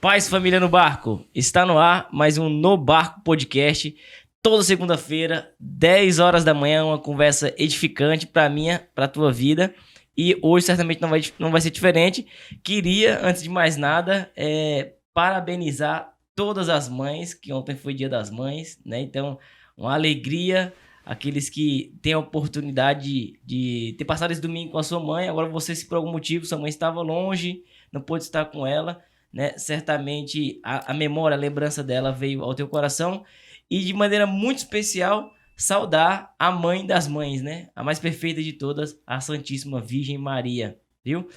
Paz, família no barco. Está no ar mais um No Barco Podcast. Toda segunda-feira, 10 horas da manhã, uma conversa edificante para minha, para tua vida. E hoje certamente não vai ser diferente. Queria, antes de mais nada, parabenizar todas as mães, que ontem foi Dia das Mães, né? Então, uma alegria, aqueles que têm a oportunidade de ter passado esse domingo com a sua mãe. Agora você, se por algum motivo sua mãe estava longe, não pôde estar com ela, né? Certamente a memória, a lembrança dela veio ao teu coração. E de maneira muito especial, saudar a mãe das mães, né? A mais perfeita de todas, a Santíssima Virgem Maria, viu?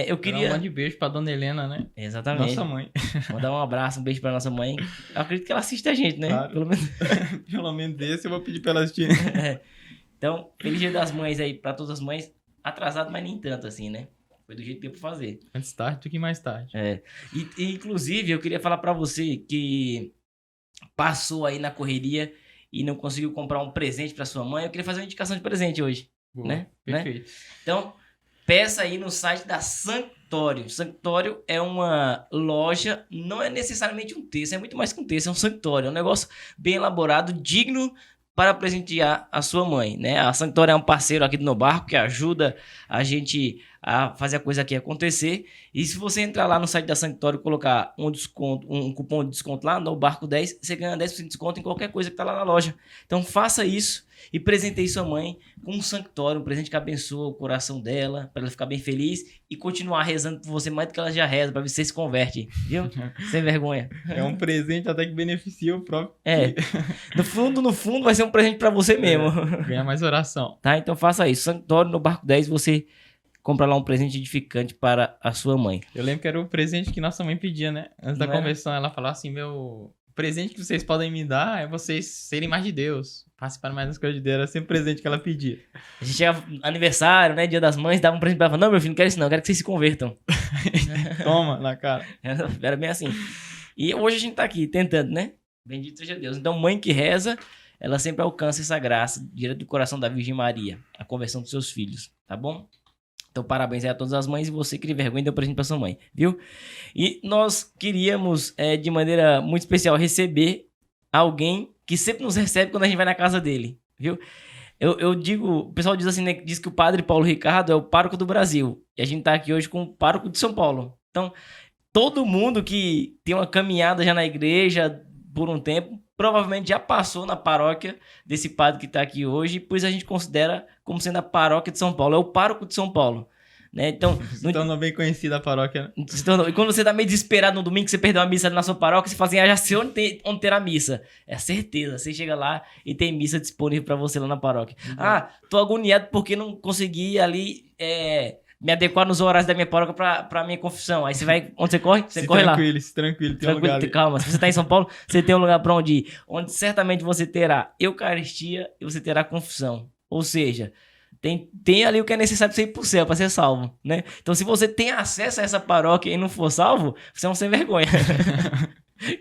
Eu queria... Dar um monte de beijo pra Dona Helena, né? Exatamente. Nossa mãe. Mandar um abraço, um beijo pra nossa mãe. Eu acredito que ela assiste a gente, né? Claro. Pelo menos. Pelo menos desse eu vou pedir pra ela assistir. Então, feliz Dia das Mães aí pra todas as mães. Atrasado, mas nem tanto assim, né? Foi do jeito que deu pra fazer. Antes tarde do que mais tarde. E inclusive, eu queria falar pra você que passou aí na correria e não conseguiu comprar um presente pra sua mãe. Eu queria fazer uma indicação de presente hoje. Boa, né? Perfeito. Então, peça aí no site da Sanctório. Sanctório é uma loja, não é necessariamente um texto, é muito mais que um texto, é um sanctório. É um negócio bem elaborado, digno para presentear a sua mãe, né? A Sanctório é um parceiro aqui do No Barco que ajuda a gente a fazer a coisa aqui acontecer. E se você entrar lá no site da Sanctório e colocar um cupom de desconto lá, No Barco 10, você ganha 10% de desconto em qualquer coisa que tá lá na loja. Então faça isso e presenteie sua mãe com um Sanctório, um presente que abençoa o coração dela, para ela ficar bem feliz e continuar rezando por você mais do que ela já reza, para ver se você se converte, viu? Sem vergonha. É um presente até que beneficia o próprio. No fundo vai ser um presente para você mesmo. Ganhar mais oração. Tá? Então faça isso. Sanctório no Barco 10, você compra lá um presente edificante para a sua mãe. Eu lembro que era o presente que nossa mãe pedia, né? Antes da conversão, ela falava assim, meu... O presente que vocês podem me dar é vocês serem mais de Deus. Participarem mais das coisas de Deus. Era sempre o presente que ela pedia. A gente chegava aniversário, né? Dia das Mães, dava um presente pra ela. Não, meu filho, não quero isso não. Eu quero que vocês se convertam. Toma, na cara. Era bem assim. E hoje a gente tá aqui tentando, né? Bendito seja Deus. Então, mãe que reza, ela sempre alcança essa graça direto do coração da Virgem Maria. A conversão dos seus filhos, tá bom? Então, parabéns aí a todas as mães e você que de vergonha deu presente pra sua mãe, viu? E nós queríamos, de maneira muito especial, receber alguém que sempre nos recebe quando a gente vai na casa dele, viu? Eu digo, o pessoal diz assim, né, diz que o padre Paulo Ricardo é o pároco do Brasil. E a gente tá aqui hoje com o pároco de São Paulo. Então, todo mundo que tem uma caminhada já na igreja por um tempo, provavelmente já passou na paróquia desse padre que está aqui hoje, pois a gente considera como sendo a paróquia de São Paulo, é o pároco de São Paulo, né? Então, se tornou bem conhecida a paróquia, né? E quando você tá meio desesperado no domingo, que você perdeu a missa na sua paróquia, você fala assim, já sei onde terá missa. É certeza, você chega lá e tem missa disponível para você lá na paróquia. Tô agoniado porque não consegui ali... me adequar nos horários da minha paróquia pra minha confissão. Aí você vai... Onde você corre? Você corre lá. Tranquilo, tem um lugar ali. Calma, se você tá em São Paulo, você tem um lugar pra onde ir. Onde certamente você terá Eucaristia e você terá confissão. Ou seja, tem ali o que é necessário pra você ir pro céu, pra ser salvo, né? Então, se você tem acesso a essa paróquia e não for salvo, você é um sem vergonha.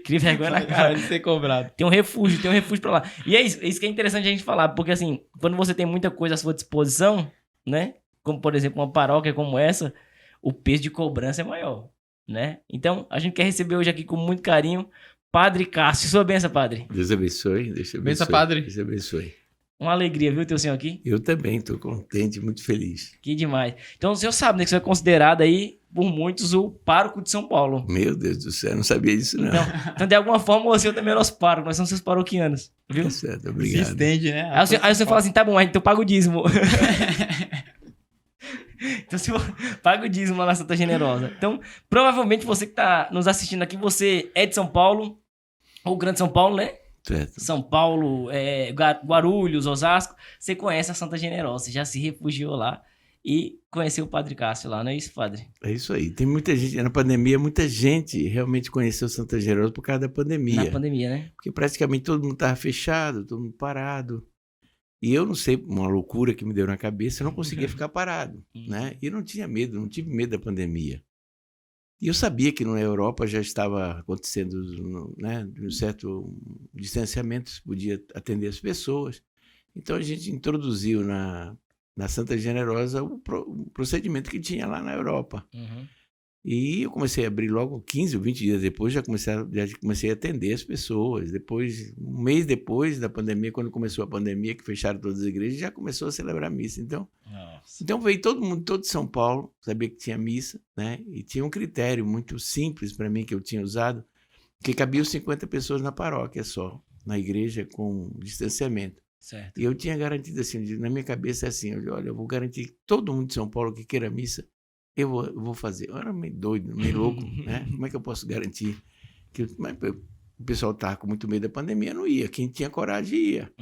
Cria vergonha na cara. Pode ser cobrado. Tem um refúgio pra lá. E é isso que é interessante a gente falar, porque assim, quando você tem muita coisa à sua disposição, né? Como, por exemplo, uma paróquia como essa, o peso de cobrança é maior, né? Então, a gente quer receber hoje aqui com muito carinho Padre Cássio. Sua benção, Padre. Deus abençoe. Benção, Padre. Deus abençoe. Uma alegria, viu, ter o senhor aqui? Eu também estou contente, muito feliz. Que demais. Então, o senhor sabe, né, que o senhor é considerado aí, por muitos, o pároco de São Paulo. Meu Deus do céu, não sabia disso, não. Então, de alguma forma, o senhor também é nosso pároco. Nós somos seus paroquianos, viu? Tá certo, obrigado. Se estende, né? Aí o senhor fala assim, tá bom, então eu pago o dízimo. Então, se paga o dízimo lá na Santa Generosa. Então, provavelmente você que está nos assistindo aqui, você é de São Paulo, ou Grande São Paulo, né? Certo. São Paulo, Guarulhos, Osasco. Você conhece a Santa Generosa, você já se refugiou lá e conheceu o Padre Cássio lá, não é isso, Padre? É isso aí. Tem muita gente, na pandemia, muita gente realmente conheceu Santa Generosa por causa da pandemia. Na pandemia, né? Porque praticamente todo mundo estava fechado, todo mundo parado. E eu não sei, uma loucura que me deu na cabeça, eu não conseguia ficar parado, né? E eu não tinha medo, não tive medo da pandemia. E eu sabia que na Europa já estava acontecendo, né, um certo distanciamento, se podia atender as pessoas. Então a gente introduziu na Santa Generosa o procedimento que tinha lá na Europa. E eu comecei a abrir logo 15 ou 20 dias depois, já comecei a atender as pessoas. Depois, um mês depois da pandemia, quando começou a pandemia, que fecharam todas as igrejas, já começou a celebrar missa. Então veio todo mundo, todo de São Paulo, sabia que tinha missa, né? E tinha um critério muito simples para mim que eu tinha usado, que cabiam 50 pessoas na paróquia só, na igreja com distanciamento. Certo. E eu tinha garantido assim, na minha cabeça assim, olha, eu vou garantir que todo mundo de São Paulo que queira missa, eu vou fazer. Eu era meio doido, meio louco, né? Como é que eu posso garantir? Mas o pessoal estava com muito medo da pandemia, não ia. Quem tinha coragem ia.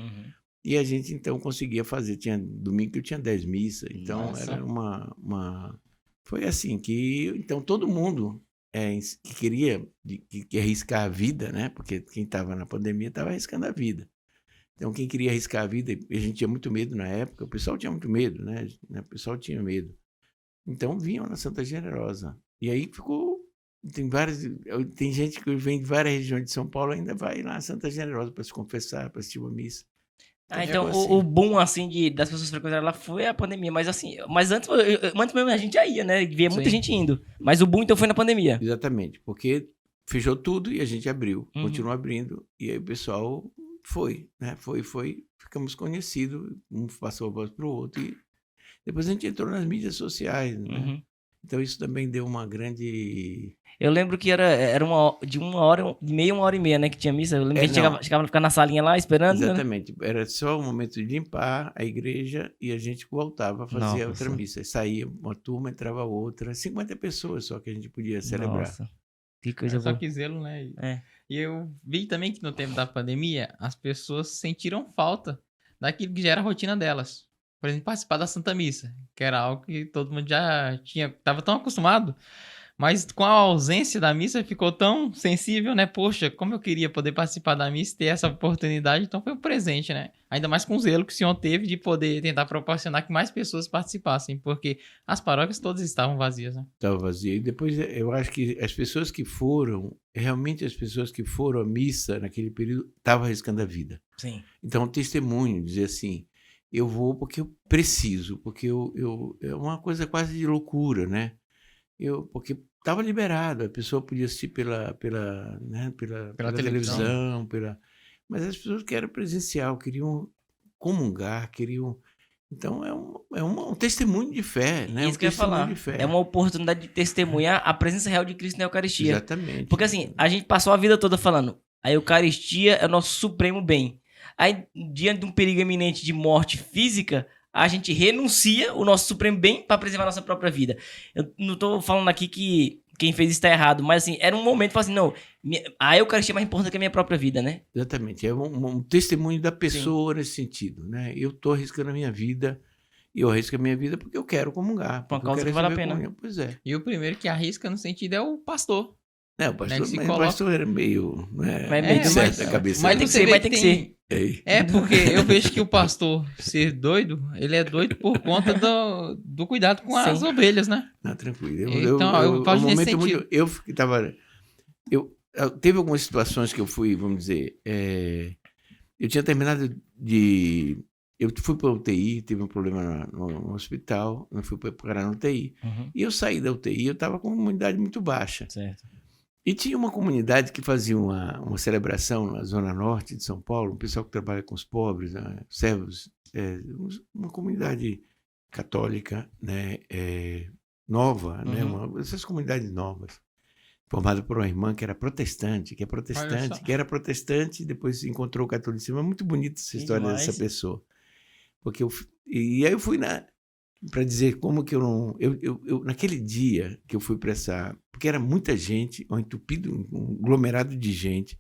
E a gente, então, conseguia fazer. Tinha domingo que eu tinha 10 missas. Então, Nossa. era Foi assim que... Então, todo mundo que queria que arriscar a vida, né? Porque quem estava na pandemia estava arriscando a vida. Então, quem queria arriscar a vida... A gente tinha muito medo na época. O pessoal tinha muito medo, né? O pessoal tinha medo. Então, vinham na Santa Generosa. E aí ficou... Tem gente que vem de várias regiões de São Paulo ainda vai lá na Santa Generosa para se confessar, para assistir uma missa. Então assim. o boom, assim, das pessoas frequentarem lá foi a pandemia. Mas assim, antes mesmo a gente já ia, né? Via muita gente indo. Mas o boom, então, foi na pandemia. Exatamente. Porque fechou tudo e a gente abriu. Continuou abrindo. E aí o pessoal foi, né? Foi. Ficamos conhecidos. Um passou a voz para o outro. E depois a gente entrou nas mídias sociais, né? Então isso também deu uma grande... Eu lembro que era de 1h30, né, que tinha missa. Eu lembro que a gente chegava a ficar na salinha lá esperando. Exatamente. Né? Era só o momento de limpar a igreja e a gente voltava a fazer outra missa. Saía uma turma, entrava outra. 50 pessoas só que a gente podia celebrar. Nossa, que coisa boa. Só que zelo, né? E eu vi também que no tempo da pandemia, as pessoas sentiram falta daquilo que já era a rotina delas. Por exemplo, participar da Santa Missa, que era algo que todo mundo já estava tão acostumado, mas com a ausência da missa ficou tão sensível, né? Poxa, como eu queria poder participar da missa e ter essa oportunidade, então foi um presente, né? Ainda mais com o zelo que o senhor teve de poder tentar proporcionar que mais pessoas participassem, porque as paróquias todas estavam vazias, né? Estavam vazias. E depois eu acho que as pessoas que foram, realmente as pessoas que foram à missa naquele período, estavam arriscando a vida. Sim. Então, testemunho, dizer assim, eu vou porque eu preciso, porque é uma coisa quase de loucura, né? Porque estava liberado, a pessoa podia assistir pela televisão, mas as pessoas que eram presencial, queriam comungar, Então, é um testemunho de fé, né? Isso que eu ia falar. É uma oportunidade de testemunhar a presença real de Cristo na Eucaristia. Exatamente. Porque assim, a gente passou a vida toda falando, a Eucaristia é o nosso supremo bem. Aí, diante de um perigo iminente de morte física, a gente renuncia o nosso supremo bem para preservar a nossa própria vida. Eu não tô falando aqui que quem fez isso tá errado, mas assim, era um momento de falar assim, não, a Eucaristia é mais importante que a minha própria vida, né? Exatamente, é um testemunho da pessoa nesse sentido, né? Eu tô arriscando a minha vida, e eu arrisco a minha vida porque eu quero comungar. Por uma causa que vale a pena. Pois é. E o primeiro que arrisca no sentido é o pastor. O pastor era meio... meio certo a cabeça. Mas tem que ser. É porque eu vejo que o pastor ser doido, ele é doido por conta do cuidado com as ovelhas, né? Não, tranquilo. Então, eu falo nesse sentido. Teve algumas situações que eu fui, vamos dizer... eu tinha terminado de... Eu fui para a UTI, tive um problema no hospital, eu fui parar na UTI. E eu saí da UTI, eu estava com uma imunidade muito baixa. Certo. E tinha uma comunidade que fazia uma celebração na Zona Norte de São Paulo, um pessoal que trabalha com os pobres, servos, uma comunidade católica, né, nova, né, essas comunidades novas, formada por uma irmã que era protestante, que era protestante e depois encontrou o catolicismo. É muito bonita essa história dessa pessoa. E aí eu fui para dizer como que eu não... Eu, naquele dia que eu fui para essa... Porque era muita gente, um aglomerado de gente.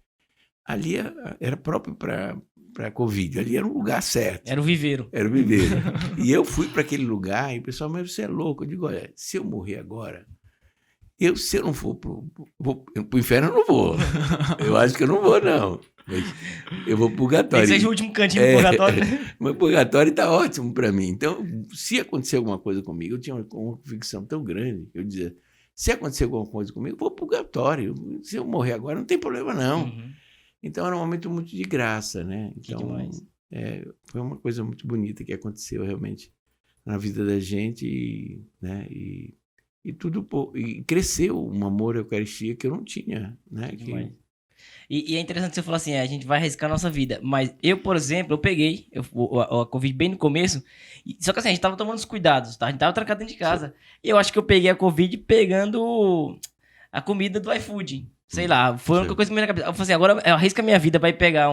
Ali era próprio para Covid. Ali era um lugar certo. Era o viveiro. E eu fui para aquele lugar e o pessoal, mas você é louco. Eu digo, olha, se eu morrer agora... Se eu não for pro inferno, eu não vou. Eu acho que eu não vou, não. Mas eu vou pro purgatório. Esse seja o último cantinho do purgatório. Mas o purgatório está ótimo para mim. Então, se acontecer alguma coisa comigo, eu tinha uma convicção tão grande. Eu dizia, se acontecer alguma coisa comigo, eu vou pro purgatório. Se eu morrer agora, não tem problema, não. Então, era um momento muito de graça, né? Então, foi uma coisa muito bonita que aconteceu realmente na vida da gente, né? E E tudo e cresceu um amor à Eucaristia que eu não tinha, né? Demais. E é interessante que você falou assim, a gente vai arriscar a nossa vida. Mas eu, por exemplo, eu peguei a Covid bem no começo. Só que assim, a gente tava tomando os cuidados, tá? A gente tava trancado dentro de casa. E eu acho que eu peguei a Covid pegando a comida do iFood. Sei lá, foi a única coisa que me veio na cabeça. Eu falei assim, agora eu arrisco a minha vida pra ir pegar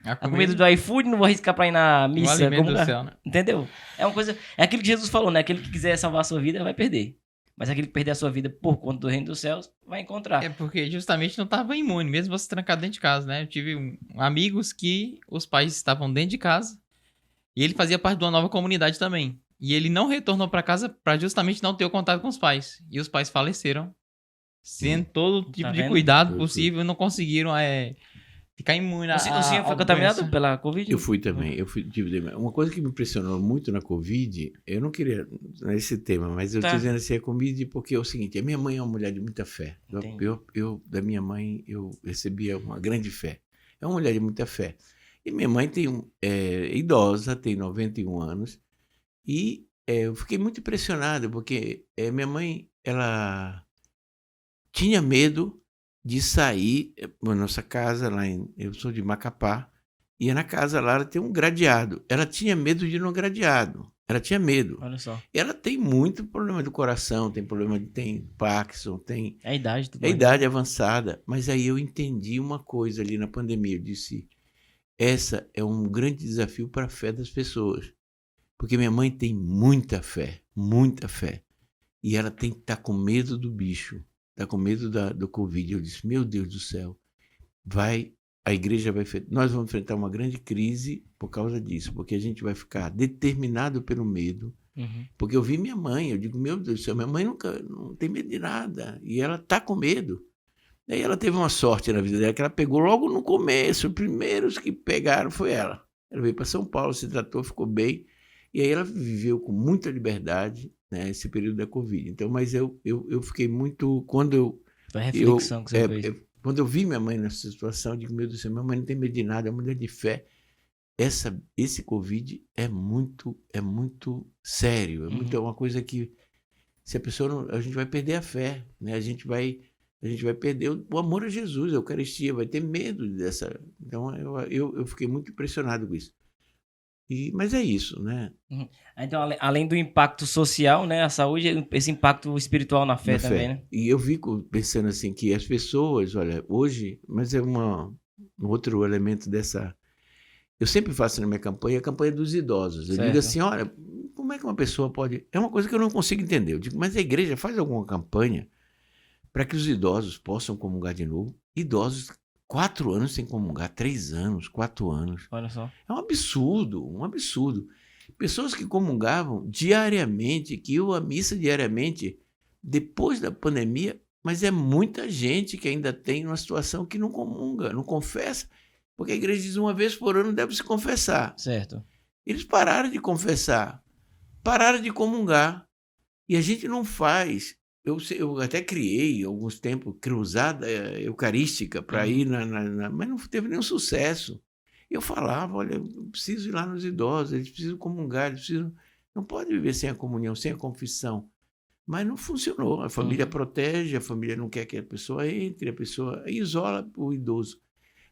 a comida do iFood, não vou arriscar pra ir na O missa. alimento do céu, né? Entendeu? É uma coisa... É aquilo que Jesus falou, né? Aquele que quiser salvar a sua vida vai perder. Mas aquele que perder a sua vida por conta do reino dos céus, vai encontrar. É porque justamente não tava imune, mesmo você trancado dentro de casa, né? Eu tive amigos que os pais estavam dentro de casa e ele fazia parte de uma nova comunidade também. E ele não retornou pra casa pra justamente não ter o contato com os pais. E os pais faleceram, sem todo tipo Tá de vendo? cuidado possível, não conseguiram ficar imune O senhor foi contaminado pela Covid? Eu fui também. Uma coisa que me impressionou muito na Covid, eu não queria nesse tema, mas eu Tá. estou dizendo assim, a Covid porque é o seguinte, a minha mãe é uma mulher de muita fé. Entendi. Da minha mãe, eu recebia uma grande fé. É uma mulher de muita fé. E minha mãe é idosa, tem 91 anos, e eu fiquei muito impressionado, porque minha mãe, ela tinha medo de sair na nossa casa, eu sou de Macapá, ia na casa lá, ela tem um gradeado. Ela tinha medo de ir no gradeado. Ela tinha medo. Olha só. E ela tem muito problema do coração, tem Parkinson, tem É a idade. Tudo a mais. idade avançada. Mas aí eu entendi uma coisa ali na pandemia. Eu disse, essa é um grande desafio para a fé das pessoas. Porque minha mãe tem muita fé. E ela tem que estar com medo do bicho. Está com medo do Covid. Eu disse, meu Deus do céu, a igreja nós vamos enfrentar uma grande crise por causa disso, porque a gente vai ficar determinado pelo medo, Uhum. porque eu vi minha mãe, eu digo, meu Deus do céu, minha mãe não tem medo de nada, e ela está com medo. Daí ela teve uma sorte na vida dela, que ela pegou logo no começo, os primeiros que pegaram foi ela. Ela veio para São Paulo, se tratou, ficou bem, e aí ela viveu com muita liberdade, né, esse período da Covid. Então, mas eu fiquei muito... Foi a reflexão que você fez. Quando eu vi minha mãe nessa situação, eu digo, meu Deus do céu, minha mãe não tem medo de nada, é uma mulher de fé. Esse Covid é muito sério, é uma coisa que, se a pessoa não... A gente vai perder a fé, né? A gente vai perder o amor a Jesus, a Eucaristia, vai ter medo dessa... Então, eu fiquei muito impressionado com isso. Mas é isso, né? Então, além do impacto social, né, a saúde, esse impacto espiritual na fé também, né? E eu fico pensando assim, que as pessoas, olha, hoje, mas é um outro elemento dessa... Eu sempre faço na minha campanha a campanha dos idosos. Eu digo assim, olha, como é que uma pessoa pode... É uma coisa que eu não consigo entender. Eu digo, mas a igreja faz alguma campanha para que os idosos possam comungar de novo? Idosos 4 anos sem comungar, 3 anos, 4 anos. Olha só. É um absurdo. Pessoas que comungavam diariamente, que iam à missa diariamente, depois da pandemia, mas é muita gente que ainda tem uma situação que não comunga, não confessa, porque a igreja diz uma vez por ano deve se confessar. Certo. Eles pararam de confessar, pararam de comungar, e a gente não faz. Eu até criei, há alguns tempos, cruzada eucarística para ir mas não teve nenhum sucesso. Eu falava, olha, eu preciso ir lá nos idosos, eles precisam comungar, não pode viver sem a comunhão, sem a confissão. Mas não funcionou. A família protege, a família não quer que a pessoa entre, a pessoa isola o idoso.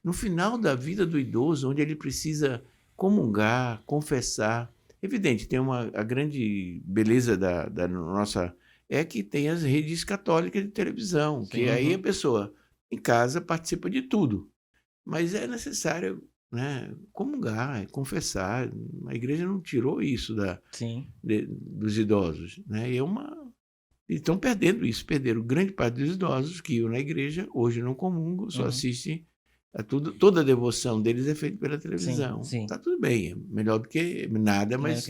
No final da vida do idoso, onde ele precisa comungar, confessar, evidente, tem a grande beleza da nossa... é que tem as redes católicas de televisão, que aí a pessoa em casa participa de tudo. Mas é necessário, né, comungar, confessar. A igreja não tirou isso dos idosos. Né? E estão perdendo isso, perderam grande parte dos idosos que iam na igreja, hoje não comungam, só assistem a tudo. Toda a devoção deles é feita pela televisão. Está tudo bem, é melhor do que nada, mas,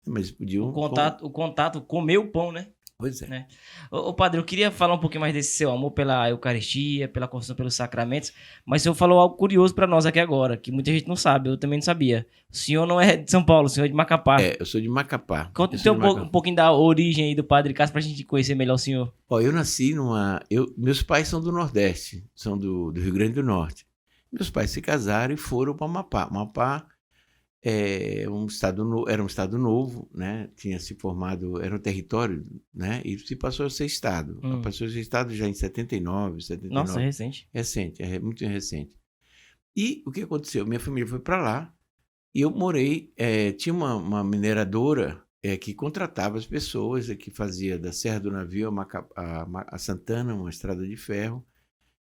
mas podiam... O contato, comer o pão, né? Pois é. Né? Ô, padre, eu queria falar um pouquinho mais desse seu amor pela Eucaristia, pela construção pelos sacramentos, mas o senhor falou algo curioso para nós aqui agora, que muita gente não sabe, eu também não sabia. O senhor não é de São Paulo, o senhor é de Macapá. Eu sou de Macapá. Conta um pouquinho da origem aí do Padre Cássio pra gente conhecer melhor o senhor. Eu nasci meus pais são do Nordeste, são do Rio Grande do Norte. Meus pais se casaram e foram para Amapá. Amapá era um estado novo, né? Tinha se formado, era um território, né? E se passou a ser estado. Passou a ser estado já em 79, 79. Nossa, é recente. Recente, é muito recente. E o que aconteceu? Minha família foi para lá e eu morei. Tinha uma mineradora que contratava as pessoas, que fazia da Serra do Navio a Santana, uma estrada de ferro.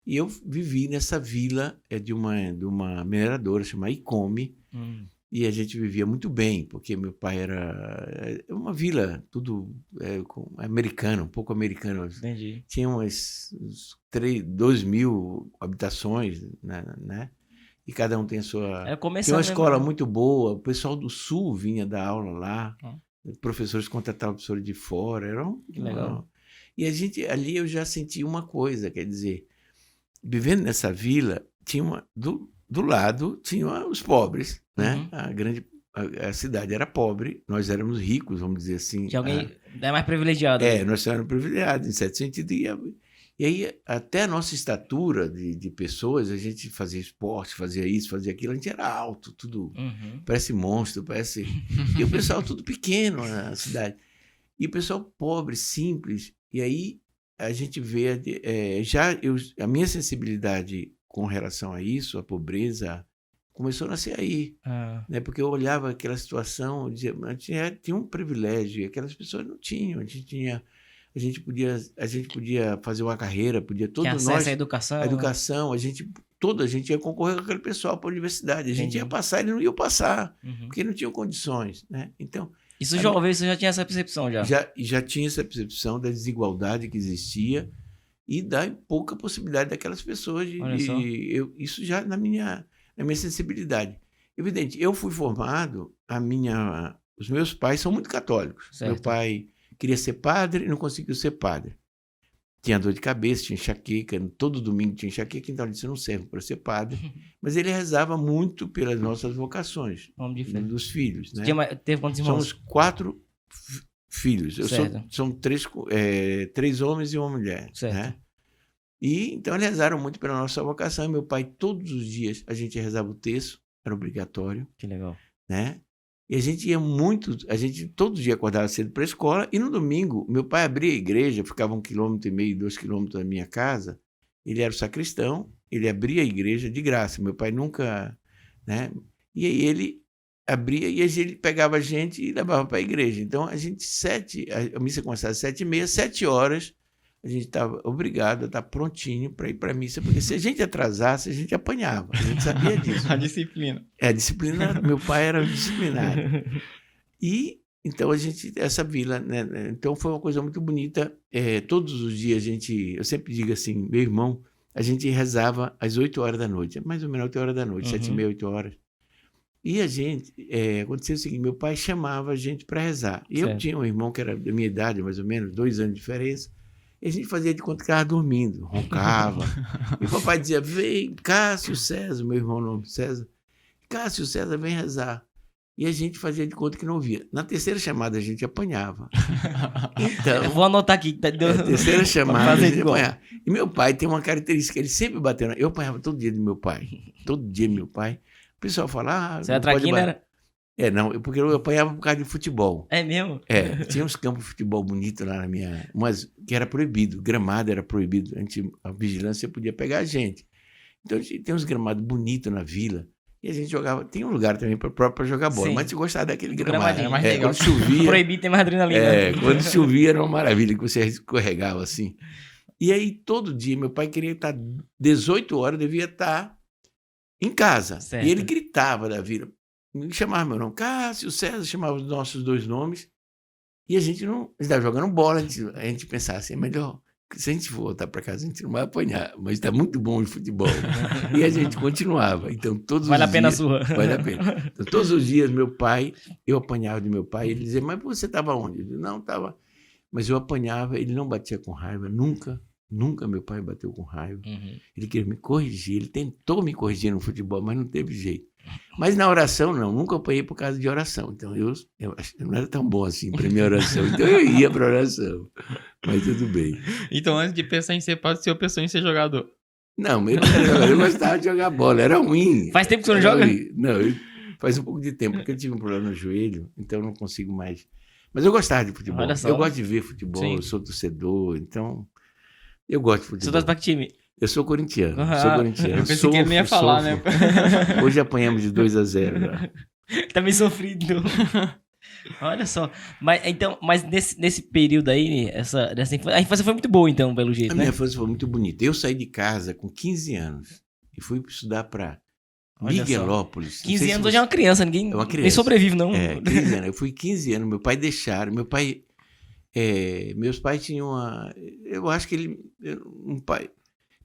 E eu vivi nessa vila de uma mineradora chamada Icome. E a gente vivia muito bem, porque meu pai era uma vila, tudo americano, um pouco americano. Entendi. Tinha uns 2.000 habitações, né? E cada um tem a sua... Tinha uma escola muito boa, o pessoal do Sul vinha dar aula lá, professores contratavam professores de fora, Que legal. E ali eu já senti uma coisa, quer dizer, vivendo nessa vila, tinha do lado tinha os pobres, né? A cidade era pobre, nós éramos ricos, vamos dizer assim. Que alguém é mais privilegiado. Nós éramos privilegiados, em certo sentido. E aí, até a nossa estatura de pessoas, a gente fazia esporte, fazia isso, fazia aquilo, a gente era alto, tudo, parece monstro, parece... E o pessoal tudo pequeno na cidade. E o pessoal pobre, simples. E aí, a gente vê... a minha sensibilidade com relação a isso, a pobreza, começou a nascer aí. Né? Porque eu olhava aquela situação, eu dizia, tinha um privilégio, e aquelas pessoas não tinham. A gente podia fazer uma carreira, tinha acesso à educação. A educação, a gente ia concorrer com aquele pessoal para a universidade. A gente ia passar, eles não iam passar, porque não tinham condições. Né? Então, isso jovem, você já tinha essa percepção já? Já tinha essa percepção da desigualdade que existia e da pouca possibilidade daquelas pessoas isso já na minha sensibilidade. Evidente, eu fui formado, os meus pais são muito católicos. Certo. Meu pai queria ser padre e não conseguiu ser padre. Tinha dor de cabeça, tinha enxaqueca, todo domingo tinha enxaqueca, então ele disse, não serve para ser padre. Mas ele rezava muito pelas nossas vocações, dos filhos. Né? Teve quantos irmãos? Somos 4 filhos. São 3 homens e uma mulher. Certo. Né? E então eles rezaram muito pela nossa vocação. E meu pai, todos os dias, a gente rezava o terço, era obrigatório. Que legal. Né? E a gente ia todo dia acordava cedo para a escola, e no domingo, meu pai abria a igreja, ficava 1,5 km, 2 km da minha casa, ele era o sacristão, ele abria a igreja de graça, meu pai nunca, né? E aí ele abria, e ele pegava a gente e levava para a igreja. Então, a missa começava às 7h30, 7 horas, a gente estava obrigado a estar prontinho para ir para a missa, porque se a gente atrasasse, a gente apanhava. A gente sabia disso. A disciplina. A disciplina, meu pai era disciplinado. E, então, essa vila, né? Então, foi uma coisa muito bonita. Todos os dias, eu sempre digo assim, meu irmão, a gente rezava às 8 horas da noite, mais ou menos 8 horas da noite, 7h30, 8 horas. E acontecia o seguinte, meu pai chamava a gente para rezar. E eu tinha um irmão que era da minha idade, mais ou menos, 2 anos de diferença. E a gente fazia de conta que estava dormindo, roncava. E o papai dizia, vem, Cássio César, meu irmão nome César, Cássio César, vem rezar. E a gente fazia de conta que não ouvia. Na terceira chamada a gente apanhava. Então, eu vou anotar aqui. Na terceira chamada a gente apanhava. E meu pai tem uma característica, ele sempre bateu. Eu apanhava todo dia do meu pai. Todo dia do meu pai. O pessoal fala, você era traquina, era? Não, porque eu apanhava por causa de futebol. É mesmo? Tinha uns campos de futebol bonitos lá na minha... Mas que era proibido, gramado era proibido. A vigilância podia pegar a gente. Então, tem uns gramados bonitos na vila. E a gente jogava... Tem um lugar também para jogar bola. Sim. Mas a gente gostava daquele gramado. É mais legal. Quando chovia... Proibido tem mais adrenalina. Quando chovia era uma maravilha, que você escorregava assim. E aí, todo dia, meu pai queria estar... 18 horas, devia estar em casa. Certo. E ele gritava da vila. Me chamava meu nome, Cássio, César, chamava os nossos 2 nomes, e a gente estava jogando bola, a gente pensava assim, é melhor, se a gente voltar para casa, a gente não vai apanhar, mas está muito bom o futebol. E a gente continuava. Então, todos vale os a pena dias, a sua. Vale a pena. Então, todos os dias, eu apanhava de meu pai, ele dizia, mas você estava onde? Eu dizia, não, estava. Mas eu apanhava, ele não batia com raiva, nunca meu pai bateu com raiva. Ele queria me corrigir, ele tentou me corrigir no futebol, mas não teve jeito. Mas na oração, não. Nunca apanhei por causa de oração. Então, eu não era tão bom assim para minha oração. Então, eu ia para oração. Mas tudo bem. Então, antes de pensar em ser padre, você pensou em ser jogador? Não, eu não era jogador. Eu gostava de jogar bola. Era ruim. Faz tempo que você não joga? Não, Faz um pouco de tempo, porque eu tive um problema no joelho, então eu não consigo mais. Mas eu gostava de futebol. Olha só. Eu gosto de ver futebol, Sim. eu sou torcedor, então eu gosto de Você futebol. torce pra que time? Eu sou corintiano, Ah, sou corintiano. eu pensei que ele não ia falar, né? Hoje apanhamos de 2-0. Já. Tá meio sofrido. Olha só. Mas nesse período aí, a infância foi muito boa, então, pelo jeito, A né? minha infância foi muito bonita. Eu saí de casa com 15 anos e fui estudar para Olha só. Miguelópolis. Não 15 sei se anos você- hoje é uma criança, ninguém É uma nem criança. sobrevive, não. É, 15 anos. Eu fui 15 anos, meu pai deixaram. Meu pai. Meus pais tinham uma. Eu acho que um pai.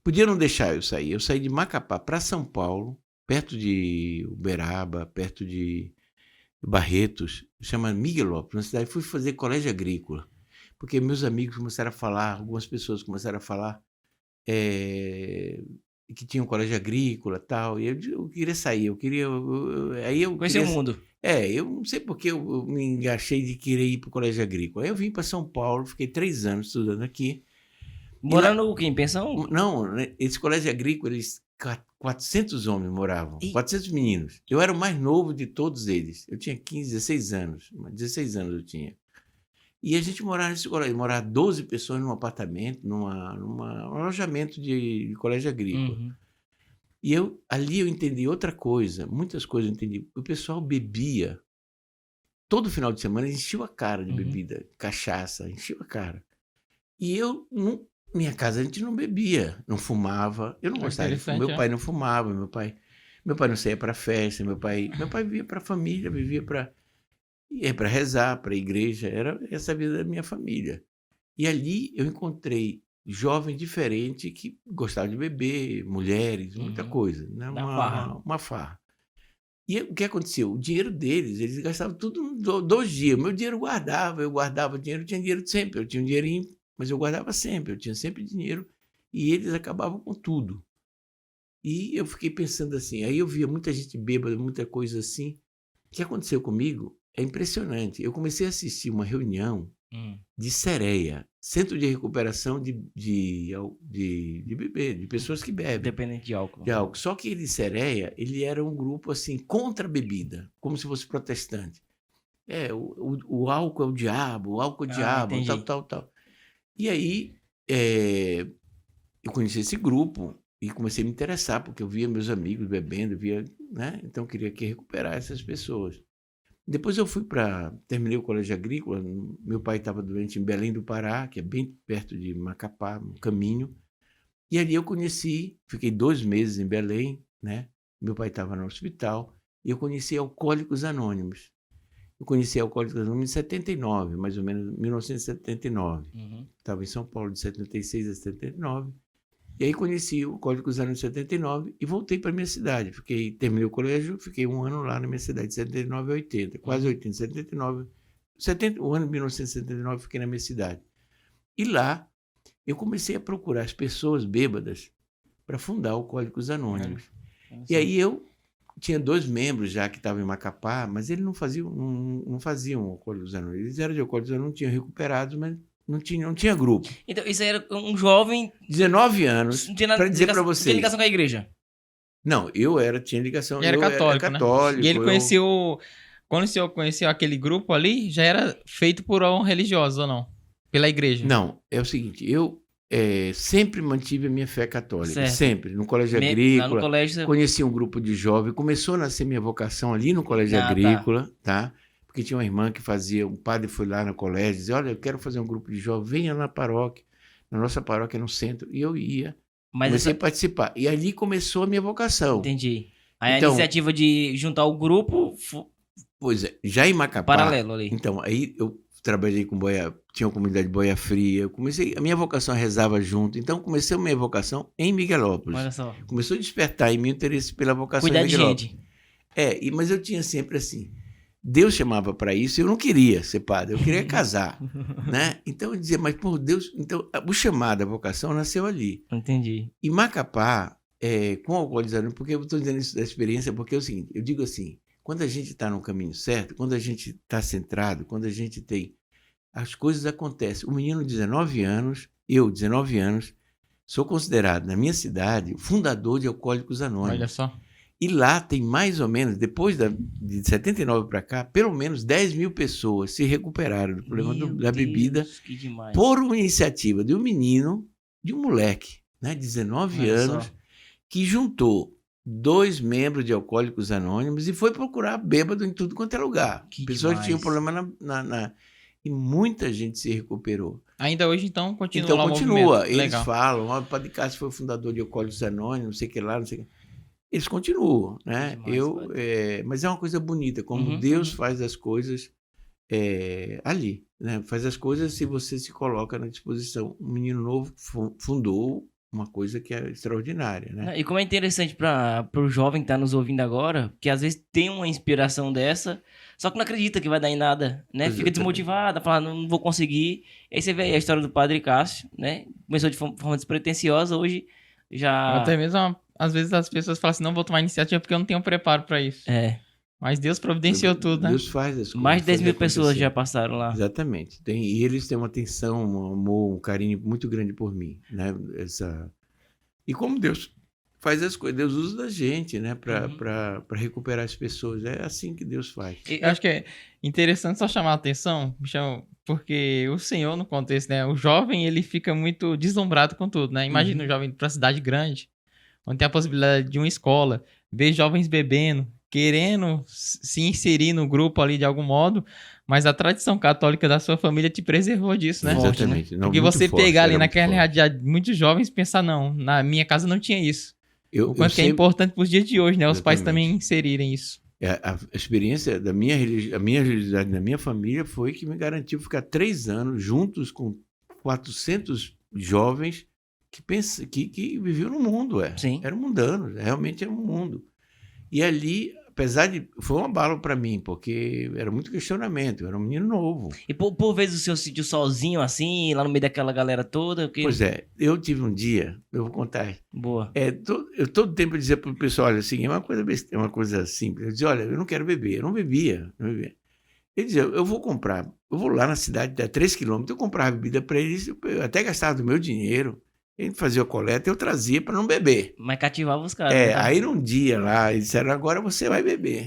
Podia não deixar eu sair. Eu saí de Macapá para São Paulo, perto de Uberaba, perto de Barretos, chama Miguelópolis, uma cidade. Fui fazer colégio agrícola, porque meus amigos começaram a falar, algumas pessoas começaram a falar que tinha um colégio agrícola e tal, e eu queria sair, aí eu Conhecer o queria, mundo. eu não sei porque eu me engaixei de querer ir para o colégio agrícola. Aí eu vim para São Paulo, fiquei 3 anos estudando aqui. Morando em pensão? Não, né, esse colégio agrícola, 400 homens moravam, Ih. 400 meninos. Eu era o mais novo de todos eles. Eu tinha 15, 16 anos. 16 anos eu tinha. E a gente morava nesse colégio. Morava 12 pessoas num apartamento, num alojamento de colégio agrícola. Uhum. E ali eu entendi outra coisa, muitas coisas eu entendi. O pessoal bebia. Todo final de semana enchia a cara de bebida, cachaça, enchia a cara. E eu não. Minha casa a gente não bebia, não fumava. Eu não gostava de fumar. Meu pai não fumava, meu pai não saía para festa, meu pai vivia para a família, vivia para rezar, para a igreja, era essa a vida da minha família. E ali eu encontrei jovem diferente que gostava de beber, mulheres, muita coisa, né? Uma farra. E o que aconteceu? O dinheiro deles, eles gastavam tudo em 2 dias. Meu dinheiro eu guardava dinheiro, eu tinha dinheiro sempre, eu tinha um dinheirinho, mas eu guardava sempre, eu tinha sempre dinheiro, e eles acabavam com tudo. E eu fiquei pensando assim, aí eu via muita gente bêbada, muita coisa assim. O que aconteceu comigo é impressionante. Eu comecei a assistir uma reunião de CEREA, Centro de Recuperação de Beber, de pessoas que bebem. Dependente de álcool. Só que ele, CEREA, ele era um grupo assim, contra a bebida, como se fosse protestante. O álcool é o diabo, Entendi. tal. E aí, eu conheci esse grupo e comecei a me interessar, porque eu via meus amigos bebendo, né? Então eu queria recuperar essas pessoas. Depois eu terminei o colégio agrícola, meu pai estava doente em Belém do Pará, que é bem perto de Macapá, no caminho, e ali eu fiquei 2 meses em Belém, né? Meu pai estava no hospital, e eu conheci Alcoólicos Anônimos. Eu conheci Alcoólicos Anônimos em 79, mais ou menos, 1979. Estava em São Paulo de 76 a 79. E aí conheci o Alcoólicos Anônimos em 79 e voltei para minha cidade. Terminei o colégio, fiquei 1 ano lá na minha cidade, de 79 a 80, quase 80, 79. O ano de 1979 eu fiquei na minha cidade. E lá eu comecei a procurar as pessoas bêbadas para fundar o Alcoólicos Anônimos. E aí eu tinha 2 membros já que estavam em Macapá, mas eles não faziam Alcoólicos Anônimos. Eles eram de Alcoólicos Anônimos, não tinham recuperados, mas não tinha grupo. Então, isso aí era um jovem... 19 anos, para dizer para vocês. Tinha ligação com a igreja? Não, tinha ligação... Ele era católico, né? E ele conheceu... Quando o senhor conheceu aquele grupo ali, já era feito por um religioso ou não? Pela igreja? Não, é o seguinte, eu sempre mantive a minha fé católica, Certo. sempre, no colégio Lá agrícola, no colégio... conheci um grupo de jovens, começou a nascer minha vocação ali no colégio agrícola, tá? Porque tinha uma irmã que um padre foi lá no colégio, dizia, olha, eu quero fazer um grupo de jovens, venha na paróquia, na nossa paróquia no centro, e eu ia, comecei a participar, e ali começou a minha vocação. Entendi. Aí a iniciativa de juntar o grupo... Pois é, já em Macapá... Paralelo ali. Então, aí eu trabalhei tinha uma comunidade de boia fria, a minha vocação rezava junto, então comecei a minha vocação em Miguelópolis. Olha só. Começou a despertar em mim o interesse pela vocação Cuidar em Miguelópolis. de gente. Mas eu tinha sempre assim, Deus chamava para isso, eu não queria ser padre, eu queria casar, né? Então eu dizia, mas por Deus, então o chamado, a vocação nasceu ali. Entendi. E Macapá, com o Alcoólicos Anônimos, porque eu estou dizendo isso da experiência, porque é o seguinte, eu digo assim, quando a gente está no caminho certo, quando a gente está centrado, quando a gente tem... As coisas acontecem. O menino de 19 anos, eu, 19 anos, sou considerado, na minha cidade, o fundador de Alcoólicos Anônimos. Olha só. E lá tem mais ou menos, depois de 79 para cá, pelo menos 10 mil pessoas se recuperaram do problema Meu da bebida Deus, que demais. por uma iniciativa de um menino, de um moleque, né, 19 Olha anos, só. que juntou 2 membros de Alcoólicos Anônimos e foi procurar bêbado em tudo quanto é lugar. Que Pessoas que tinham demais. problema e muita gente se recuperou. Ainda hoje, então, continua Então lá o continua. movimento. Eles Legal. falam, o Padre Cássio foi o fundador de Alcoólicos Anônimos, não sei o que lá, não sei o que. Eles continuam, né? Demais, Mas é uma coisa bonita, como Uhum, Deus uhum. faz as coisas ali, né? Faz as coisas se você se coloca na disposição. Um menino novo fundou uma coisa que é extraordinária, né? E como é interessante para o jovem que tá nos ouvindo agora, que às vezes tem uma inspiração dessa, só que não acredita que vai dar em nada, né? Fica Exatamente. desmotivado, fala, não vou conseguir. E aí você vê aí a história do Padre Cássio, né? Começou de forma despretensiosa, hoje Ou já... até mesmo, às vezes as pessoas falam assim, não vou tomar iniciativa porque eu não tenho preparo pra isso. Mas Deus providenciou tudo, né? Deus faz as coisas. Mais de 10 faz mil pessoas acontecer. já passaram lá. Exatamente. E eles têm uma atenção, um amor, um carinho muito grande por mim, né? E como Deus faz as coisas, Deus usa da gente, né? Para recuperar as pessoas. É assim que Deus faz. Eu acho que é interessante só chamar a atenção, Michel, porque o senhor, no contexto, né? O jovem, ele fica muito deslumbrado com tudo, né? Imagina um jovem para cidade grande, onde tem a possibilidade de uma escola, ver jovens bebendo, querendo se inserir no grupo ali de algum modo, mas a tradição católica da sua família te preservou disso, né? Exatamente. Não, Porque muito você forte, pegar ali era muito naquela forte. realidade de muitos jovens e pensar, não, na minha casa não tinha isso. Eu O quanto que é sempre- importante para os dias de hoje, né? Os pais Exatamente. também inserirem isso. A experiência da minha religiosidade na minha família foi que me garantiu ficar 3 anos juntos com 400 jovens que viviam no mundo. Sim. Eram mundanos, realmente era um mundo. E ali, apesar de... Foi um abalo para mim, porque era muito questionamento, eu era um menino novo. E por vezes o senhor se sentiu sozinho assim, lá no meio daquela galera toda? Que... Pois é, eu tive um dia, eu vou contar. Boa. Eu todo tempo dizia para o pessoal, olha, assim, é uma coisa simples. Eu dizia, olha, eu não quero beber. Eu não bebia. Ele dizia, eu vou lá na cidade, a 3 quilômetros, eu comprava bebida para eles, eu até gastava do meu dinheiro, ele fazia a coleta, eu trazia para não beber. Mas cativava os caras. né? Aí num dia lá, eles disseram, agora você vai beber.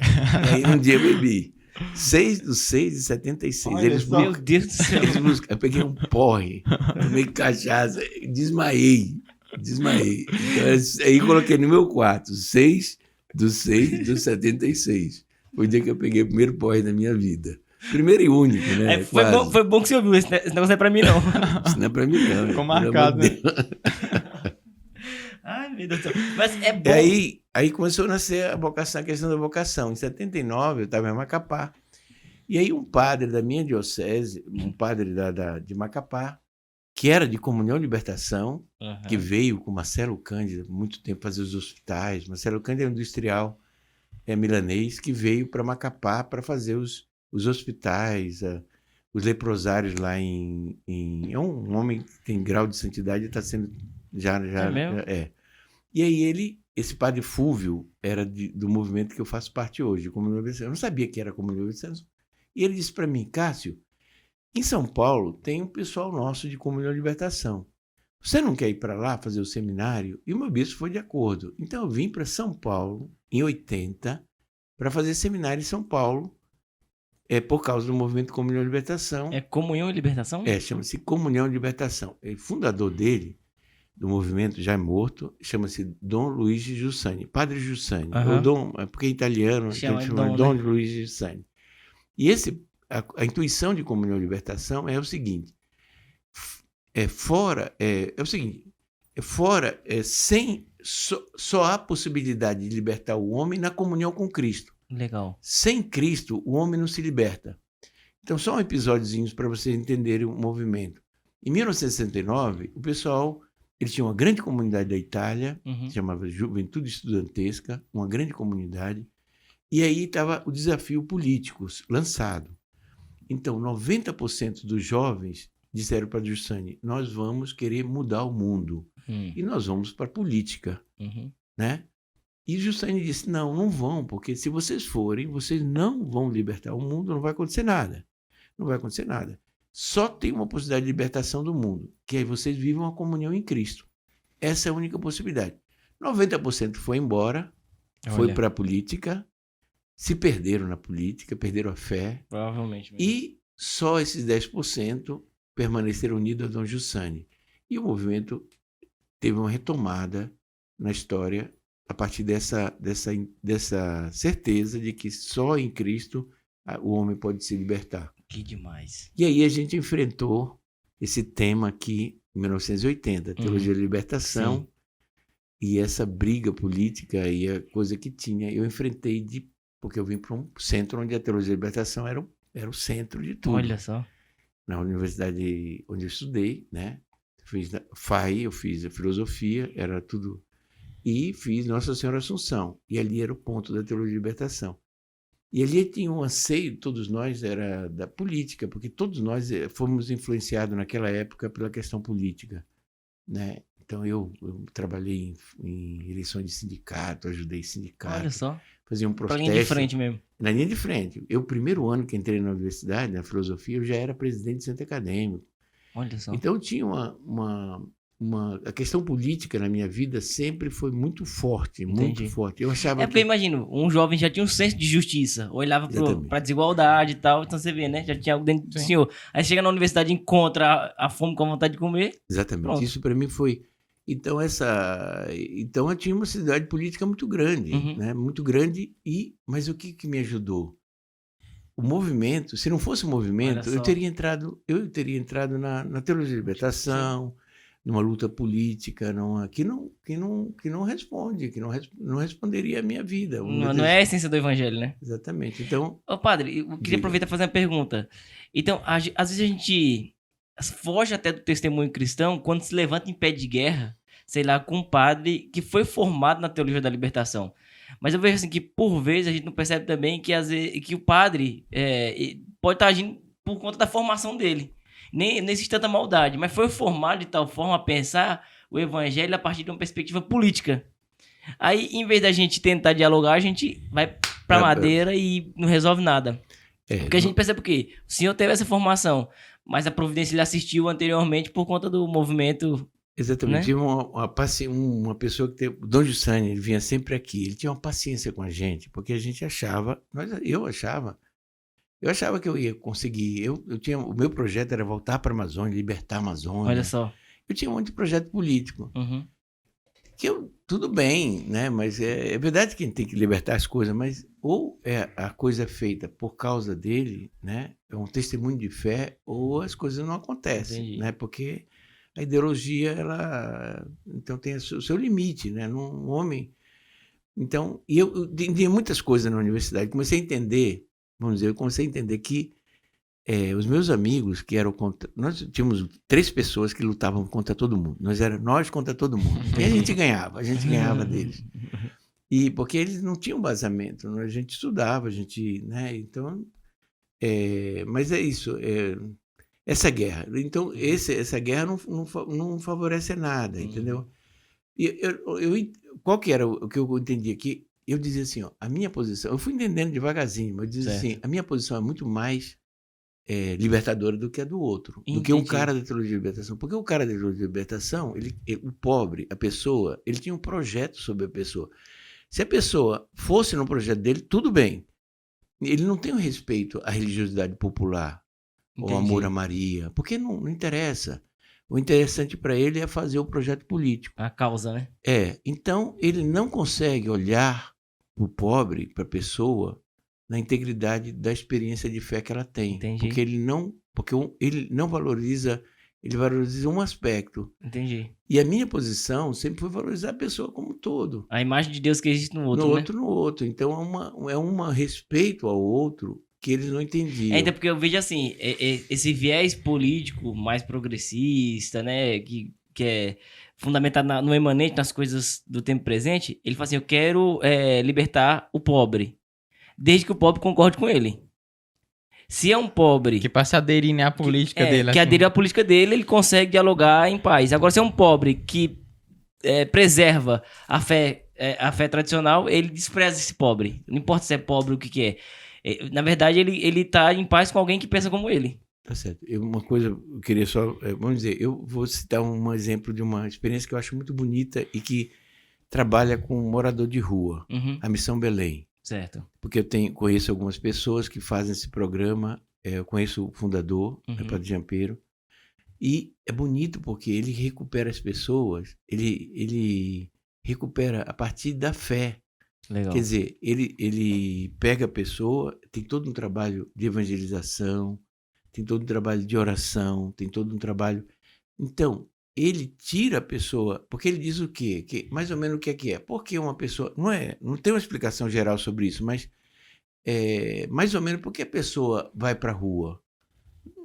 Aí num dia eu bebi. 6/6/76. Olha Eles só. Meu Deus do céu. eu peguei um porre, tomei cachaça, desmaiei. Então, aí coloquei no meu quarto, 6/6/76. Foi o dia que eu peguei o primeiro porre da minha vida. Primeiro e único, né? Foi bom que você ouviu. Esse negócio não é pra mim, não. Isso não é pra mim, não. Ficou marcado, né? Ai, meu Deus do céu. Mas é bom. E aí começou a nascer a questão da vocação. Em 79, eu estava em Macapá. E aí um padre da minha diocese, um padre de Macapá, que era de Comunhão e Libertação, que veio com Marcelo Cândido há muito tempo fazer os hospitais. Marcelo Cândido é um industrial milanês que veio para Macapá para fazer os hospitais, os leprosários lá em... É um homem que tem grau de santidade e está sendo... É mesmo? E aí esse padre Fúvio era do movimento que eu faço parte hoje, Comunhão e Libertação. Eu não sabia que era Comunhão e Libertação. E ele disse para mim, Cássio, em São Paulo tem um pessoal nosso de Comunhão e Libertação. Você não quer ir para lá fazer o seminário? E o meu bispo foi de acordo. Então eu vim para São Paulo, em 80, para fazer seminário em São Paulo, por causa do movimento Comunhão e Libertação. É Comunhão e Libertação? Chama-se Comunhão e Libertação. O fundador dele, do movimento, já é morto, chama-se Dom Luigi Giussani, Padre Giussani. Porque é italiano, Chama então chama Dom, Dom Luigi Giussani. E a intuição de Comunhão e Libertação é o seguinte, só há possibilidade de libertar o homem na comunhão com Cristo. Legal. Sem Cristo, o homem não se liberta. Então, só um episódiozinho para vocês entenderem o movimento. Em 1969, o pessoal, ele tinha uma grande comunidade da Itália, chamava Juventude Estudantesca, uma grande comunidade, e aí estava o desafio político lançado. Então, 90% dos jovens disseram para Giussani, nós vamos querer mudar o mundo, e nós vamos para a política, né? E Giussani disse, não vão, porque se vocês forem, vocês não vão libertar o mundo, não vai acontecer nada. Não vai acontecer nada. Só tem uma possibilidade de libertação do mundo, que é vocês vivam a comunhão em Cristo. Essa é a única possibilidade. 90% foi embora, foi Olha. para a política, se perderam na política, perderam a fé, Provavelmente. mesmo. e só esses 10% permaneceram unidos a Dom Giussani. E o movimento teve uma retomada na história a partir dessa certeza de que só em Cristo o homem pode se libertar. Que demais. E aí a gente enfrentou esse tema aqui em 1980, a teologia da libertação. Sim. E essa briga política e a coisa que tinha, eu enfrentei porque eu vim para um centro onde a teologia da libertação era o centro de tudo. Olha só. Na universidade onde eu estudei, né? Fiz FAI, eu fiz a filosofia, era tudo. E fiz Nossa Senhora Assunção. E ali era o ponto da teologia da libertação. E ali tinha um anseio, todos nós, era da política, porque todos nós fomos influenciados naquela época pela questão política, né? Então eu trabalhei em eleições de sindicato, ajudei sindicato, Olha só. fazia um Pra protesto. linha de frente mesmo. Na linha de frente. Eu, primeiro ano que entrei na universidade, na filosofia, eu já era presidente do centro acadêmico. Olha só. Então tinha a questão política na minha vida sempre foi muito forte, muito Entendi. forte. Eu achava É porque, imagino, um jovem já tinha um senso de justiça, olhava Exatamente. pra desigualdade e tal, então você vê, né? Já tinha algo dentro do Sim. senhor. Aí chega na universidade, encontra a fome com a vontade de comer. Exatamente. Pronto. Isso para mim foi. Então eu tinha uma cidade política muito grande, Uhum. né? Muito grande mas o que me ajudou? O movimento. Se não fosse o movimento, Olha eu só. teria entrado na teologia da libertação, numa luta política, que não responde, não responderia a minha vida. Não é a essência do evangelho, né? Exatamente. Então, Ô, padre, eu queria Diga. aproveitar e fazer uma pergunta. Então, às vezes a gente foge até do testemunho cristão quando se levanta em pé de guerra, sei lá, com um padre que foi formado na teologia da libertação. Mas eu vejo assim que, por vezes, a gente não percebe também que, às vezes, que o padre pode estar agindo por conta da formação dele. Nem existe tanta maldade, mas foi formado de tal forma a pensar o evangelho a partir de uma perspectiva política. Aí, em vez da gente tentar dialogar, a gente vai pra madeira e não resolve nada. Porque a gente percebe o quê? O senhor teve essa formação, mas a providência ele assistiu anteriormente por conta do movimento. exatamente. Né? Tinha uma pessoa que o Dom Giussani, ele vinha sempre aqui. Ele tinha uma paciência com a gente, porque a gente achava, eu achava que eu ia conseguir. O meu projeto era voltar para a Amazônia, libertar a Amazônia. Olha só. Eu tinha um monte de projeto político. Uhum. Tudo bem, né? Mas é verdade que a gente tem que libertar as coisas, mas ou a coisa é feita por causa dele, né? É um testemunho de fé, ou as coisas não acontecem, Entendi. né? Porque a ideologia, ela então tem o seu limite, né? Um homem. Então, e eu entendi muitas coisas na universidade. Comecei a entender, que os meus amigos que eram contra. Nós tínhamos 3 pessoas que lutavam contra todo mundo. Nós contra todo mundo. E a gente ganhava deles. E porque eles não tinham vazamento, a gente estudava, né? Então, mas é isso. Essa guerra. Então, essa guerra não favorece nada, entendeu? E qual que era o que eu entendi aqui? Eu dizia assim, ó, a minha posição. Eu fui entendendo devagarzinho, mas eu dizia Certo. assim, a minha posição é muito mais libertadora do que a do outro, do que um Entendi. cara da teologia de libertação. Porque o cara da teologia de libertação, o pobre, a pessoa, ele tinha um projeto sobre a pessoa. Se a pessoa fosse no projeto dele, tudo bem. Ele não tem o respeito à religiosidade popular, ou Entendi. amor a Maria, porque não interessa. O interessante para ele é fazer o projeto político. A causa, né? Então ele não consegue olhar para o pobre, para a pessoa, na integridade da experiência de fé que ela tem. Entendi. Porque ele não valoriza, ele valoriza um aspecto. Entendi. E a minha posição sempre foi valorizar a pessoa como um todo. A imagem de Deus que existe no outro, né? No outro. Então é um respeito ao outro que eles não entendiam. Então, porque eu vejo assim, esse viés político mais progressista, né, que é fundamentado no emanente, nas coisas do tempo presente, ele fala assim, eu quero libertar o pobre, desde que o pobre concorde com ele. Se é um pobre Que passa a aderir, né, à política dele. que assim. aderiu à política dele, ele consegue dialogar em paz. Agora, se é um pobre que preserva a fé tradicional, ele despreza esse pobre. Não importa se é pobre ou o que é. Na verdade, ele tá em paz com alguém que pensa como ele. Tá certo. Uma coisa, eu queria só, vamos dizer, eu vou citar um exemplo de uma experiência que eu acho muito bonita e que trabalha com morador de rua, Uhum. a Missão Belém. Certo. Porque eu conheço algumas pessoas que fazem esse programa, eu conheço o fundador, Uhum. Padre Giampiero, e é bonito porque ele recupera as pessoas, ele recupera a partir da fé. Legal. Quer dizer, ele pega a pessoa, tem todo um trabalho de evangelização, tem todo um trabalho de oração, tem todo um trabalho... Então, ele tira a pessoa, porque ele diz o quê? Que, mais ou menos o que é. Porque uma pessoa... Não tem uma explicação geral sobre isso, mas mais ou menos porque a pessoa vai para a rua.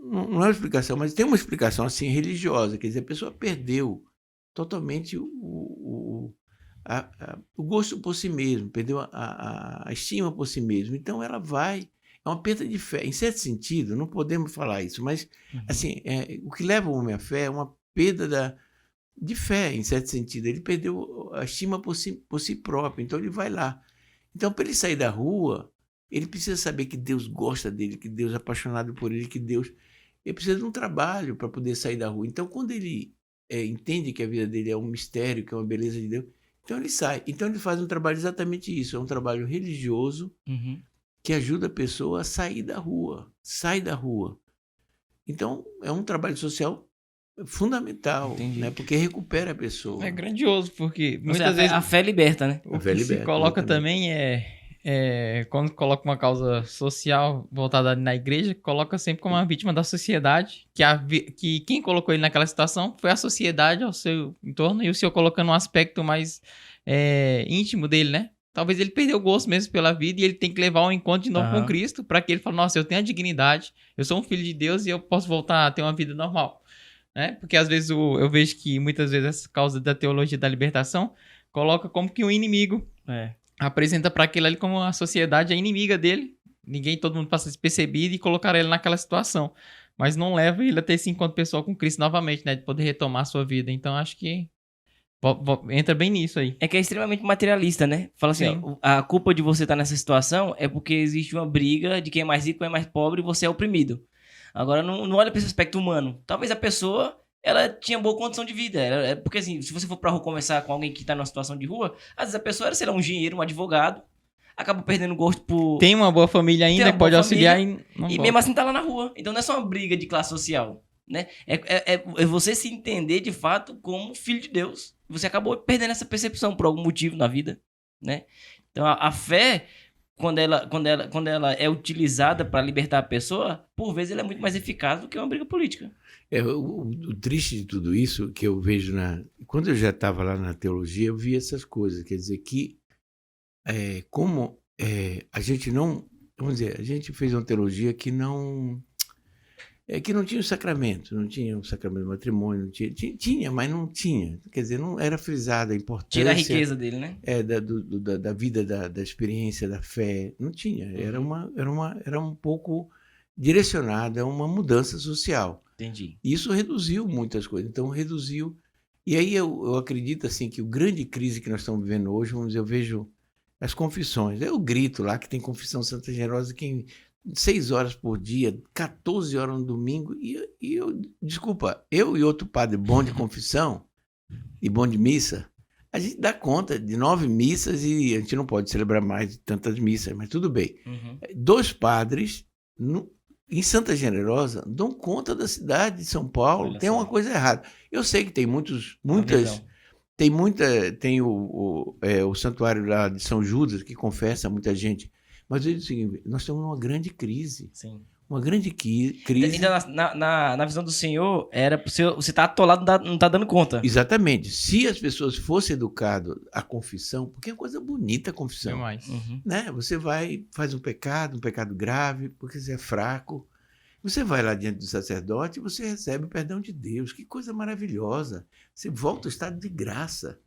Não é uma explicação, mas tem uma explicação assim religiosa. Quer dizer, a pessoa perdeu totalmente o gosto por si mesmo, perdeu a estima por si mesmo. Então ela vai... É uma perda de fé. Em certo sentido, não podemos falar isso, mas assim, o que leva o homem à fé é uma perda de fé, em certo sentido. Ele perdeu a estima por si próprio, então ele vai lá. Então, para ele sair da rua, ele precisa saber que Deus gosta dele, que Deus é apaixonado por ele, que Deus... Ele precisa de um trabalho para poder sair da rua. Então, quando ele entende que a vida dele é um mistério, que é uma beleza de Deus, então ele sai. Então, ele faz um trabalho exatamente isso. É um trabalho religioso, que ajuda a pessoa a sair da rua. Sai da rua. Então, é um trabalho social fundamental, né? Porque recupera a pessoa. É grandioso, porque Ou muitas seja, vezes a fé liberta, né? o A fé que se liberta, coloca exatamente. também quando coloca uma causa social voltada na igreja, coloca sempre como uma vítima da sociedade, que quem colocou ele naquela situação foi a sociedade ao seu entorno, e o senhor colocando um aspecto mais íntimo dele, né? Talvez ele perdeu o gosto mesmo pela vida e ele tem que levar um encontro de novo com Aham. Cristo para que ele fale, nossa, eu tenho a dignidade, eu sou um filho de Deus e eu posso voltar a ter uma vida normal, né? Porque às vezes eu vejo que muitas vezes essa causa da teologia da libertação coloca como que um inimigo, apresenta para aquele ali como a sociedade é inimiga dele, todo mundo passa despercebido e colocar ele naquela situação, mas não leva ele a ter esse encontro pessoal com Cristo novamente, né? De poder retomar a sua vida. Então acho que entra bem nisso aí. É que é extremamente materialista, né? Fala assim, Sim. ó, a culpa de você estar nessa situação é porque existe uma briga de quem é mais rico, quem é mais pobre e você é oprimido. Agora, não olha para esse aspecto humano. Talvez a pessoa, ela tinha boa condição de vida. Porque assim, se você for pra rua conversar com alguém que tá numa situação de rua, às vezes a pessoa era, sei lá, um engenheiro, um advogado, acaba perdendo gosto por... Tem uma boa família Tem ainda uma que pode boa auxiliar família, e não e volta. mesmo assim tá lá na rua. Então não é só uma briga de classe social, né? É você se entender de fato como filho de Deus. Você acabou perdendo essa percepção por algum motivo na vida, né? Então a fé, quando ela é utilizada para libertar a pessoa, por vezes ela é muito mais eficaz do que uma briga política. O triste de tudo isso que eu vejo quando eu já estava lá na teologia, eu vi essas coisas. Quer dizer que a gente não... Vamos dizer, a gente fez uma teologia que não tinha o sacramento, não tinha o sacramento do matrimônio, tinha, mas não tinha. Quer dizer, não era frisada a importância... Tira a riqueza dele, né? Da vida, da experiência, da fé. Não tinha. Era um pouco direcionada a uma mudança social. Entendi. Isso reduziu muitas coisas. Então, reduziu. E aí eu acredito assim, que a grande crise que nós estamos vivendo hoje, vamos dizer, eu vejo as confissões. Eu grito lá que tem confissão Santa Generosa que 6 horas por dia, 14 horas no domingo. E desculpa, eu e outro padre bom de confissão e bom de missa, a gente dá conta de 9 missas e a gente não pode celebrar mais de tantas missas, mas tudo bem. 2 padres em Santa Generosa dão conta da cidade de São Paulo. Olha tem só. uma coisa errada. Eu sei que tem muitas... Tem o santuário lá de São Judas, que confessa muita gente. Mas eu digo o seguinte, nós estamos numa grande crise. Sim. Uma grande crise. Então, na visão do senhor, era você tá atolado, não tá dando conta. Exatamente. Se as pessoas fossem educadas à confissão, porque é coisa bonita a confissão. Demais. Né? Você faz um pecado grave, porque você é fraco. Você vai lá diante do sacerdote e você recebe o perdão de Deus. Que coisa maravilhosa. Você volta ao estado de graça.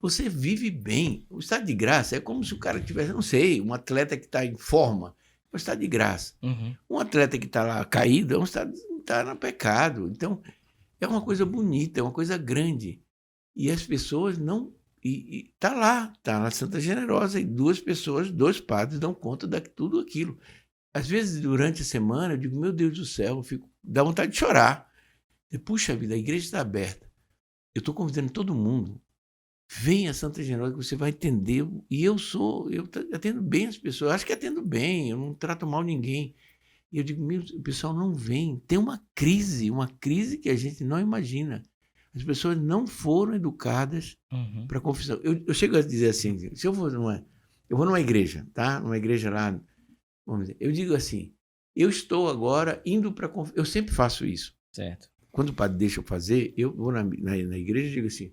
Você vive bem. O estado de graça é como se o cara tivesse, não sei, um atleta que está em forma. É um estado de graça. Um atleta que está lá caído é um estado está no pecado. Então, é uma coisa bonita, é uma coisa grande. E as pessoas não... Está lá Santa Generosa, e 2 padres dão conta de tudo aquilo. Às vezes, durante a semana, eu digo, meu Deus do céu, dá vontade de chorar. Puxa vida, a igreja está aberta. Eu estou convidando todo mundo Venha a Santa Generosa que você vai entender. E eu atendo bem as pessoas. Eu acho que atendo bem, eu não trato mal ninguém. E eu digo, o pessoal não vem. Tem uma crise que a gente não imagina. As pessoas não foram educadas para a confissão. Eu chego a dizer assim, se eu vou numa igreja, tá? Numa igreja lá, vamos dizer, eu digo assim, eu estou agora indo para a confissão. Eu sempre faço isso. Certo. Quando o padre deixa eu fazer, eu vou na igreja e digo assim,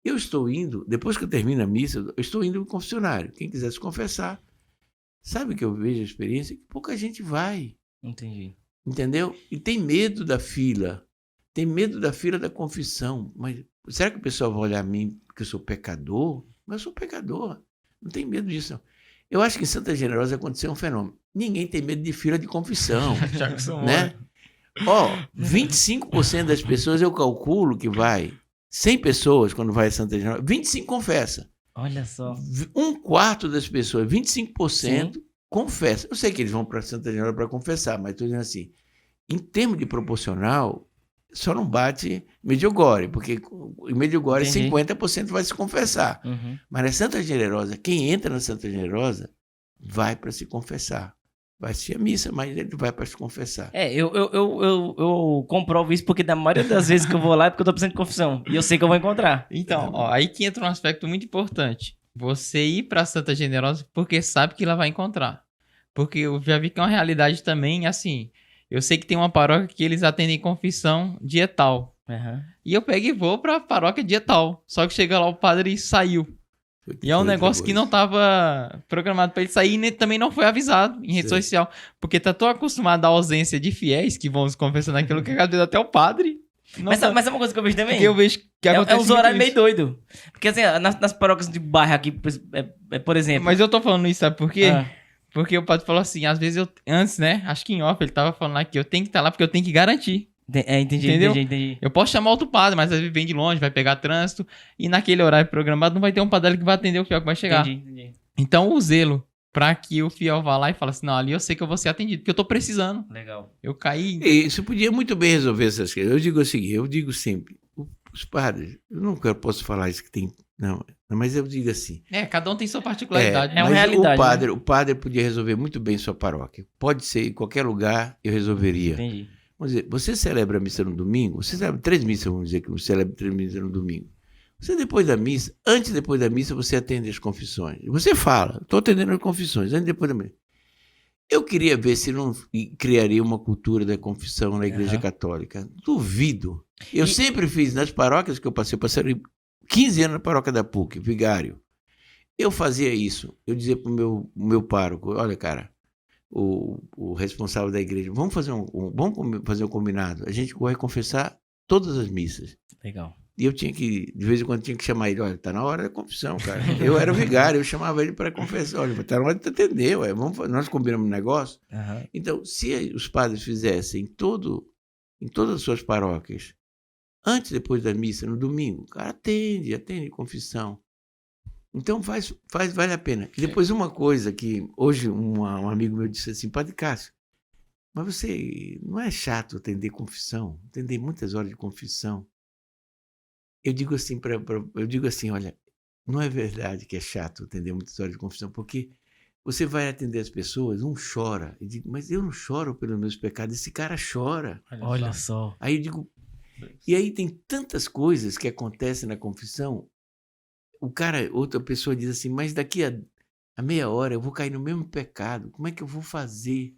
eu estou indo, depois que eu termino a missa, eu estou indo no confessionário. Quem quiser se confessar, sabe que eu vejo a experiência? Que pouca gente vai. Entendi. Entendeu? E tem medo da fila. Tem medo da fila da confissão. Mas será que o pessoal vai olhar a mim porque eu sou pecador? Mas eu sou pecador. Não tem medo disso, não. Eu acho que em Santa Generosa aconteceu um fenômeno. Ninguém tem medo de fila de confissão. Né? 25% das pessoas, eu calculo que vai. 100 pessoas, quando vai a Santa Generosa, 25 confessa. Olha só. Um quarto das pessoas, 25%, Sim. confessa. Eu sei que eles vão para Santa Generosa para confessar, mas estou dizendo assim, em termos de proporcional, só não bate Medjugorje, porque em Medjugorje 50% vai se confessar. Mas na Santa Generosa, quem entra na Santa Generosa vai para se confessar. Vai assistir a missa, mas ele vai para se confessar. Eu comprovo isso porque da maioria das vezes que eu vou lá é porque eu tô precisando de confissão. E eu sei que eu vou encontrar. Então, aí que entra um aspecto muito importante. Você ir pra Santa Generosa porque sabe que lá vai encontrar. Porque eu já vi que é uma realidade também, assim... Eu sei que tem uma paróquia que eles atendem confissão dia tal. E eu pego e vou pra paróquia dia tal. Só que chega lá o padre saiu. E é um negócio que não tava programado pra ele sair e também não foi avisado em rede social. Porque tá tão acostumado à ausência de fiéis que vão se confessar naquilo que às vezes até o padre... Mas é uma coisa que eu vejo também? Porque eu vejo que é uns horários meio doido. Porque assim, nas paróquias de bairro aqui, por exemplo... Mas eu tô falando isso, sabe por quê? Porque o padre falou assim, às vezes antes, né? Acho que em off ele tava falando aqui, eu tenho que estar lá porque eu tenho que garantir. Entendi. Eu posso chamar outro padre, mas às vezes vem de longe, vai pegar trânsito. E naquele horário programado não vai ter um padre que vai atender o fiel que vai chegar. Entendi. Então o zelo pra que o fiel vá lá e fale assim, não, ali eu sei que eu vou ser atendido, porque eu tô precisando. Legal. Eu caí... Isso podia muito bem resolver essas coisas. Eu digo o seguinte, eu digo sempre, os padres, eu nunca posso falar isso que tem... Não, mas eu digo assim... cada um tem sua particularidade. É uma realidade. O padre podia resolver muito bem sua paróquia. Pode ser em qualquer lugar, eu resolveria. Entendi. Vamos dizer, você celebra a missa no domingo, você celebra 3 missas, vamos dizer que você celebra 3 missas no domingo. Você depois da missa, antes e depois da missa, você atende as confissões. Você fala, estou atendendo as confissões, antes e depois da missa. Eu queria ver se não criaria uma cultura da confissão na Igreja Católica. Duvido. Eu sempre fiz nas paróquias que eu passei 15 anos na paróquia da PUC, vigário. Eu fazia isso. Eu dizia para o meu pároco, olha, cara, o responsável da igreja, vamos fazer um combinado. A gente vai confessar todas as missas. Legal. E eu tinha que, de vez em quando, tinha que chamar ele, olha, tá na hora da confissão, cara. Eu era o vigário, eu chamava ele para confessar, olha, tá na hora de te atender, ué. Nós combinamos um negócio. Então, se os padres fizessem em todas as suas paróquias, antes e depois da missa, no domingo, cara, atende confissão. Então vale a pena. E depois uma coisa que hoje um amigo meu disse assim, Padre Cássio, mas você não é chato atender confissão? Atender muitas horas de confissão? Eu digo assim, olha, não é verdade que é chato atender muitas horas de confissão, porque você vai atender as pessoas, um chora. Eu digo, mas eu não choro pelos meus pecados, esse cara chora. Olha só. Aí eu digo, e aí tem tantas coisas que acontecem na confissão. Outra pessoa diz assim, mas daqui a meia hora eu vou cair no mesmo pecado. Como é que eu vou fazer?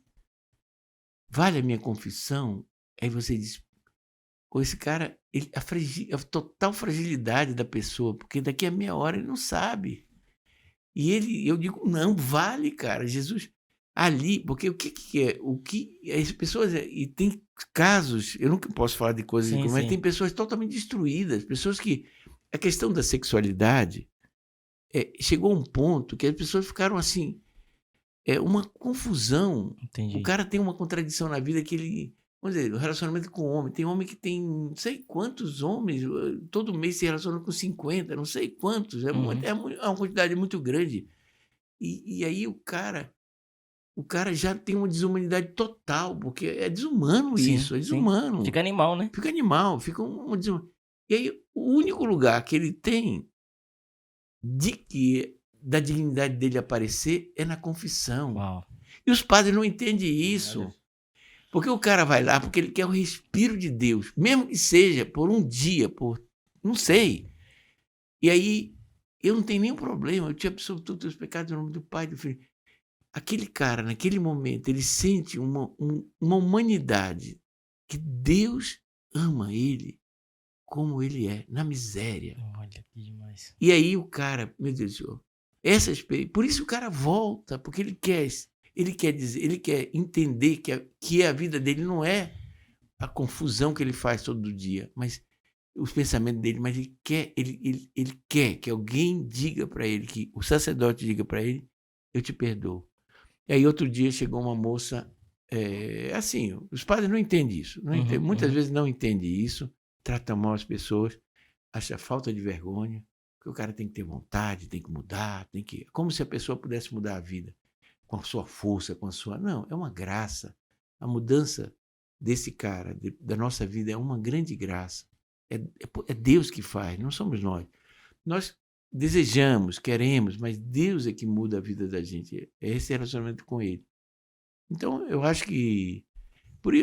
Vale a minha confissão? Aí você diz, esse cara, a total fragilidade da pessoa, porque daqui a meia hora ele não sabe. E eu digo, não, vale, cara. Jesus, ali, porque o que é? As pessoas, e tem casos, eu nunca posso falar de coisas, mas tem pessoas totalmente destruídas, pessoas que, a questão da sexualidade chegou a um ponto que as pessoas ficaram assim, uma confusão. Entendi. O cara tem uma contradição na vida que ele, vamos dizer, o relacionamento com o homem, tem homem que tem não sei quantos homens, todo mês se relaciona com 50, não sei quantos, é uma quantidade muito grande. E aí o cara já tem uma desumanidade total, porque é desumano isso, é desumano. Fica animal, né? Fica animal, fica um desumano. E aí, o único lugar que ele tem da dignidade dele aparecer é na confissão. Uau. E os padres não entendem isso. Porque o cara vai lá porque ele quer o respiro de Deus, mesmo que seja por um dia, não sei. E aí, eu não tenho nenhum problema, eu te absolvo todos os teus pecados em nome do Pai e do Filho. Aquele cara, naquele momento, ele sente uma humanidade que Deus ama ele como ele é, na miséria. Olha que demais. E aí o cara, meu Deus do céu, essa experiência, por isso o cara volta, porque ele quer dizer, ele quer entender que a vida dele não é a confusão que ele faz todo dia, mas os pensamentos dele, mas ele quer que alguém diga para ele, que o sacerdote diga para ele, eu te perdoo. E aí outro dia chegou uma moça, assim, os padres não entendem isso, muitas vezes não entendem isso, tratam mal as pessoas, acham falta de vergonha, que o cara tem que ter vontade, tem que mudar, como se a pessoa pudesse mudar a vida com a sua força, com a sua... Não, é uma graça. A mudança desse cara, da nossa vida, é uma grande graça. É Deus que faz, não somos nós. Nós desejamos, queremos, mas Deus é que muda a vida da gente. É esse relacionamento com Ele. Então, eu acho que...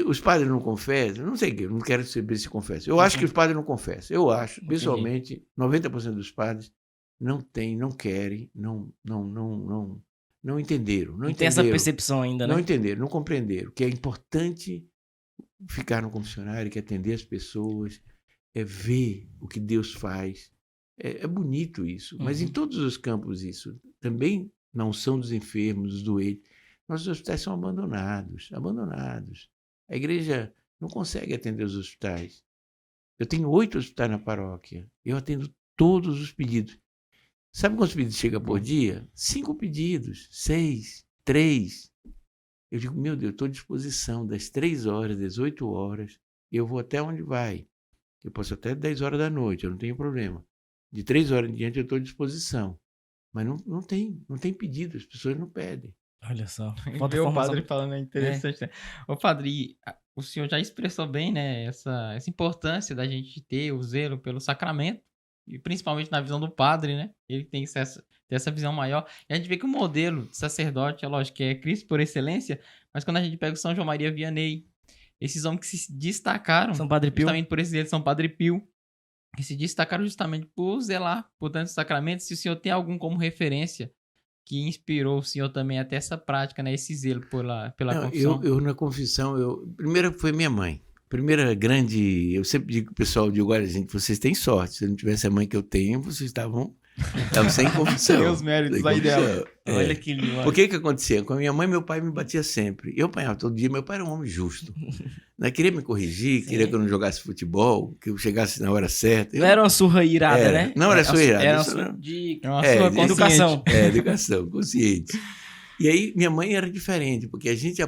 os padres não confessam, não sei, eu não quero saber se confessam. Eu acho que os padres não confessam. Eu acho, pessoalmente, 90% dos padres não têm, não querem, não entenderam. Não tem essa percepção ainda, né? Não entenderam, não compreenderam. Que é importante ficar no confessionário, que é atender as pessoas, é ver o que Deus faz. É bonito isso, mas em todos os campos isso. Também na unção dos enfermos, dos doentes. Nossos hospitais são abandonados. A igreja não consegue atender os hospitais. Eu tenho 8 hospitais na paróquia. Eu atendo todos os pedidos. Sabe quantos pedidos chega por dia? 5 pedidos, 6, 3. Eu digo, meu Deus, eu estou à disposição das 3 horas, das 8 horas. Eu vou até onde vai. Eu posso até 10 horas da noite, eu não tenho problema. De 3 horas em diante eu estou à disposição. Mas não tem pedido, as pessoas não pedem. Olha só. Ver o padre falando é interessante, né? Ô padre, o senhor já expressou bem, né, essa importância da gente ter o zelo pelo sacramento, e principalmente na visão do padre, né? Ele tem ter essa visão maior. E a gente vê que o modelo de sacerdote, é lógico que é Cristo por excelência, mas quando a gente pega o São João Maria Vianney, esses homens que se destacaram, São Padre Pio, justamente por esse zelo, São Padre Pio, que se destacaram justamente por zelar por tantos sacramentos. Se o senhor tem algum como referência que inspirou o senhor também até essa prática, né? Esse zelo pela confissão. Eu na confissão, primeiro foi minha mãe. Primeira grande... Eu sempre digo pro pessoal, olha, gente, vocês têm sorte. Se não tivesse a mãe que eu tenho, vocês estavam sem confissão. Tem os méritos aí dela. Olha que lindo. Por que acontecia? Com a minha mãe, meu pai me batia sempre. Eu apanhava todo dia. Meu pai era um homem justo. Né? Queria me corrigir, queria que eu não jogasse futebol, que eu chegasse na hora certa. Não era uma surra irada, né? Não era surra irada. Era uma surra de educação. Educação, consciente. E aí, minha mãe era diferente, porque a gente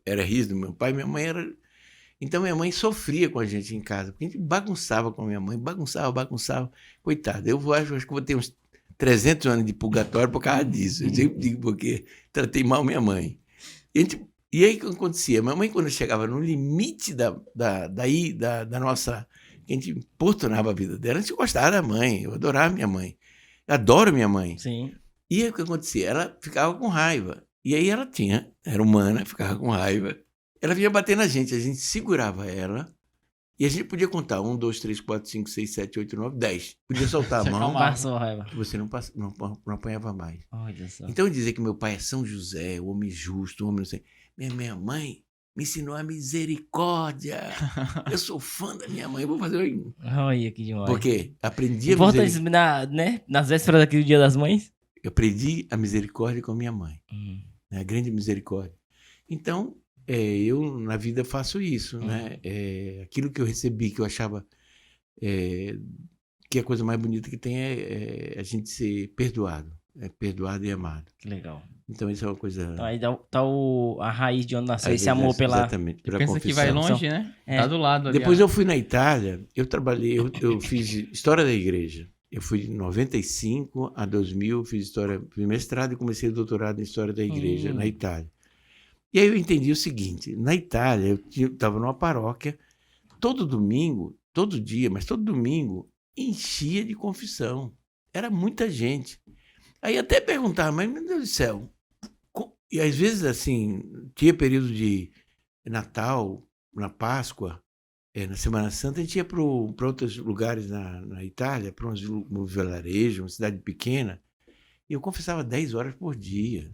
era rígido, meu pai, minha mãe era... Então, minha mãe sofria com a gente em casa, porque a gente bagunçava com a minha mãe, bagunçava. Coitada, eu acho que vou ter uns 300 anos de purgatório por causa disso. Eu sempre digo porque tratei mal minha mãe. E aí, o que acontecia? Minha mãe, quando chegava no limite da nossa... Que a gente importunava a vida dela, a gente gostava da mãe, eu adorava minha mãe. Eu adoro minha mãe. Sim. E aí, o que acontecia? Ela ficava com raiva. E aí, era humana, ficava com raiva. Ela vinha bater na gente, a gente segurava ela e a gente podia contar 1, 2, 3, 4, 5, 6, 7, 8, 9, 10. Podia soltar a mão. Passou a raiva. Você não apanhava mais. Olha só. Então, dizer que meu pai é São José, o homem justo, o homem não sei. Minha mãe me ensinou a misericórdia. Eu sou fã da minha mãe. Eu vou fazer. Olha que demais. Porque aprendi a misericórdia. Né? Nas vésperas daquele Dia das Mães. Eu aprendi a misericórdia com a minha mãe. A grande misericórdia. Então, eu na vida faço isso, né? Aquilo que eu recebi, que eu achava que a coisa mais bonita que tem é a gente ser perdoado. Perdoado e amado. Que legal. Então isso é uma coisa... Então, aí tá a raiz de onde nasceu esse amor pela... Exatamente, pela pensa confissão. Que vai longe, né? Tá do lado ali. Depois eu fui na Itália, eu trabalhei, eu fiz História da Igreja. Eu fui de 95 a 2000, fiz mestrado e comecei o doutorado em História da Igreja na Itália. E aí eu entendi o seguinte, na Itália eu estava numa paróquia, todo domingo, todo dia, mas todo domingo, enchia de confissão. Era muita gente. Aí até perguntava, mas meu Deus do céu. E às vezes, assim, tinha período de Natal, na Páscoa, na Semana Santa, a gente ia para outros lugares na Itália, para um vilarejo, uma cidade pequena, e eu confessava 10 horas por dia.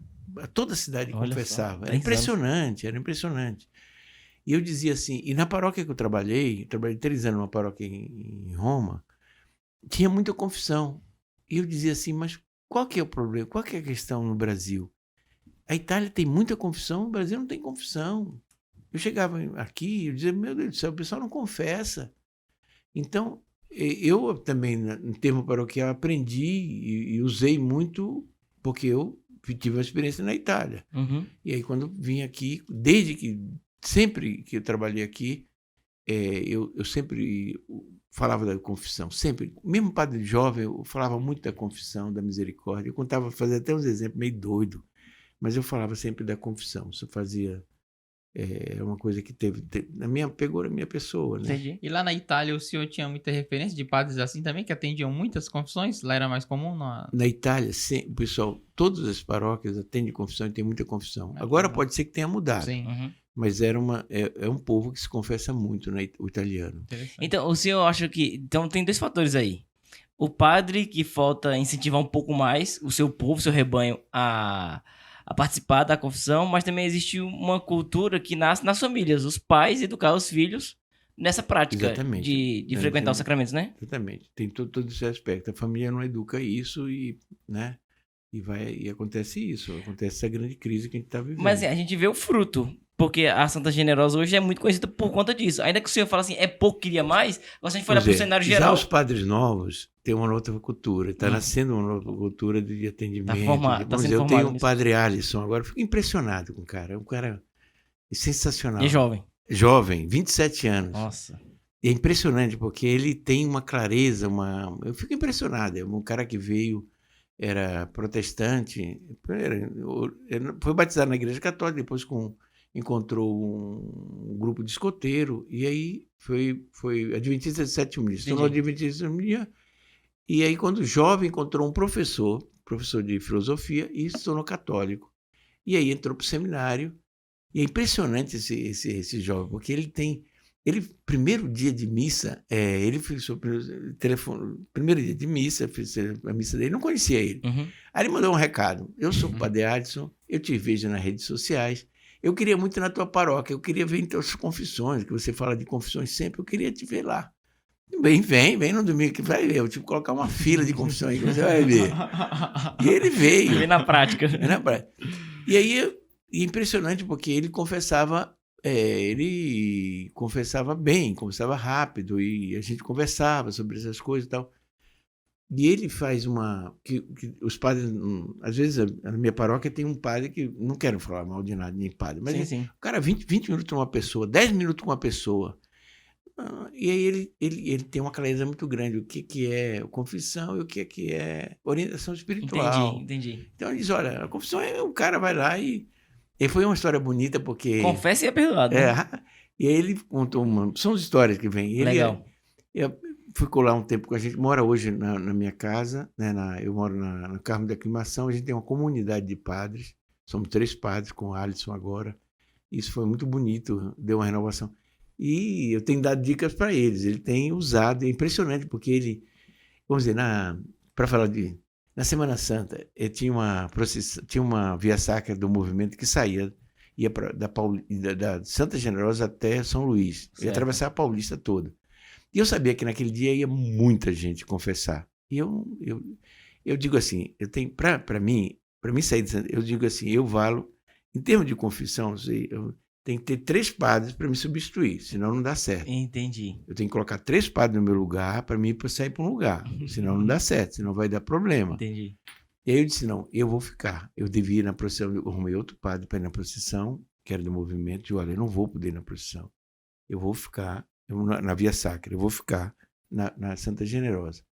Toda a cidade Olha só, confessava. Era 10 anos. impressionante, era impressionante. E eu dizia assim, e na paróquia que eu trabalhei 3 anos numa paróquia em Roma, tinha muita confissão. E eu dizia assim, mas qual que é o problema? Qual que é a questão no Brasil? A Itália tem muita confissão, o Brasil não tem confissão. Eu chegava aqui e dizia, meu Deus do céu, o pessoal não confessa. Então, eu também, em termo paroquial, aprendi e usei muito, porque eu tive uma experiência na Itália. Uhum. E aí, quando vim aqui, sempre que eu trabalhei aqui, eu sempre falava da confissão, sempre. Mesmo padre jovem, eu falava muito da confissão, da misericórdia. Eu contava, fazia até uns exemplos meio doidos, mas eu falava sempre da confissão. Isso fazia... É uma coisa que pegou na minha pessoa, né? Entendi. E lá na Itália o senhor tinha muita referência de padres assim também, que atendiam muitas confissões? Lá era mais comum? Na Itália, o pessoal, todas as paróquias atendem confissão e tem muita confissão. Agora pode ser que tenha mudado, Sim. Uhum. mas é um povo que se confessa muito, né, o italiano. Interessante. Então, o senhor acha que... Então, tem 2 fatores aí. O padre que falta incentivar um pouco mais o seu povo, o seu rebanho a participar da confissão, mas também existe uma cultura que nasce nas famílias, os pais educar os filhos nessa prática Exatamente. de frequentar os sacramentos, né? Exatamente. Tem todo esse aspecto. A família não educa isso né? E acontece isso. Acontece essa grande crise que a gente está vivendo. Mas assim, a gente vê o fruto, porque a Santa Generosa hoje é muito conhecida por conta disso. Ainda que o senhor fale assim, é pouco, queria mais, agora se a gente for olhar para o cenário Já geral... os padres novos têm uma outra cultura. Está nascendo uma nova cultura de atendimento. Tá sendo Eu formado tenho um nisso. padre Alisson, agora eu fico impressionado com o cara. É um cara sensacional. E jovem. Jovem, 27 anos. Nossa. E é impressionante, porque ele tem uma clareza, eu fico impressionado. É um cara que veio, era protestante, foi batizado na Igreja Católica, depois encontrou um grupo de escoteiro, e aí foi adventista de sétimo dia. Se tornou adventista de sétimo dia, e aí, quando jovem, encontrou um professor de filosofia, e se tornou católico. E aí entrou para o seminário, e é impressionante esse jovem, porque primeiro dia de missa, ele fez o telefone, primeiro dia de missa, fez a missa dele, não conhecia ele. Uhum. Aí ele mandou um recado, eu sou o padre Adson, eu te vejo nas redes sociais, eu queria muito ir na tua paróquia, eu queria ver em tuas confissões, que você fala de confissões sempre, eu queria te ver lá. Vem no domingo que vai ver, eu tive que colocar uma fila de confissões que você vai ver. E ele veio. Vem na prática. E aí, é impressionante, porque ele confessava bem, confessava rápido, e a gente conversava sobre essas coisas e tal. E ele faz que os padres, às vezes, na minha paróquia tem um padre que não quero falar mal de nada, nem padre, mas sim. o cara, 20 minutos com uma pessoa, 10 minutos com uma pessoa. E aí ele tem uma clareza muito grande, o que é confissão e o que é orientação espiritual. Entendi. Então ele diz, olha, a confissão o cara vai lá e foi uma história bonita, porque... Confessa e é perdoado. Né? E aí ele contou são as histórias que vêm. Legal. Ficou lá um tempo com a gente, mora hoje na minha casa, né, eu moro na Carmo da Aclimação, a gente tem uma comunidade de padres, somos 3 padres com o Alisson agora, isso foi muito bonito, deu uma renovação. E eu tenho dado dicas para eles, ele tem usado, é impressionante, porque ele, vamos dizer, para falar na Semana Santa, tinha uma via sacra do movimento que ia da Santa Generosa até São Luís, ia atravessar a Paulista toda. E eu sabia que naquele dia ia muita gente confessar. E eu digo assim, eu tenho, para mim sair de Santa, eu digo assim, eu valo, em termos de confissão, eu tenho que ter 3 padres para me substituir, senão não dá certo. Entendi. Eu tenho que colocar 3 padres no meu lugar para mim sair para um lugar, senão não dá certo, senão vai dar problema. Entendi. E aí eu disse, não, eu vou ficar. Eu devia ir na procissão, eu arrumei outro padre para ir na procissão, que era do movimento, e disse, olha, eu não vou poder ir na procissão. Eu vou ficar na Via Sacra, eu vou ficar na Santa Generosa.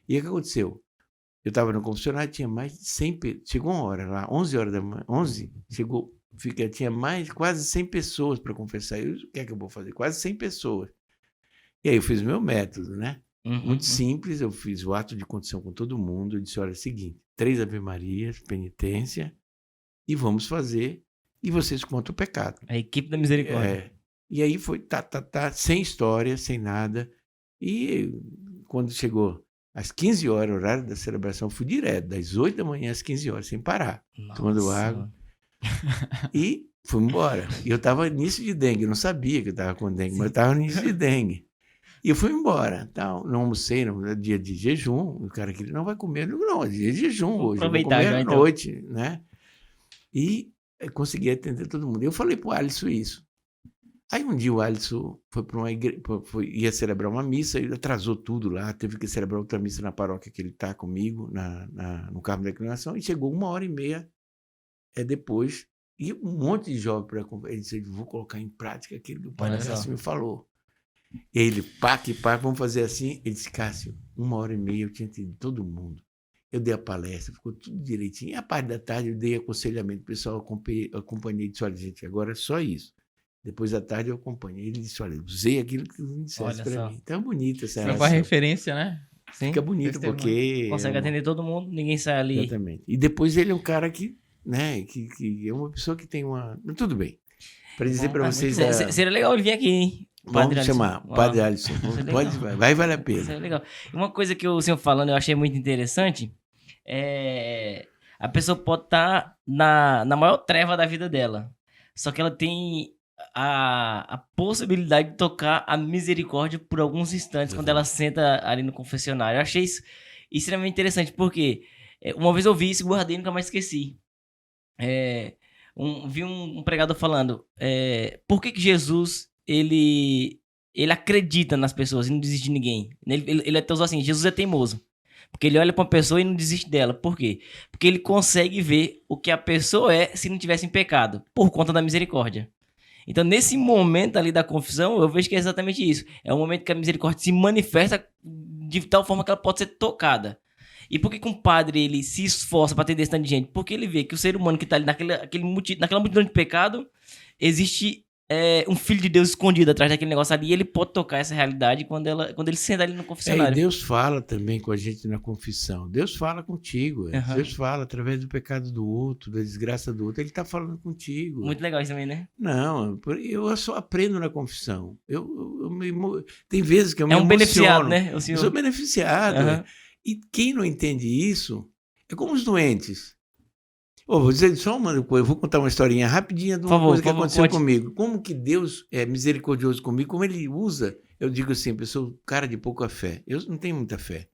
E aí o que aconteceu? Eu estava no confessionário, tinha mais de 100 pessoas, chegou uma hora lá, 11 horas da manhã, tinha quase 100 pessoas para confessar. O que é que eu vou fazer? Quase 100 pessoas. E aí eu fiz o meu método, né? Muito simples, eu fiz o ato de condição com todo mundo. Eu disse, olha, é o seguinte, 3 Ave Marias, penitência, e vamos fazer, e vocês contam o pecado. A equipe da misericórdia. E aí foi, sem história, sem nada. E quando chegou às 15 horas, o horário da celebração, fui direto, das 8 da manhã às 15 horas, sem parar, tomando água. E fui embora. E eu estava início de dengue, eu não sabia que eu estava com dengue, mas eu estava no início de dengue. E eu fui embora, tal. Não almocei, não, é dia de jejum. O cara que não vai comer, não, é dia de jejum hoje. Aproveitar eu vou comer já, à então. noite, né? E consegui atender todo mundo. Eu falei pro Alisson isso. Aí um dia o Alisson foi para uma igreja, ia celebrar uma missa, ele atrasou tudo lá, teve que celebrar outra missa na paróquia que ele está comigo, no Carmo da Inclinação, e chegou 1h30 depois, e um monte de jovem para acompanhar. Ele disse, vou colocar em prática aquilo que o Padre Cássio me falou. E ele, pá, vamos fazer assim. Ele disse, Cássio, 1h30 eu tinha entendido todo mundo. Eu dei a palestra, ficou tudo direitinho. E a parte da tarde eu dei aconselhamento, o pessoal acompanhei, disse, olha, gente, agora é só isso. Depois da tarde eu acompanhei. Ele disse, olha, usei aquilo que você dissesse para mim. Então é bonita essa relação. Foi uma referência, né? Sim. Fica bonito porque... Consegue atender todo mundo, ninguém sai ali. Exatamente. E depois ele é um cara que, né, que é uma pessoa que tem uma... Tudo bem. Para dizer para vocês... Seria legal ele vir aqui, hein? Vamos chamar, Padre Alisson. Pode, vai valer a pena. Isso é legal. Uma coisa que o senhor falando eu achei muito interessante a pessoa pode estar na maior treva da vida dela, só que ela tem a possibilidade de tocar a misericórdia por alguns instantes quando ela senta ali no confessionário. Eu achei isso extremamente interessante, porque uma vez eu vi isso, guardei e nunca mais esqueci. Vi um pregador falando por que Jesus ele acredita nas pessoas e não desiste de ninguém. Ele até usou assim, Jesus é teimoso. Porque ele olha pra uma pessoa e não desiste dela. Por quê? Porque ele consegue ver o que a pessoa é se não tivesse em pecado, por conta da misericórdia. Então, nesse momento ali da confissão, eu vejo que é exatamente isso. É um momento que a misericórdia se manifesta de tal forma que ela pode ser tocada. E por que um padre ele se esforça para atender esse tanto de gente? Porque ele vê que o ser humano que está ali naquela multidão de pecado, existe um filho de Deus escondido atrás daquele negócio ali, e ele pode tocar essa realidade quando ele senta ali no confessionário. E Deus fala também com a gente na confissão. Deus fala contigo. Deus fala através do pecado do outro, da desgraça do outro. Ele está falando contigo. Muito legal isso também, né? Não, eu só aprendo na confissão. Tem vezes que eu me emociono. Beneficiado, né? Eu sou beneficiado. E quem não entende isso é como os doentes. Vou dizer só uma coisa, eu vou contar uma historinha rapidinha de uma coisa que aconteceu comigo. Como que Deus é misericordioso comigo, como ele usa, eu digo assim, eu sou um cara de pouca fé. Eu não tenho muita fé.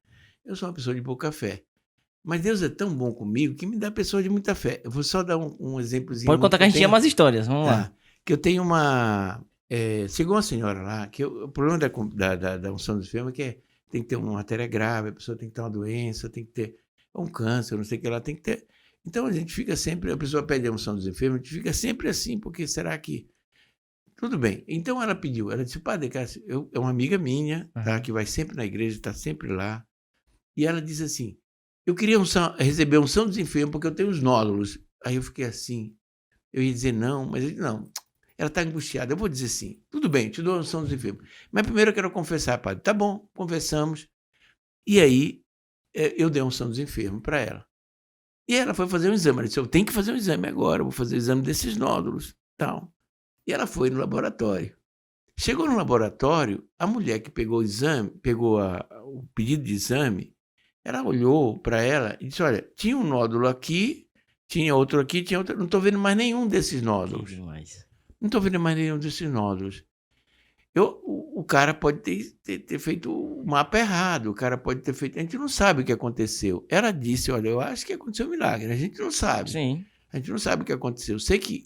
Eu sou uma pessoa de pouca fé. Mas Deus é tão bom comigo que me dá pessoa de muita fé. Eu vou só dar um exemplozinho. Pode contar que a gente tinha umas histórias, vamos lá. Que eu tenho uma... chegou uma senhora lá, que o problema da unção dos enfermos é que tem que ter uma matéria grave, a pessoa tem que ter uma doença, tem que ter um câncer, não sei o que ela tem que ter... Então a gente fica sempre, a pessoa pede a unção dos enfermos, a gente fica sempre assim, porque será que... Tudo bem. Então ela pediu, ela disse, Padre Cássio, é uma amiga minha, tá, que vai sempre na igreja, está sempre lá, e ela diz assim, eu queria receber a unção dos enfermos porque eu tenho os nódulos. Aí eu fiquei assim, eu ia dizer não, mas ele não, ela está angustiada, eu vou dizer sim, tudo bem, te dou a unção dos enfermos, mas primeiro eu quero confessar, Padre. Tá bom, conversamos, e aí eu dei a unção dos enfermos para ela. E ela foi fazer um exame. Ela disse, eu tenho que fazer um exame agora, eu vou fazer o exame desses nódulos. Tal. E ela foi no laboratório. Chegou no laboratório, a mulher que pegou o exame, o pedido de exame, ela olhou para ela e disse, olha, tinha um nódulo aqui, tinha outro aqui, tinha outro... Não estou vendo mais nenhum desses nódulos. Não estou vendo mais nenhum desses nódulos. O cara pode ter feito o mapa errado, o cara pode ter feito... A gente não sabe o que aconteceu. Ela disse, olha, eu acho que aconteceu um milagre, a gente não sabe. Sim. A gente não sabe o que aconteceu. Eu sei que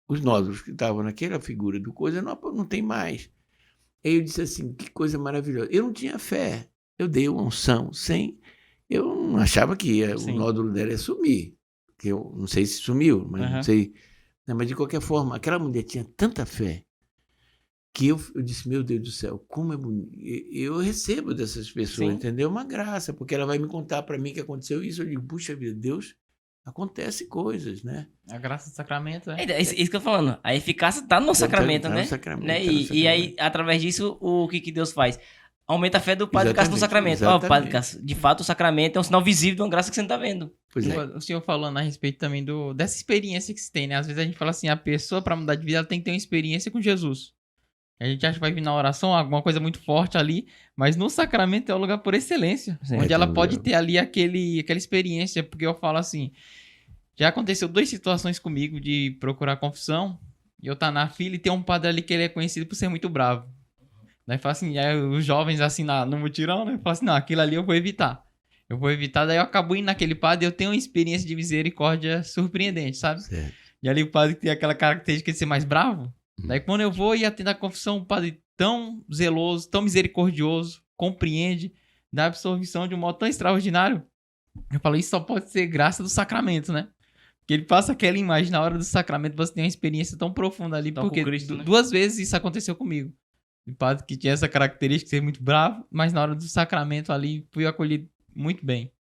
os nódulos que estavam naquela figura do coisa não tem mais. Aí eu disse assim, que coisa maravilhosa. Eu não tinha fé, eu dei uma unção sem... Eu não achava que o nódulo dela ia sumir. Que eu não sei se sumiu, mas não sei... Mas de qualquer forma, aquela mulher tinha tanta fé que eu disse, meu Deus do céu, como é bonito. Eu recebo dessas pessoas, entendeu? Uma graça, porque ela vai me contar para mim que aconteceu isso. Eu digo, puxa vida, Deus, acontece coisas, né? A graça do sacramento, É isso que eu tô falando. A eficácia tá no sacramento, né? No sacramento, né? E aí, através disso, o que Deus faz? Aumenta a fé do Padre Cássio no Exatamente, sacramento. Ó, Padre exatamente. Cássio, de fato, o sacramento é um sinal visível de uma graça que você não tá vendo. Pois é. O senhor falando a respeito também dessa experiência que se tem, né? Às vezes a gente fala assim, a pessoa pra mudar de vida, ela tem que ter uma experiência com Jesus. A gente acha que vai vir na oração alguma coisa muito forte ali, mas no sacramento é o lugar por excelência, Sim. onde ela Então, pode ter ali aquela experiência, porque eu falo assim, já aconteceu 2 situações comigo de procurar confissão, e eu tá na fila e tem um padre ali que ele é conhecido por ser muito bravo. Daí fala assim, aí os jovens assim no mutirão, né? Fala assim, não, aquilo ali eu vou evitar. Eu vou evitar, daí eu acabo indo naquele padre e eu tenho uma experiência de misericórdia surpreendente, sabe? Certo. E ali o padre tem aquela característica de ser mais bravo. Daí quando eu vou e atendo a confissão, um padre tão zeloso, tão misericordioso, compreende, dá absolvição de um modo tão extraordinário. Eu falo, isso só pode ser graça do sacramento, né? Porque ele passa aquela imagem na hora do sacramento, você tem uma experiência tão profunda ali, Tão com porque Cristo, né? 2 vezes isso aconteceu comigo. O padre que tinha essa característica de ser muito bravo, mas na hora do sacramento ali fui acolhido muito bem,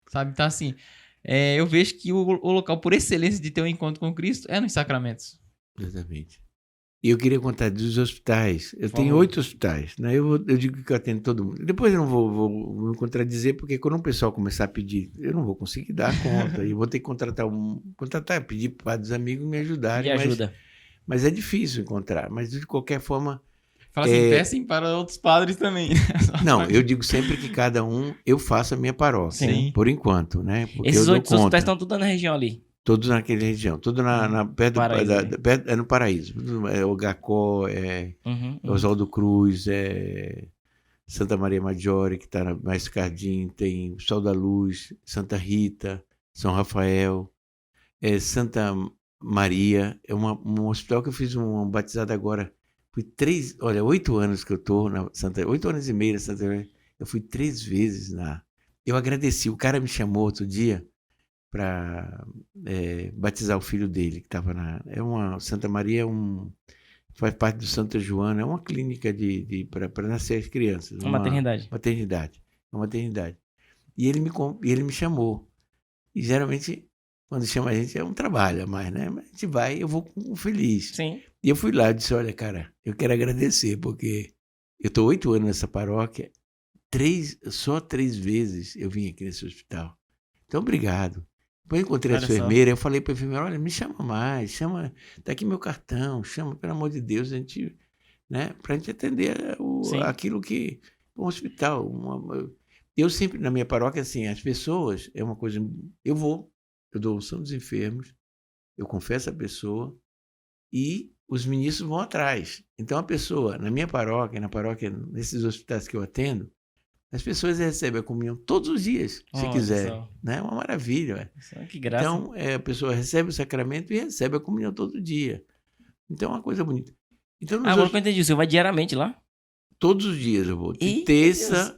sabe? Então assim, eu vejo que o local por excelência de ter um encontro com Cristo é nos sacramentos. Exatamente. E eu queria contar dos hospitais. Eu Por tenho favor. 8 hospitais, né? Eu digo que eu atendo todo mundo. Depois eu não vou me contradizer, porque quando o pessoal começar a pedir, eu não vou conseguir dar conta. E vou ter que pedir para os amigos me ajudarem. Me ajuda. Mas é difícil encontrar. Mas de qualquer forma, Fala assim, peçam para outros padres também. não, eu digo sempre que cada um, eu faço a minha paróquia, Sim. por enquanto, né? Porque Esses eu dou 8 hospitais conta. estão tudo na região ali. Todos naquela região, tudo perto, Paraíso, né? é no Paraíso. É Ogacó, Uhum. Oswaldo Cruz, Santa Maria Maggiore, que está na Maestro Cardim, tem Sol da Luz, Santa Rita, São Rafael, Santa Maria, é um hospital que eu fiz um batizado agora. Fui 8 anos que eu estou na Santa, 8 anos e meio na Santa Maria. Eu fui 3 vezes lá. Eu agradeci, o cara me chamou outro dia para batizar o filho dele, que estava Santa Maria faz parte do Santa Joana, é uma clínica para nascer as crianças. Uma maternidade. Uma maternidade. E ele me chamou. E geralmente, quando chama a gente, é um trabalho a mais, né? Mas a gente vai, eu vou feliz. Sim. E eu fui lá e disse, olha, cara, eu quero agradecer, porque eu estou 8 anos nessa paróquia, só 3 vezes eu vim aqui nesse hospital. Então, obrigado. Depois eu encontrei a enfermeira, eu falei para a enfermeira, olha, me chama mais, tá aqui meu cartão, chama, pelo amor de Deus, né, para a gente atender aquilo que um hospital. Eu sempre, na minha paróquia, assim, as pessoas, é uma coisa, eu dou unção dos enfermos, eu confesso a pessoa e os ministros vão atrás. Então a pessoa, na minha paróquia, nesses hospitais que eu atendo, as pessoas recebem a comunhão todos os dias, se quiser. Né? É uma maravilha. Que graça. Então, a pessoa recebe o sacramento e recebe a comunhão todo dia. Então, é uma coisa bonita. Então, agora que eu entendi, o senhor vai diariamente lá? Todos os dias eu vou. De terça...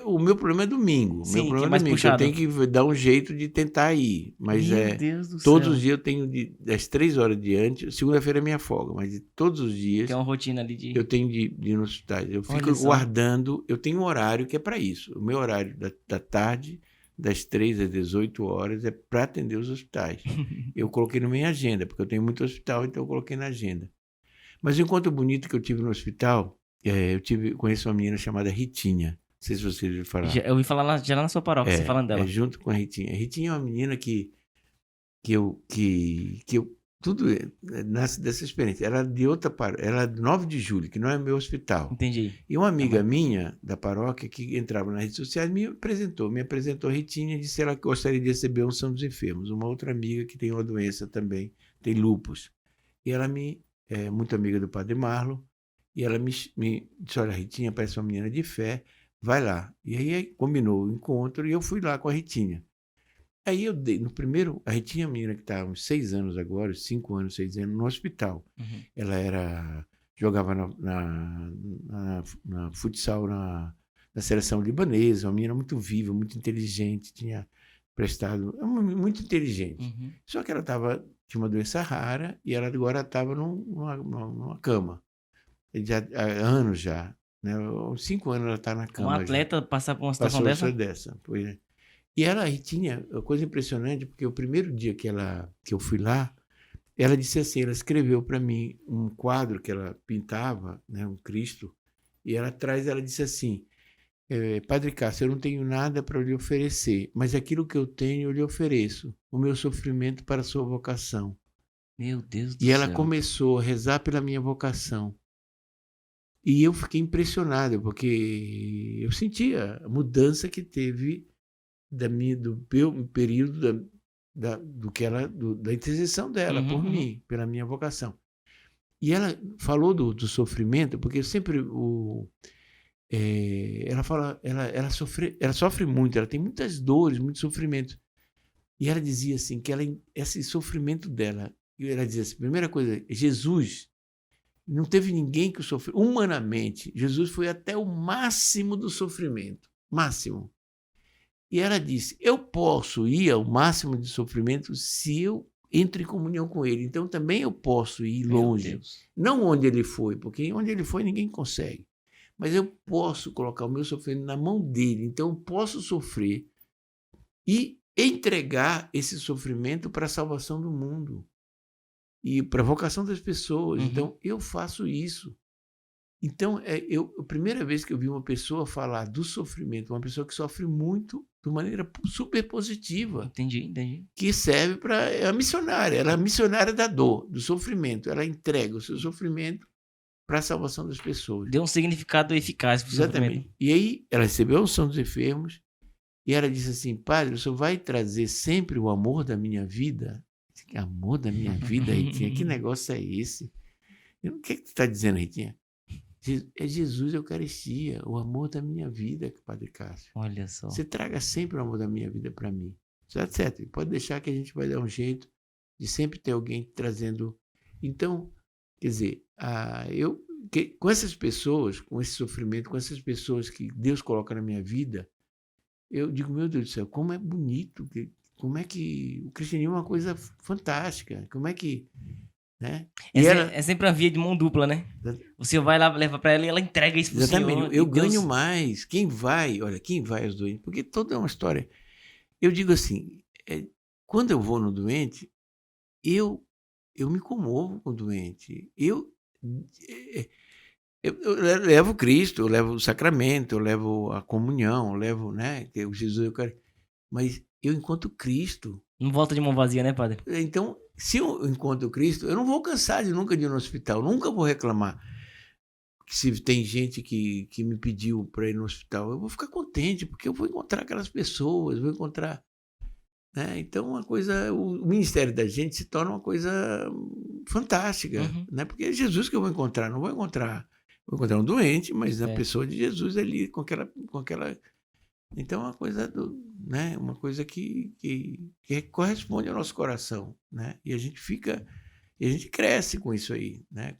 O meu problema é domingo. Sim, meu problema é mais domingo. puxado. Eu tenho que dar um jeito de tentar ir. Mas Meu Deus do todos céu. os dias eu tenho das 3 horas diante. Segunda-feira é minha folga, mas de todos os dias. Que é uma rotina ali de. Eu tenho de ir nos hospitais. Eu fico Olha só. guardando. Eu tenho um horário que é para isso. O meu horário da tarde, das 3 às 18 horas, é para atender os hospitais. Eu coloquei na minha agenda, porque eu tenho muito hospital, então eu coloquei na agenda. Mas o encontro bonito que eu tive no hospital, conheço uma menina chamada Ritinha. Não sei se você ouviu falar. Eu ouvi falar já lá na sua paróquia, você falando dela. Junto com a Ritinha. A Ritinha é uma menina que tudo nasce dessa experiência. Ela é de outra paróquia, ela é de 9 de julho, que não é meu hospital. Entendi. E uma amiga minha da paróquia que entrava nas redes sociais me apresentou a Ritinha e disse que ela gostaria de receber a unção dos enfermos. Uma outra amiga que tem uma doença também, tem lúpus. E ela é muito amiga do Padre Marlon, e ela me disse, olha, a Ritinha parece uma menina de fé, vai lá. E aí combinou o encontro e eu fui lá com a Ritinha. Aí eu dei, a Ritinha é uma menina que está há uns 6 anos agora, 5 anos, 6 anos, no hospital. Uhum. Ela jogava na futsal na seleção libanesa, uma menina muito viva, muito inteligente, tinha prestado, muito inteligente. Uhum. Só que ela tinha uma doença rara e ela agora estava numa cama. Há anos já. Né? Há 5 anos ela está na cama. Um atleta passar por uma situação dessa. Pois é. E ela tinha uma coisa impressionante, porque o primeiro dia que eu fui lá, ela disse assim, ela escreveu para mim um quadro que ela pintava, né, um Cristo, e ela disse assim, Padre Cássio, eu não tenho nada para lhe oferecer, mas aquilo que eu tenho eu lhe ofereço, o meu sofrimento para a sua vocação. Meu Deus do E ela céu. começou a rezar pela minha vocação. E eu fiquei impressionado, porque eu sentia a mudança que teve do meu período da intercessão dela por mim, pela minha vocação. E ela falou do sofrimento, porque sempre ela fala, ela sofre muito, ela tem muitas dores, muitos sofrimentos. E ela dizia assim, que esse sofrimento dela, ela dizia assim, primeira coisa, Jesus, não teve ninguém que sofreu. Humanamente, Jesus foi até o máximo do sofrimento. Máximo. E ela disse, eu posso ir ao máximo de sofrimento se eu entro em comunhão com ele. Então também eu posso ir longe. Não onde ele foi, porque onde ele foi ninguém consegue. Mas eu posso colocar o meu sofrimento na mão dele. Então eu posso sofrer e entregar esse sofrimento para a salvação do mundo. E para a vocação das pessoas. Então, eu faço isso. Então, a primeira vez que eu vi uma pessoa falar do sofrimento, uma pessoa que sofre muito, de maneira super positiva. Entendi. Que serve para... É a missionária. Ela é a missionária da dor, do sofrimento. Ela entrega o seu sofrimento para a salvação das pessoas. Deu um significado eficaz para o sofrimento. E aí, ela recebeu a unção dos enfermos e ela disse assim, padre, o senhor vai trazer sempre o amor da minha vida? Amor da minha vida, Ritinha? Que negócio é esse? O que você está dizendo, Ritinha? É Jesus a Eucaristia, o amor da minha vida, Padre Cássio. Olha só. Você traga sempre o amor da minha vida para mim. Certo? Pode deixar que a gente vai dar um jeito de sempre ter alguém trazendo. Então, quer dizer, com essas pessoas, com esse sofrimento, com essas pessoas que Deus coloca na minha vida, eu digo, meu Deus do céu, como é bonito, como é que o cristianismo é uma coisa fantástica, como é que... Né? É sempre uma via de mão dupla, né? Você vai lá, leva para ela e ela entrega isso pro Senhor. Eu ganho mais. Quem vai aos doentes, porque toda é uma história. Eu digo assim, quando eu vou no doente, eu me comovo com o doente. Eu levo Cristo, eu levo o sacramento, eu levo a comunhão, eu levo, né, o Jesus, mas eu encontro Cristo. Não volta de mão vazia, né, padre? Então, se eu encontro Cristo, eu não vou cansar nunca de ir no hospital, nunca vou reclamar. Se tem gente que me pediu para ir no hospital, eu vou ficar contente, porque eu vou encontrar aquelas pessoas, vou encontrar... Né? Então, o ministério da gente se torna uma coisa fantástica, né? Porque é Jesus que eu vou encontrar, não vou encontrar um doente, mas a pessoa de Jesus ali, com aquela... Então, é uma coisa, né? Uma coisa que corresponde ao nosso coração, né? E a gente cresce com isso aí, né?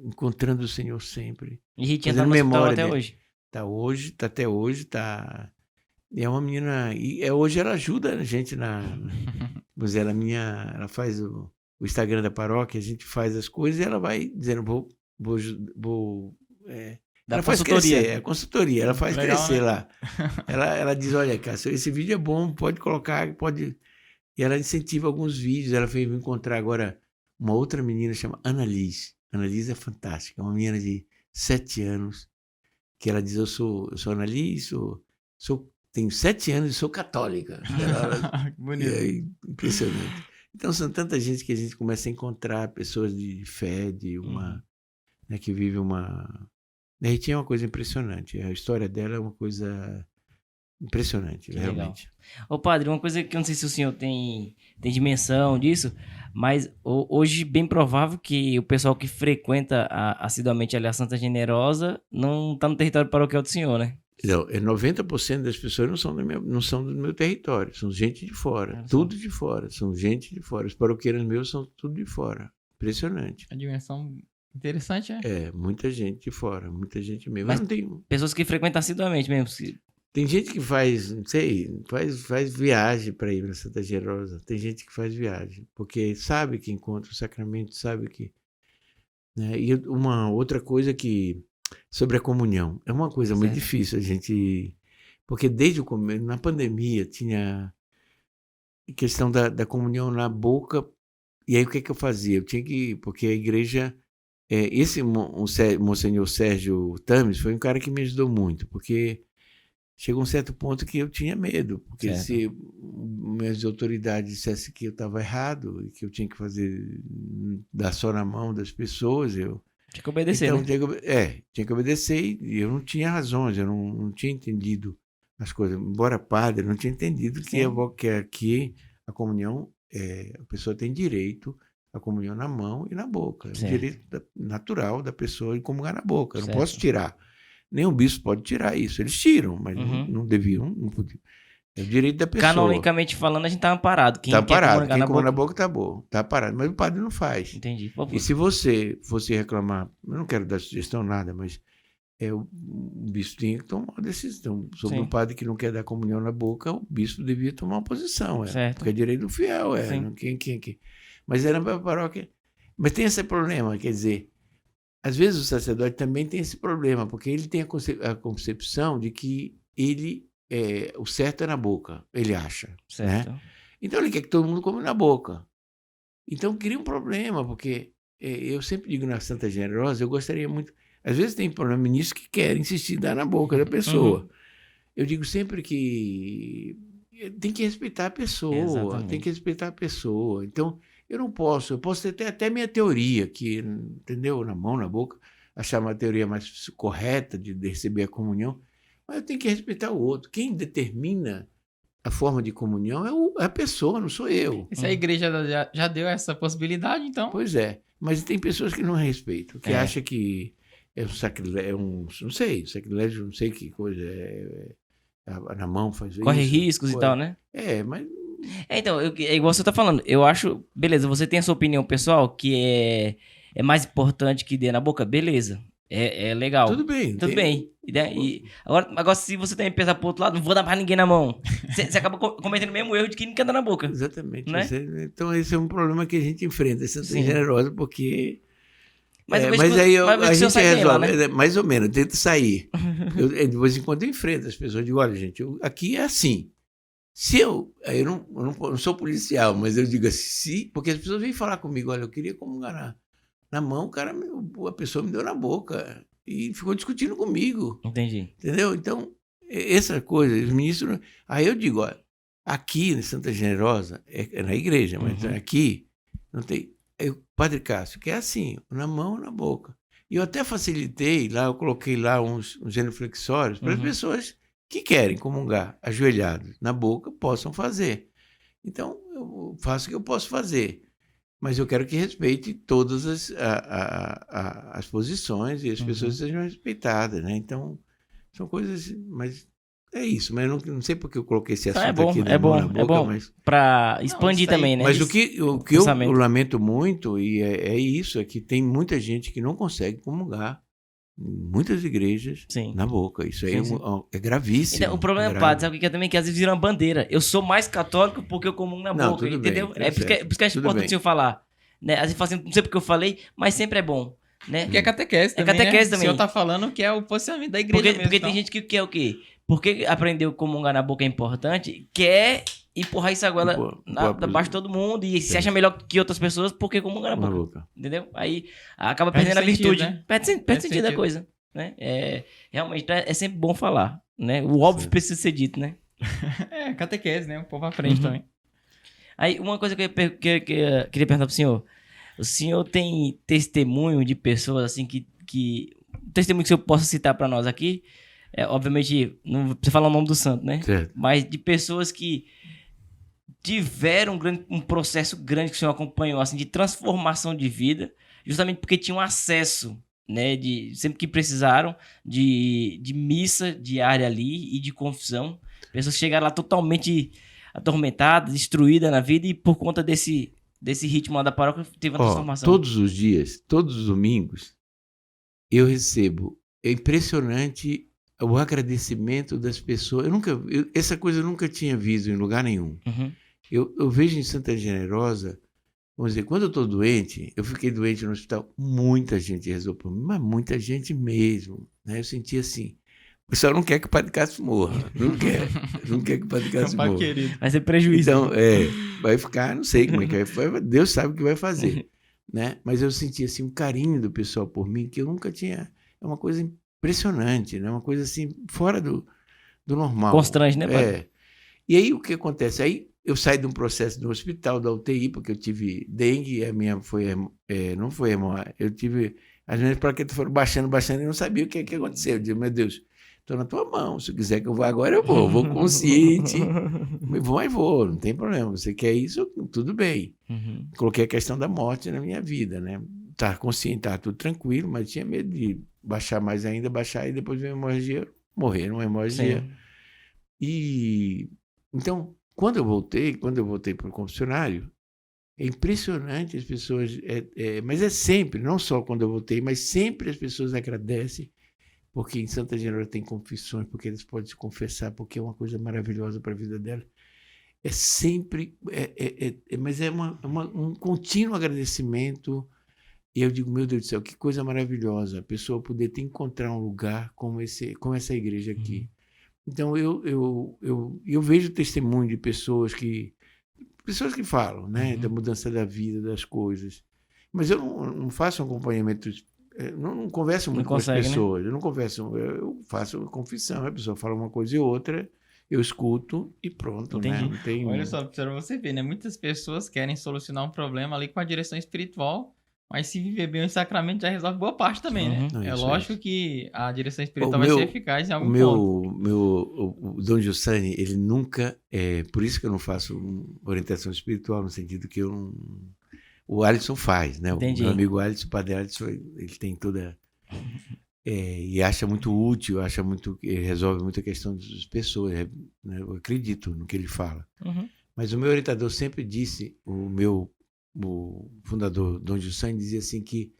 Encontrando o Senhor sempre. E Ritinha tá no hospital até hoje? Tá até hoje, E é uma menina... E hoje ela ajuda a gente vamos dizer, ela faz o Instagram da paróquia, a gente faz as coisas e ela vai dizendo, ela faz crescer, consultoria, ela faz crescer, né? Lá. Ela diz, olha, Cássio, esse vídeo é bom, pode colocar, pode... E ela incentiva alguns vídeos, ela veio me encontrar agora uma outra menina chamada Annalise. Annalise é fantástica, uma menina de 7 anos, que ela diz, eu sou Annalise, tenho 7 anos e sou católica. Bonito. Impressionante. Então, são tanta gente que a gente começa a encontrar pessoas de fé, né, que vive uma... A Ritinha é uma coisa impressionante. A história dela é uma coisa impressionante, que realmente. Legal. Ô, padre, uma coisa que eu não sei se o senhor tem dimensão disso, mas hoje bem provável que o pessoal que frequenta assiduamente ali a Santa Generosa não está no território paroquial do senhor, né? Não, 90% das pessoas não são do meu território, são gente de fora, tudo de fora, são gente de fora. Os paroquianos meus são tudo de fora. Impressionante. A dimensão interessante, muita gente de fora, muita gente mesmo. Mas não tem... pessoas que frequentam assiduamente mesmo. Tem gente que faz viagem para ir para Santa Generosa. Tem gente que faz viagem, porque sabe que encontra o sacramento, sabe que... Né? E uma outra coisa sobre a comunhão. É uma coisa muito difícil a gente... Porque desde o começo, na pandemia, tinha questão da comunhão na boca. E aí o que eu fazia? Eu tinha que... Porque a igreja esse Monsenhor Sérgio Tames foi um cara que me ajudou muito, porque chegou um certo ponto que eu tinha medo, porque Certo. se minhas autoridades dissessem que eu estava errado e que eu tinha que dar só na mão das pessoas, Tinha que obedecer, então, né? tinha que obedecer e eu não tinha razões, eu não tinha entendido as coisas. Embora padre, eu não tinha entendido que aqui a comunhão, a pessoa tem direito à comunhão na mão e na boca. É um Certo. direito natural da pessoa de comungar na boca. Eu não Certo. posso tirar. Nenhum bispo pode tirar isso. Eles tiram, mas não deviam, não podiam. É o direito da pessoa. Canonicamente falando, a gente tá amparado. Quem Tá quer parado. comungar Quem na comunga na boca... boca tá bom. Tá parado. Mas o padre não faz. Entendi. Pô, E se você fosse reclamar, eu não quero dar sugestão nada, mas o bispo tinha que tomar uma decisão. Sobre Sim. um padre que não quer dar comunhão na boca, o bispo devia tomar uma posição. Certo. Porque é direito do fiel. Sim. Não, quem. Mas era para a paróquia. Mas tem esse problema, quer dizer, às vezes o sacerdote também tem esse problema, porque ele tem a concepção de que o certo é na boca, ele acha. certo. Né? Então ele quer que todo mundo come na boca. Então cria um problema, porque eu sempre digo na Santa Generosa, eu gostaria muito... Às vezes tem ministros que querem insistir em dar na boca da pessoa. Uhum. Eu digo sempre que tem que respeitar a pessoa, Exatamente. tem que respeitar a pessoa. Então, eu posso ter até minha teoria, que, entendeu? Na mão, na boca, achar uma teoria mais correta de receber a comunhão, mas eu tenho que respeitar o outro. Quem determina a forma de comunhão é a pessoa, não sou eu. E se a igreja já deu essa possibilidade, então... Pois é, mas tem pessoas que não respeitam, que acham que é um sacrilégio, não sei, sacrilégio, não sei que coisa, na mão faz isso. Corre riscos e tal, né? Mas... Então, é igual você tá falando. Eu acho, beleza, você tem a sua opinião pessoal, que é mais importante que dê na boca, beleza. É legal. Tudo bem. Tudo bem. Agora, se você também pensar pro outro lado, não vou dar pra ninguém na mão. Você acaba cometendo o mesmo erro de quem não quer dar na boca. Exatamente. Né? Então, esse é um problema que a gente enfrenta, essa Sim. Generosa, porque... Mas aí a gente resolve, resolve, né? mais ou menos, tenta sair. De vez em quando eu enfrento as pessoas, digo, olha, gente, aqui é assim. Se eu não sou policial, mas eu digo assim, porque as pessoas vêm falar comigo, olha, eu queria comungar na mão, a pessoa me deu na boca e ficou discutindo comigo. Entendi. Entendeu? Então, essa coisa, os ministros... Aí eu digo, olha, aqui em Santa Generosa, é na igreja, mas aqui não tem... Padre Cássio, que é assim, na mão, na boca. E eu até facilitei lá, eu coloquei lá uns genuflexórios para as pessoas que querem comungar ajoelhados na boca possam fazer. Então, eu faço o que eu posso fazer. Mas eu quero que respeite todas as posições e as pessoas sejam respeitadas, né? Então, são coisas... Mas é isso. Mas eu não sei porque eu coloquei esse assunto aqui na boca, mas... Pra expandir também, né? Mas o que eu lamento muito, e é isso, é que tem muita gente que não consegue comungar muitas igrejas na boca. Isso aí é gravíssimo. Então, o problema é, padre, sabe o que é também? Que às vezes vira uma bandeira. Eu sou mais católico porque eu comungo na boca, tudo entendeu? Bem, por isso que é importante eu falar. Né? Às vezes fala assim, não sei porque eu falei, mas sempre é bom. Né? Porque é catequese também, catequese né? também. O senhor tá falando que é o posicionamento da igreja mesmo. Porque tem gente que quer o quê? Porque aprendeu comungar na boca é importante, quer empurrar isso agora abaixo de todo mundo e se acha melhor que outras pessoas porque comungar na boca. Entendeu? Aí acaba perdendo a virtude. Né? Perde sentido da coisa. Né? Realmente é sempre bom falar. Né? O óbvio precisa ser dito, né? Catequese, né? O povo aprende também. Aí, uma coisa que eu queria perguntar pro senhor. O senhor tem testemunho de pessoas assim que testemunho que o senhor possa citar para nós aqui? Obviamente, não precisa falar o nome do santo, né? Certo. Mas de pessoas que tiveram um processo grande que o senhor acompanhou, assim, de transformação de vida, justamente porque tinham acesso, né? Sempre que precisaram, de missa diária ali e de confissão. Pessoas que chegaram lá totalmente atormentadas, destruídas na vida e por conta desse ritmo lá da paróquia teve uma transformação. Todos os dias, todos os domingos, eu recebo. É impressionante o agradecimento das pessoas. Essa coisa eu nunca tinha visto em lugar nenhum. Eu vejo em Santa Generosa, vamos dizer, quando eu estou doente, eu fiquei doente no hospital, muita gente rezou por mim, mas muita gente mesmo. Né? Eu senti assim, o pessoal não quer que o Padre Cássio morra. Não quer que o Padre Cássio morra. Vai ser prejuízo. Então, vai ficar, não sei como é que vai. Deus sabe o que vai fazer. né? Mas eu senti assim um carinho do pessoal por mim que eu nunca tinha. É uma coisa impressionante, né? Uma coisa assim fora do normal. Constrange, né, padre? É. E aí o que acontece? Aí eu saí de um processo no hospital da UTI porque eu tive dengue, a minha foi não foi hemorragia. Eu tive as minhas plaquetas foram baixando e eu não sabia o que aconteceu. Eu disse, meu Deus, estou na tua mão. Se quiser que eu vá agora, eu vou consciente. Mas vou, não tem problema. Você quer isso, tudo bem. Uhum. Coloquei a questão da morte na minha vida, né? Estava consciente, estava tudo tranquilo, mas tinha medo de baixar mais ainda, baixar e depois veio uma hemorragia, morrer numa hemorragia. Sim. E então, quando eu voltei para o confessionário, é impressionante as pessoas, mas é sempre, não só quando eu voltei, mas sempre as pessoas agradecem, porque em Santa Genebra tem confissões, porque eles podem se confessar, porque é uma coisa maravilhosa para a vida delas. É sempre, mas é um contínuo agradecimento. E eu digo, meu Deus do céu, que coisa maravilhosa a pessoa poder te encontrar um lugar como essa igreja aqui. Então, eu vejo testemunho de pessoas que falam, né, da mudança da vida, das coisas. Mas eu não faço um acompanhamento, não converso muito com as pessoas. Né? Eu não converso, eu faço confissão, a pessoa fala uma coisa e outra, eu escuto e pronto, Entendi. né? Não tem... Olha só, para você ver, né? Muitas pessoas querem solucionar um problema ali com a direção espiritual, mas se viver bem o sacramento já resolve boa parte também, né? Não, É isso, lógico que a direção espiritual vai ser eficaz em algum ponto. O Dom Giussani, ele nunca... por isso que eu não faço orientação espiritual, no sentido que eu não... O Alisson faz, né? Entendi. O meu amigo Alisson, o padre Alisson, ele tem toda... e acha muito útil, acha muito... resolve muita questão das pessoas, né? Eu acredito no que ele fala. Uhum. Mas o meu orientador sempre disse, o fundador Dom Giussani dizia assim que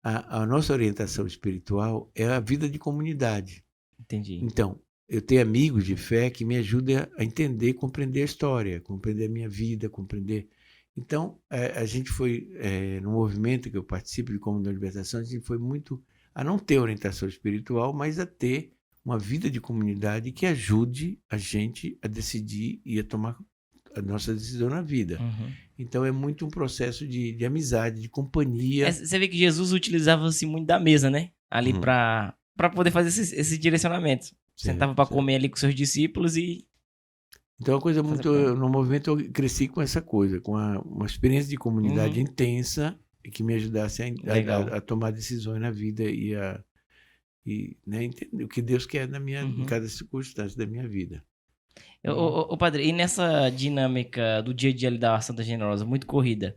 a nossa orientação espiritual é a vida de comunidade. Entendi. Então, eu tenho amigos de fé que me ajudam a entender, compreender a história, compreender a minha vida, compreender... Então, a gente foi, no movimento que eu participo de Comunidade de Libertação, a gente foi muito a não ter orientação espiritual, mas a ter uma vida de comunidade que ajude a gente a decidir e a tomar a nossa decisão na vida. Uhum. Então, é muito um processo de amizade, de companhia. Você vê que Jesus utilizava-se muito da mesa, né? Ali para poder fazer esse direcionamento. Sentava para comer ali com seus discípulos e... Então, é uma coisa muito... No movimento, eu cresci com essa coisa, com uma experiência de comunidade intensa que me ajudasse a tomar decisões na vida e né, entender o que Deus quer em cada circunstância da minha vida. Ô, padre, e nessa dinâmica do dia a dia ali da Santa Generosa, muito corrida,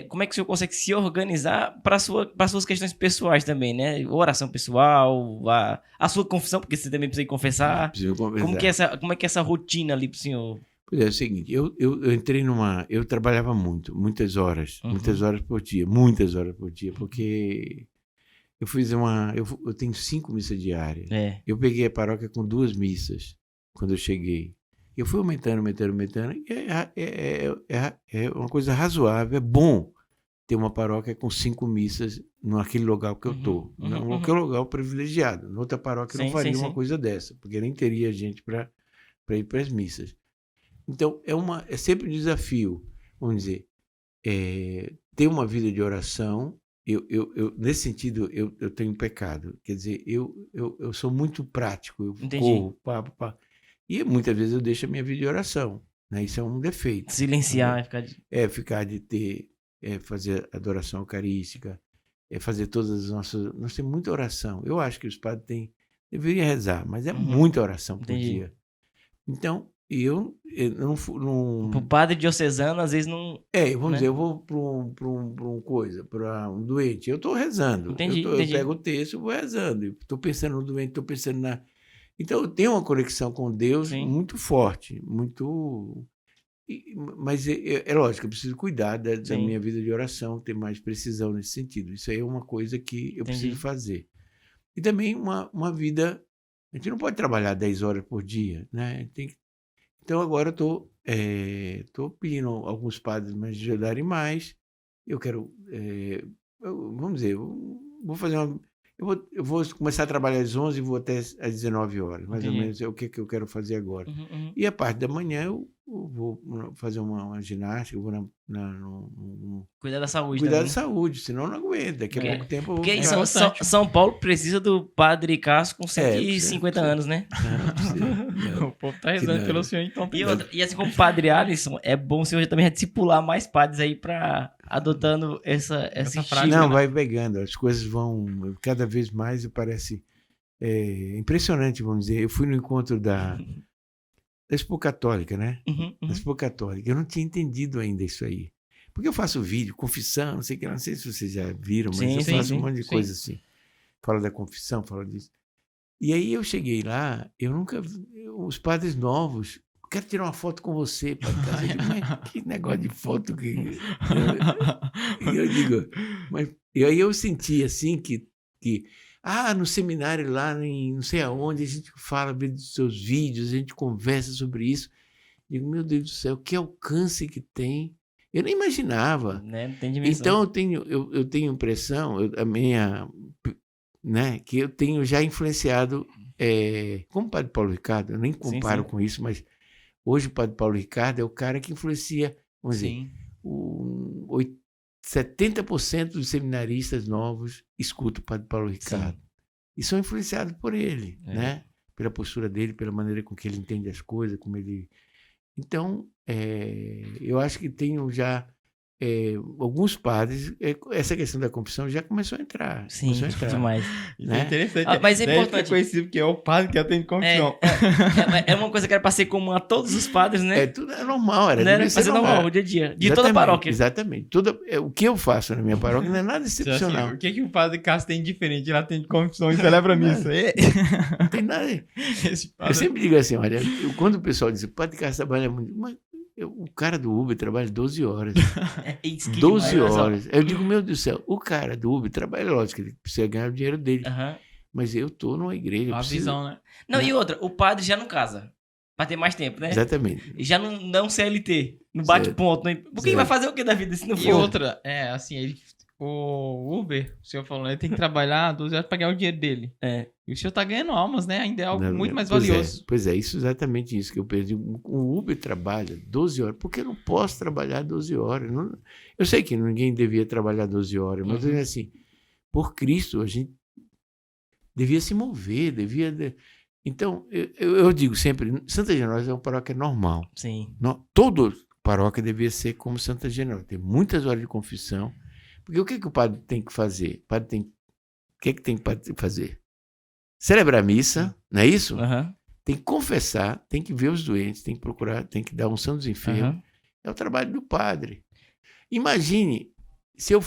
como é que o senhor consegue se organizar para suas questões pessoais também, né? Oração pessoal, a sua confissão, porque você também precisa confessar. Preciso confessar. Como é que é essa rotina ali pro senhor? Pois é o seguinte, eu entrei eu trabalhava muitas horas por dia, porque eu fiz eu tenho 5 missas diárias. Eu peguei a paróquia com 2 missas quando eu cheguei. Eu fui aumentando, é uma coisa razoável, é bom ter uma paróquia com 5 missas naquele lugar que eu estou. Naquele lugar privilegiado. Na outra paróquia eu não faria uma coisa dessa, porque nem teria gente para ir para as missas. Então, é sempre um desafio, vamos dizer, ter uma vida de oração. Nesse sentido, eu tenho pecado. Quer dizer, eu sou muito prático, eu corro, e muitas vezes eu deixo a minha vida de oração, né? Isso é um defeito. Silenciar, né? Ficar de ter, fazer adoração eucarística, fazer todas as nossas... Nós temos muita oração. Eu acho que os padres deveriam rezar, mas é muita oração por dia. Então, eu não... O padre diocesano, às vezes, não... vamos dizer, eu vou para um doente, eu estou rezando. Entendi. Eu pego o texto e vou rezando. Estou pensando no doente, estou pensando na... Então, eu tenho uma conexão com Deus muito forte, muito... Mas é lógico, eu preciso cuidar da minha vida de oração, ter mais precisão nesse sentido. Isso aí é uma coisa que eu preciso fazer. E também uma vida... A gente não pode trabalhar 10 horas por dia, né? Então, agora eu estou pedindo a alguns padres me ajudarem mais. Eu quero... vamos dizer, eu vou fazer uma... Eu vou começar a trabalhar às 11 e vou até às 19 horas, mais ou menos é o que eu quero fazer agora. E a parte da manhã eu vou fazer uma ginástica, vou Cuidar da saúde cuidar também. da saúde, senão eu não aguento. Daqui a É. pouco tempo eu vou Porque ficar- São Paulo precisa do Padre Cássio com 150 precisa. anos, né? Não, precisa. O povo tá rezando não. pelo senhor, então. E assim como o Padre Alisson, é bom o senhor também discipular mais padres aí pra adotando esse Essa estilo. prática. Não, vai pegando, as coisas vão cada vez mais, parece impressionante, vamos dizer. Eu fui no encontro da Expo Católica, né? Uhum, Da uhum. Expo Católica. Eu não tinha entendido ainda isso aí. Porque eu faço vídeo, confissão, não sei o que, não sei se vocês já viram, mas Sim, eu sim, faço sim, um monte de sim. coisa assim. Falo da confissão, falo disso. E aí eu cheguei lá, eu nunca vi os padres novos. Quero tirar uma foto com você, padre Cássio. Eu digo, mas que negócio de foto que. E eu digo, mas. E aí eu senti assim que no seminário lá em não sei aonde, a gente fala dos seus vídeos, a gente conversa sobre isso. Digo, meu Deus do céu, que alcance que tem. Eu nem imaginava. Né? Não tem dimensão. Então eu tenho impressão, a minha, né, que eu tenho já influenciado, como o Padre Paulo Ricardo, eu nem comparo sim. com isso, mas hoje o Padre Paulo Ricardo é o cara que influencia, vamos dizer, Sim. 70% dos seminaristas novos escutam o Padre Paulo Ricardo. E são influenciados por ele, né? Pela postura dele, pela maneira com que ele entende as coisas, como ele... Então, eu acho que tenho já alguns padres, essa questão da confissão já começou a entrar. Sim, começou a entrar, demais. Isso né? é interessante. Ah, mas é Daí importante. fica conhecido porque é o padre que atende confissão. É uma coisa que era pra ser comum a todos os padres, né? Tudo é normal, Não era devia pra ser ser normal, o dia a dia. De toda a Exatamente, paróquia. Exatamente. O que eu faço na minha paróquia não é nada Assim, excepcional. o que o padre Cássio tem de diferente? Ele atende confissão e celebra a missa. Não tem nada. Esse Eu padre... sempre digo assim, olha, quando o pessoal diz, o Padre Cássio trabalha muito, mas o cara do Uber trabalha 12 horas. Isso que 12 demais, olha só. horas. Eu digo, meu Deus do céu, o cara do Uber trabalha, lógico, ele precisa ganhar o dinheiro dele. Aham. Mas eu tô numa igreja. eu Uma preciso- visão, né? Não, e outra, o padre já não casa. Pra ter mais tempo, né? Exatamente. E já não CLT. Não bate Certo. ponto. Né? Porque Certo. vai fazer o que da vida se não E for? outra, assim, o Uber, o senhor falou, ele tem que trabalhar 12 horas pra ganhar o dinheiro dele. É. E o senhor tá ganhando almas, né? Ainda é algo Não, muito mais pois valioso. Pois é, isso exatamente isso que eu perdi. O Uber trabalha 12 horas. Por que eu não posso trabalhar 12 horas? Eu sei que ninguém devia trabalhar 12 horas, mas assim, por Cristo, a gente devia se mover, Então, eu digo sempre, Santa Generosa é uma paróquia normal. Sim. Toda paróquia devia ser como Santa Generosa. Tem muitas horas de confissão. Porque o que o padre tem que fazer? O padre tem... O que tem que fazer? Celebrar a missa, não é isso? Aham. Tem que confessar, tem que ver os doentes, tem que procurar, tem que dar unção dos enfermos. Aham. É o trabalho do padre. Imagine se eu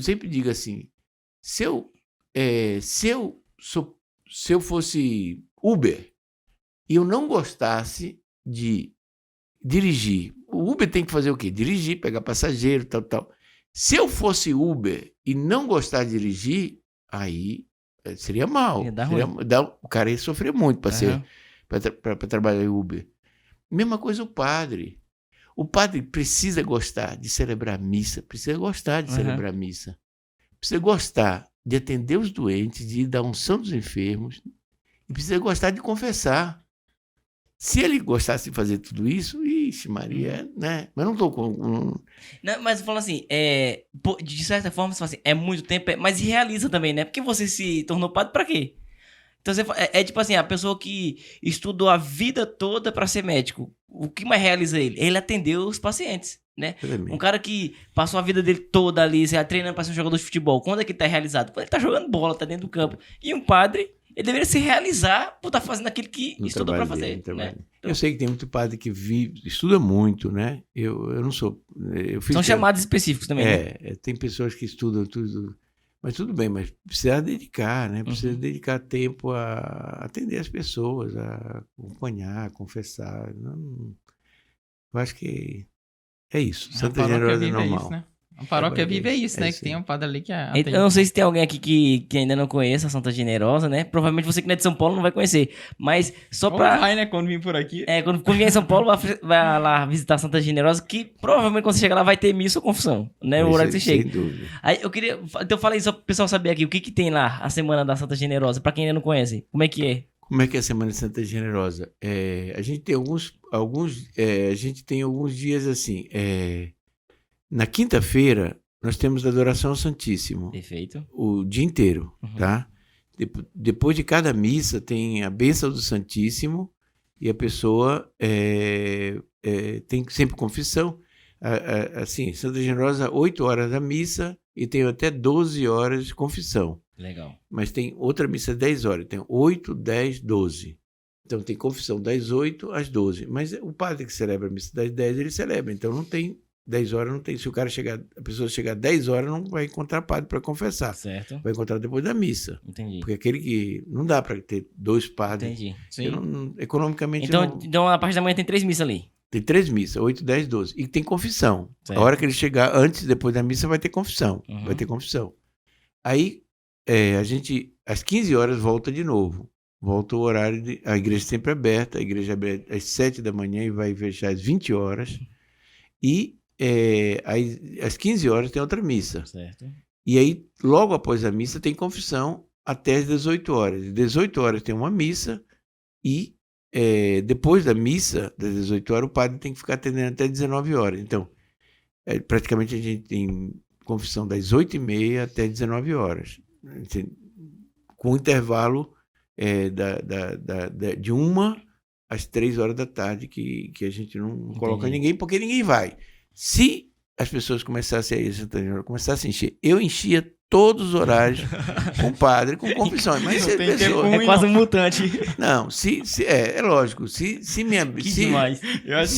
sempre digo assim, se eu fosse Uber e eu não gostasse de dirigir, o Uber tem que fazer o quê? Dirigir, pegar passageiro, tal. Se eu fosse Uber e não gostar de dirigir, aí seria mal. Ia dar O cara ia sofrer muito para Aham. trabalhar em Uber. Mesma coisa o padre. O padre precisa gostar de celebrar a missa, precisa gostar de Aham. celebrar a missa, precisa gostar de atender os doentes, de dar unção dos enfermos, e precisa gostar de confessar. Se ele gostasse de fazer tudo isso, ixi, Maria, né? Mas não estou com... Não, mas falando assim, de certa forma, você fala assim, é muito tempo, mas realiza também, né? Porque você se tornou padre pra quê? Então tipo assim, a pessoa que estudou a vida toda pra ser médico, o que mais realiza ele? Ele atendeu os pacientes, né? Um cara que passou a vida dele toda ali, treinando pra ser um jogador de futebol, quando é que ele tá realizado? Quando ele tá jogando bola, tá dentro do campo. E um padre, ele deveria se realizar por estar fazendo aquilo que No estudou pra trabalho fazer, dele, no trabalho. né? Eu sei que tem muito padre que estuda muito, né? Eu não sou... São chamados específicos também, né? Tem pessoas que estudam tudo, mas tudo bem, mas precisa dedicar, né? Precisa dedicar tempo a atender as pessoas, a acompanhar, a confessar. Eu acho que é isso. A Santa paróquia Generosa é vive normal. isso, né? A paróquia vive isso, né? isso Que tem aí. um padre ali que Eu não sei se tem alguém aqui que ainda não conhece a Santa Generosa, né? Provavelmente você que não é de São Paulo não vai conhecer. Mas só Ou pra... vai, né? Quando vir por aqui. Quando vier em São Paulo, vai lá visitar a Santa Generosa, que provavelmente quando você chegar lá vai ter missa ou confissão, né? O horário que você Sem chega. dúvida. Aí eu queria... Então fala aí só pro pessoal saber aqui, o que tem lá a Semana da Santa Generosa, pra quem ainda não conhece. Como é que é? Como é que é a Semana Santa Generosa? A gente tem alguns dias assim. Na quinta-feira, nós temos a adoração ao Santíssimo. Perfeito. O dia inteiro, Uhum. tá? Depois de cada missa, tem a bênção do Santíssimo e a pessoa tem sempre confissão. Assim, Santa Generosa, 8 horas da missa e tem até 12 horas de confissão. Legal. Mas tem outra missa 10 horas, tem 8, 10, 12. Então tem confissão das 8 às 12. Mas o padre que celebra a missa das 10, ele celebra. Então não tem 10 horas, não tem. Se a pessoa chegar 10 horas, não vai encontrar padre para confessar. Certo. Vai encontrar depois da missa. Entendi. Porque aquele que. Não dá para ter 2 padres. Entendi. Sim. Economicamente Então, a parte da manhã tem 3 missas ali. Tem 3 missas, 8, 10, 12. E tem confissão. Certo. A hora que ele chegar, antes e depois da missa, vai ter confissão. Uhum. Vai ter confissão. Aí, a gente, às 15 horas, volta de novo. Volta o horário. A igreja sempre aberta. A igreja abre às 7 da manhã e vai fechar às 20 horas. E às 15 horas tem outra missa. Certo. E aí, logo após a missa, tem confissão até às 18 horas. Às 18 horas tem uma missa e depois da missa, das 18 horas, o padre tem que ficar atendendo até 19 horas. Então, praticamente a gente tem confissão das 8h30 até 19 horas. Com intervalo de 1 às 3 horas da tarde, que a gente não coloca ninguém, porque ninguém vai. Se as pessoas começassem a ir, começassem a encher, eu enchia todos os horários com padre, com confissões. Mas Não tem tempo É quase um mutante. Não, é lógico. Se demais. Eu acho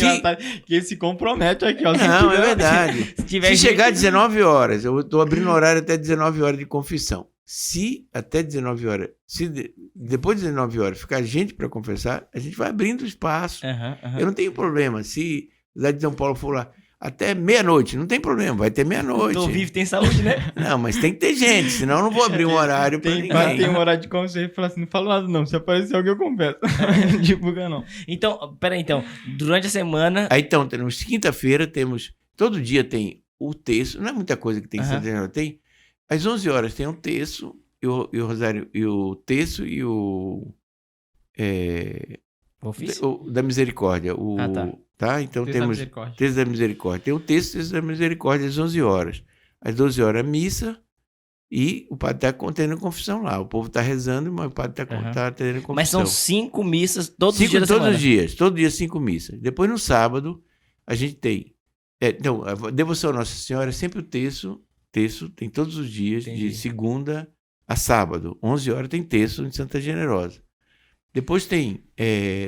que ele se compromete aqui, ó. Não, é verdade. Se chegar às 19 horas, eu estou abrindo horário até 19 horas de confissão. Se até 19 horas, depois de 19 horas ficar gente para confessar, a gente vai abrindo espaço. Eu não tenho problema. Se lá de São Paulo for lá até meia-noite, não tem problema, vai ter meia-noite. Tô vivo, tem saúde, né? Não, mas tem que ter gente, senão eu não vou abrir um horário para ninguém. Tem um horário de conselho e fala assim, não falo nada não, se aparecer alguém eu confesso. Não divulga não. Então, peraí, durante a semana... Aí então, temos quinta-feira, todo dia tem o terço, não é muita coisa que tem em Santa Generosa, tem, às 11 horas tem o terço, e o rosário, e o terço e o... Ofício? da misericórdia. Tá? Então temos texto da misericórdia. Tem o texto da misericórdia às 11 horas. Às 12 horas a missa e o padre está tendo confissão lá. O povo está rezando, mas o padre está tendo confissão. Mas são 5 missas todos os dias da semana? Todos os dias. Todo dia 5 missas. Depois no sábado a gente tem... Então, a devoção a Nossa Senhora é sempre o terço tem todos os dias, de segunda a sábado. 11 horas tem terço de Santa Generosa. Depois tem,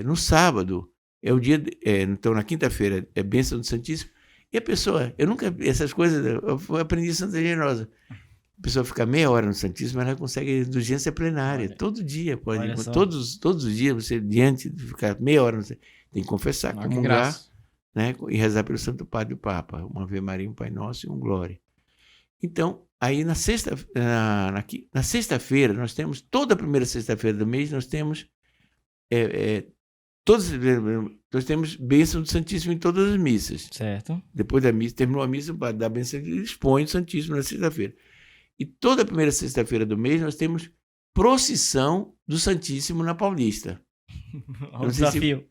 no sábado, é o dia, então na quinta-feira é bênção do Santíssimo, e a pessoa, essas coisas, eu aprendi em Santa Generosa, a pessoa fica meia hora no Santíssimo, ela consegue indulgência plenária, todo dia, todos os dias, você diante de ficar meia hora, tem que confessar, comungar, né, e rezar pelo Santo Padre e o Papa, uma Ave Maria, um Pai Nosso e um Glória. Então, aí na sexta-feira, nós temos, toda a primeira sexta-feira do mês, nós temos nós temos bênção do Santíssimo em todas as missas. Certo. Depois da missa, terminou a missa, o padre dá a bênção e expõe o Santíssimo na sexta-feira. E toda a primeira sexta-feira do mês nós temos procissão do Santíssimo na Paulista. Um desafio.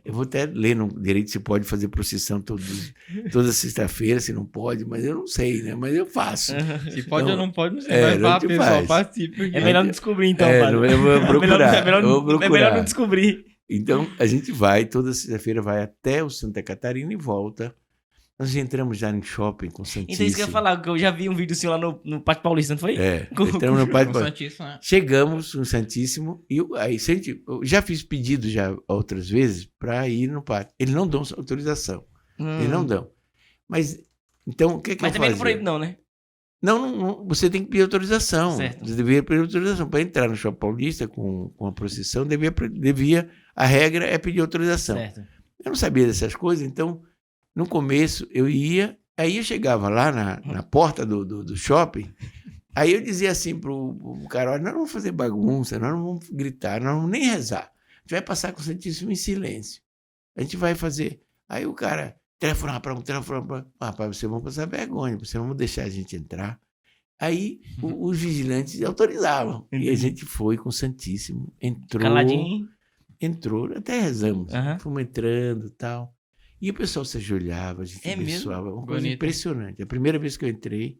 Eu vou até ler no direito se pode fazer procissão toda sexta-feira, se não pode, mas eu não sei, né? Mas eu faço. Se pode ou não pode, não sei. Vai lá, pessoal, participe. É melhor não descobrir, então, padre. Eu vou procurar. É melhor não descobrir. Então, a gente vai, toda sexta-feira vai até o Santa Catarina e volta. Nós entramos já no shopping com o Santíssimo. Então, isso que eu ia falar, que eu já vi um vídeo seu lá no Pátio Paulista, não foi? Entramos no Pátio Paulista. Né? Chegamos no Santíssimo e aí, eu já fiz pedido já outras vezes para ir no pátio. Eles não dão autorização. Eles não dão. Mas, então, o que é que eu fazia? Mas também não proíbe não, né? Não, você tem que pedir autorização. Certo. Você devia pedir autorização. Para entrar no Shopping Paulista com a procissão, a regra é pedir autorização. Certo. Eu não sabia dessas coisas, então, no começo, eu ia, aí eu chegava lá na porta do shopping, aí eu dizia assim pro cara, olha, nós não vamos fazer bagunça, nós não vamos gritar, nós não vamos nem rezar. A gente vai passar com o Santíssimo em silêncio. A gente vai fazer... Aí o cara telefonava para um, rapaz, vocês vão passar vergonha, vocês vão deixar a gente entrar. Aí os vigilantes autorizavam. E a gente foi com o Santíssimo, Caladinho. entrou, até rezamos. Aham. Fomos entrando e tal. E o pessoal se ajoelhava, a gente É mesmo? abençoava. Uma coisa Bonito. impressionante. A primeira vez que eu entrei,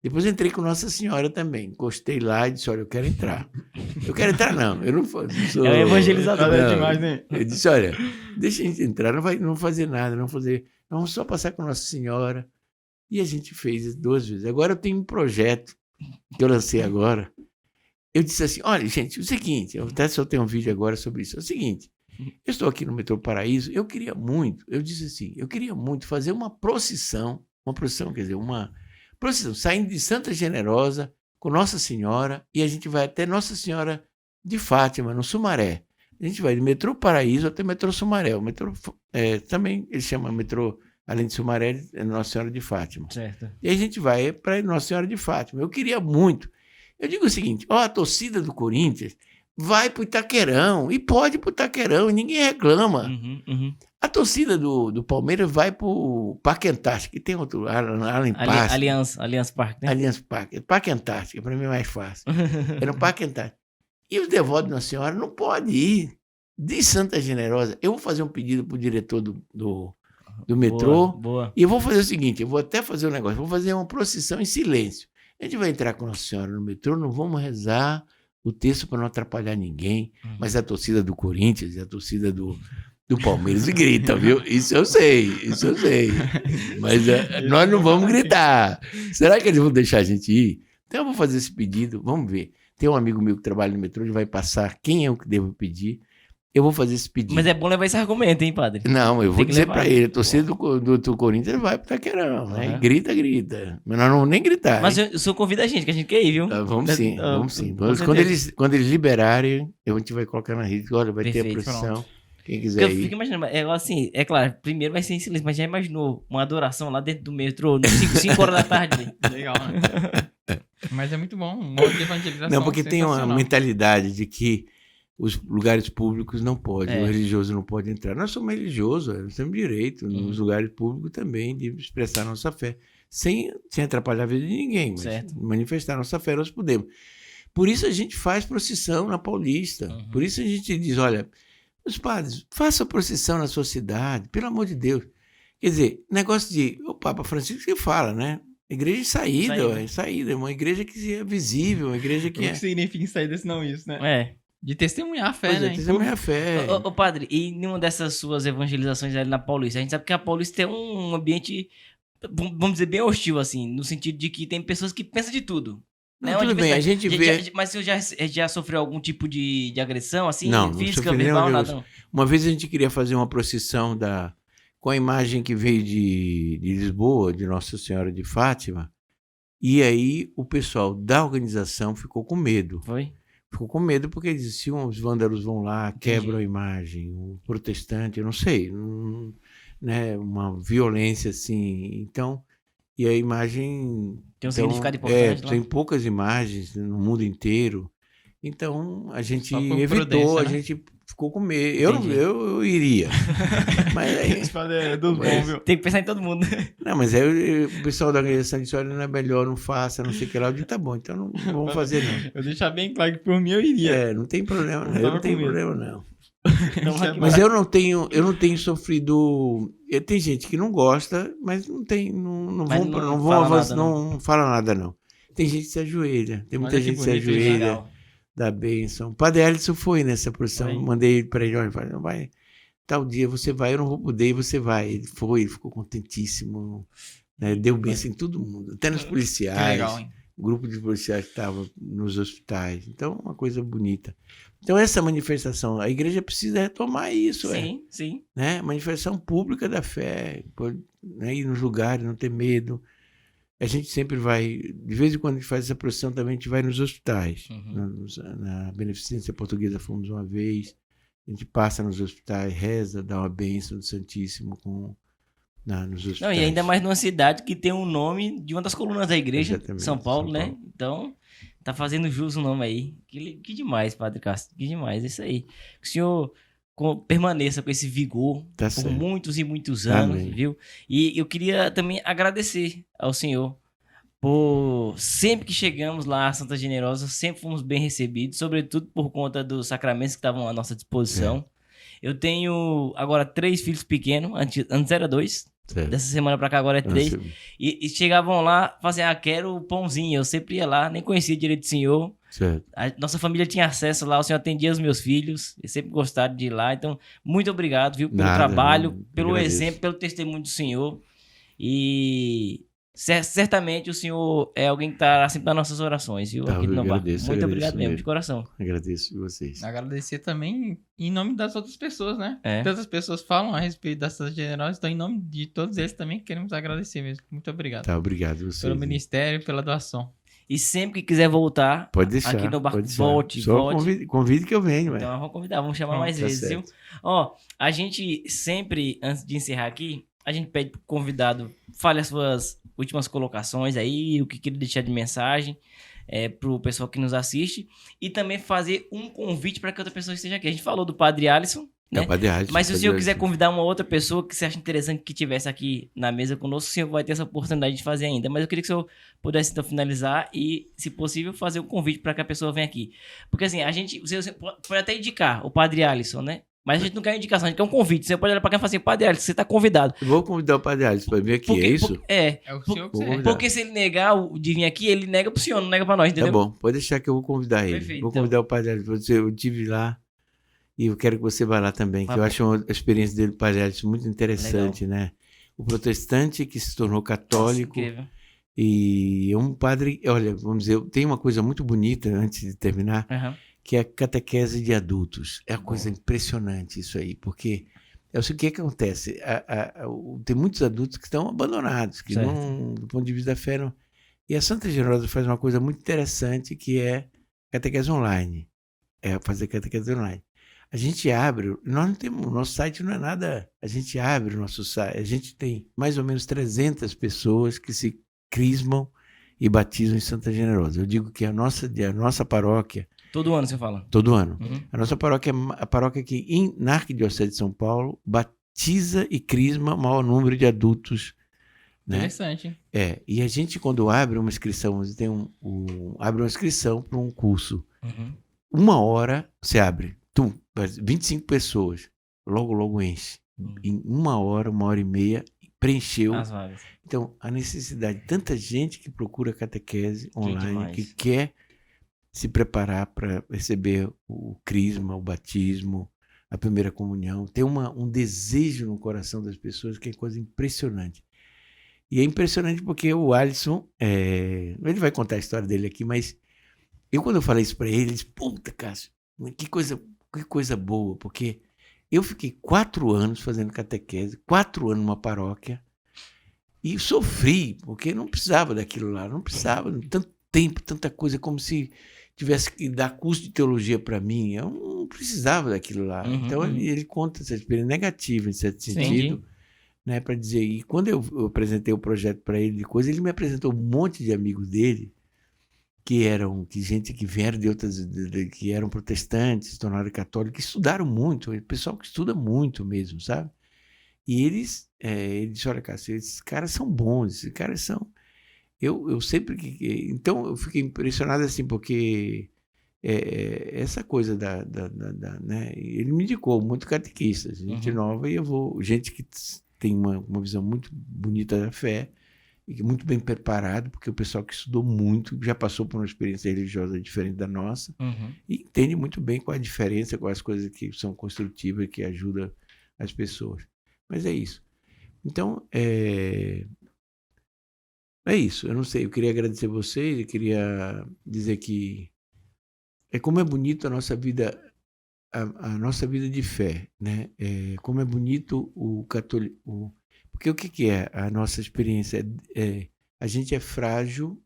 depois eu entrei com Nossa Senhora também. Encostei lá e disse, olha, eu quero entrar. Eu quero entrar não, eu não sou... É o evangelizador. Não, demais, né? eu disse, olha, deixa a gente entrar, não vou fazer nada, vamos só passar com Nossa Senhora. E a gente fez 2 vezes. Agora eu tenho um projeto que eu lancei agora. Eu disse assim, olha, gente, é o seguinte, eu até só tenho um vídeo agora sobre isso. É o seguinte, eu estou aqui no Metrô Paraíso, eu queria muito fazer uma procissão, quer dizer, uma procissão, saindo de Santa Generosa com Nossa Senhora, e a gente vai até Nossa Senhora de Fátima, no Sumaré. A gente vai do Metrô Paraíso até o Metrô Sumaré. O metrô, também ele chama metrô, além de Sumaré, é Nossa Senhora de Fátima. Certo. E aí a gente vai para Nossa Senhora de Fátima. Eu queria muito. Eu digo o seguinte, a torcida do Corinthians vai para o Itaquerão, e pode ir para o Itaquerão, e ninguém reclama. Uhum. A torcida do Palmeiras vai para o Parque Antártico, que tem outro, Allen Park. Aliança Parque, né? Aliança Parque. Parque Antártico, para mim é mais fácil. É no Parque Antártico. E os devotos de Nossa Senhora não podem ir de Santa Generosa. Eu vou fazer um pedido para o diretor do metrô. Boa. E eu vou fazer o seguinte, eu vou até fazer um negócio, vou fazer uma procissão em silêncio. A gente vai entrar com Nossa Senhora no metrô, não vamos rezar o texto para não atrapalhar ninguém, mas a torcida do Corinthians e a torcida do Palmeiras grita, viu? Isso eu sei. Mas nós não vamos gritar. Será que eles vão deixar a gente ir? Então eu vou fazer esse pedido, vamos ver. Tem um amigo meu que trabalha no metrô, ele vai passar quem é o que devo pedir. Eu vou fazer esse pedido. Mas é bom levar esse argumento, hein, padre? Não, eu vou Tem que dizer levar. para ele, a torcida do Corinthians vai pro Taquerão, né? Aham. Grita. Mas nós não vamos nem gritar. Mas hein? o senhor convida a gente, que a gente quer ir, viu? Vamos sim. Com Quando certeza. eles liberarem, a gente vai colocar na rede, olha, vai ter a Perfeito, procissão. Quem Porque quiser eu ir. fico imaginando, é assim, é claro, primeiro vai ser em silêncio, mas já imaginou uma adoração lá dentro do metrô, 5 horas da tarde, velho? Legal, né? Mas é muito bom, um modo de evangelização. Não, porque tem uma sensacional. mentalidade de que os lugares públicos não podem, É. o religioso não pode entrar. Nós somos religiosos, nós temos direito, nos lugares públicos também, de expressar nossa fé, sem atrapalhar a vida de ninguém, mas Certo. manifestar nossa fé nós podemos. Por isso a gente faz procissão na Paulista, por isso a gente diz, olha, os padres, façam procissão na sua cidade, pelo amor de Deus. Quer dizer, negócio de, o Papa Francisco que fala, né? Igreja de saída, é uma igreja que é visível, uma igreja O que que é... significa sair desse não isso, né? É. De testemunhar a fé, Pois né? é, testemunha a fé. Ô, padre, e nenhuma dessas suas evangelizações ali na Paulista, a gente sabe que a Paulista é um ambiente, vamos dizer, bem hostil, assim, no sentido de que tem pessoas que pensam de tudo. Não, Né? Uma tudo bem, a diversidade. gente vê... Mas você já sofreu algum tipo de agressão, assim, Não, não física, sofri verbal, nenhum nada? agressão. Não. Uma vez a gente queria fazer uma procissão com a imagem que veio de Lisboa, de Nossa Senhora de Fátima, e aí o pessoal da organização ficou com medo. Foi? Ficou com medo porque eles diziam, os vândalos vão lá, quebram a imagem, o protestante, eu não sei, né, uma violência assim. Então, e a imagem... Tem um então, significado importante lá. tem poucas imagens no mundo inteiro. Então, a gente Só por evitou, prudência, a né? gente ficou com medo. Entendi. Eu iria. Mas aí... Esse padre é dos Mas- bons, viu? Tem que pensar em todo mundo. Não, mas aí o pessoal da organização disse, olha, não é melhor, não faça, não sei o que lá. Eu digo, tá bom, então não vamos fazer não. Eu deixar bem claro que por mim eu iria. Não tem problema, Não não. Eu tava não tenho com medo. problema, não. Então, aqui, Mas eu não tenho sofrido... Tem gente que não gosta, mas não tem, não Mas vão, não não vão fala avançar, nada, não fala nada, não. Tem gente que se ajoelha, tem muita Olha que gente que se bonito, ajoelha, legal. dá bênção. O Padre Alisson foi nessa procissão, Foi. mandei para ele, olha, não vai, tal dia você vai, eu não vou poder, e você vai. Ele foi, ele ficou contentíssimo, né? Deu bênção em todo mundo, até nos Que policiais. legal, hein? O grupo de policiais que estava nos hospitais. Então, uma coisa bonita. Então, essa manifestação, a igreja precisa retomar isso, Sim. né? Manifestação pública da fé, né? Ir nos lugares, não ter medo. A gente sempre vai, de vez em quando a gente faz essa procissão, também a gente vai nos hospitais. Na Beneficência Portuguesa fomos uma vez, a gente passa nos hospitais, reza, dá uma bênção do Santíssimo nos hospitais. Não, e ainda mais numa cidade que tem um nome de uma das colunas da igreja, Exatamente, São Paulo, São né? Paulo. Então, tá fazendo jus o nome aí. Que demais, Padre Castro. Que demais, é isso aí. Que o senhor permaneça com esse vigor Tá por certo. muitos e muitos anos, Amém. viu? E eu queria também agradecer ao senhor Sempre que chegamos lá a Santa Generosa, sempre fomos bem recebidos, sobretudo por conta dos sacramentos que estavam à nossa disposição. Eu tenho agora 3 filhos pequenos, antes era 2. Certo. Dessa semana pra cá agora é 3. Nossa, E chegavam lá, falavam assim, quero o pãozinho. Eu sempre ia lá, nem conhecia direito o senhor. certo. A nossa família tinha acesso lá, o senhor atendia os meus filhos. Eu sempre gostaram de ir lá. Então, muito obrigado, viu, pelo Nada, trabalho, não, pelo agradeço. exemplo, pelo testemunho do senhor. E certamente o senhor é alguém que está sempre nas nossas orações, viu? Tá, Aqui no eu Barco. agradeço, Muito obrigado agradeço mesmo, mesmo. de coração. Agradeço vocês. Agradecer também em nome das outras pessoas, né? É. Tantas pessoas falam a respeito da Santa Generosa, então em nome de todos eles também queremos agradecer mesmo. Muito obrigado. Tá, obrigado vocês. Pelo ministério, pela doação. E sempre que quiser voltar, Pode deixar. aqui no Barco, pode deixar. volte. Só convide que eu venho, Então vamos convidar, vamos chamar Pronto, mais tá vezes, viu? certo. Ó, a gente sempre, antes de encerrar aqui, a gente pede pro convidado, fale as suas últimas colocações aí, o que ele deixar de mensagem pro pessoal que nos assiste, e também fazer um convite para que outra pessoa esteja aqui. A gente falou do Padre Alisson, né? Não, Padre Alisson, Mas se o Padre senhor quiser Alisson. convidar uma outra pessoa que você acha interessante que estivesse aqui na mesa conosco, o senhor vai ter essa oportunidade de fazer ainda. Mas eu queria que o senhor pudesse então finalizar e, se possível, fazer um convite para que a pessoa venha aqui. Porque assim, você pode até indicar o Padre Alisson, né? Mas a gente não quer indicação, a gente quer um convite. Você pode olhar para cá e falar assim, Padre Alisson, você está convidado. Eu vou convidar o Padre Alisson para vir aqui, é isso? É o senhor que Vou você convidar. Porque se ele negar de vir aqui, ele nega pro senhor, não nega pra nós, entendeu? Tá bom, pode deixar que eu vou convidar ele. Perfeito, Vou então. convidar o Padre Alisson. Eu estive lá e eu quero que você vá lá também, Tá que eu bom. acho a experiência dele, Padre Alisson, muito interessante, né? O protestante que se tornou Nossa, católico incrível. e é um padre, olha, vamos dizer, tem uma coisa muito bonita antes de terminar, Aham. que é a catequese de adultos. É uma coisa impressionante isso aí, porque o que acontece? Tem muitos adultos que estão abandonados, que Certo. não, do ponto de vista da fé, não. E a Santa Generosa faz uma coisa muito interessante, que é catequese online. É fazer catequese online. A gente abre, nós não temos, nosso site não é nada, a gente abre o nosso site, a gente tem mais ou menos 300 pessoas que se crismam e batizam em Santa Generosa. Eu digo que a nossa paróquia, Todo ano você fala. todo ano, Uhum. a nossa paróquia é a paróquia que, na Arquidiocese de São Paulo, batiza e crisma o maior número de adultos, né? Interessante, hein? E a gente, quando abre uma inscrição, tem abre uma inscrição para um curso. Uhum. 1 hora, você abre, 25 pessoas, logo enche. Em 1 hora, 1h30, preencheu. As vagas. Então, a necessidade, tanta gente que procura catequese online, demais. que quer se preparar para receber o crisma, o batismo, a primeira comunhão. Tem um desejo no coração das pessoas que é coisa impressionante. E é impressionante porque o Alisson, ele vai contar a história dele aqui, mas quando eu falei isso para ele disse, puta, Cássio, que coisa boa, porque eu fiquei 4 anos fazendo catequese, 4 anos numa paróquia, e sofri, porque não precisava daquilo lá, não precisava, tanto tempo, tanta coisa, como se tivesse que dar curso de teologia para mim, eu não precisava daquilo lá. Uhum, Então uhum. ele conta essa experiência negativa, em certo Entendi. sentido, né, para dizer. E quando eu apresentei o projeto para ele de coisa, ele me apresentou um monte de amigos dele gente que vieram de outras, que eram protestantes, se tornaram católicos, que estudaram muito, pessoal que estuda muito mesmo, sabe? E ele disse, olha, Cássio, esses caras são bons, esses caras são... Eu sempre... Então, eu fiquei impressionado, assim, porque essa coisa né? Ele me indicou muito catequista, gente nova, e gente que tem uma visão muito bonita da fé, e muito bem preparado, porque o pessoal que estudou muito, já passou por uma experiência religiosa diferente da nossa, Uhum. e entende muito bem qual a diferença, quais as coisas que são construtivas, que ajudam as pessoas. Mas é isso. Então, é isso. Eu não sei, eu queria agradecer a vocês, eu queria dizer que como é bonito a nossa vida, a nossa vida de fé, né? Como é bonito o católico. Porque o que é a nossa experiência? A gente é frágil,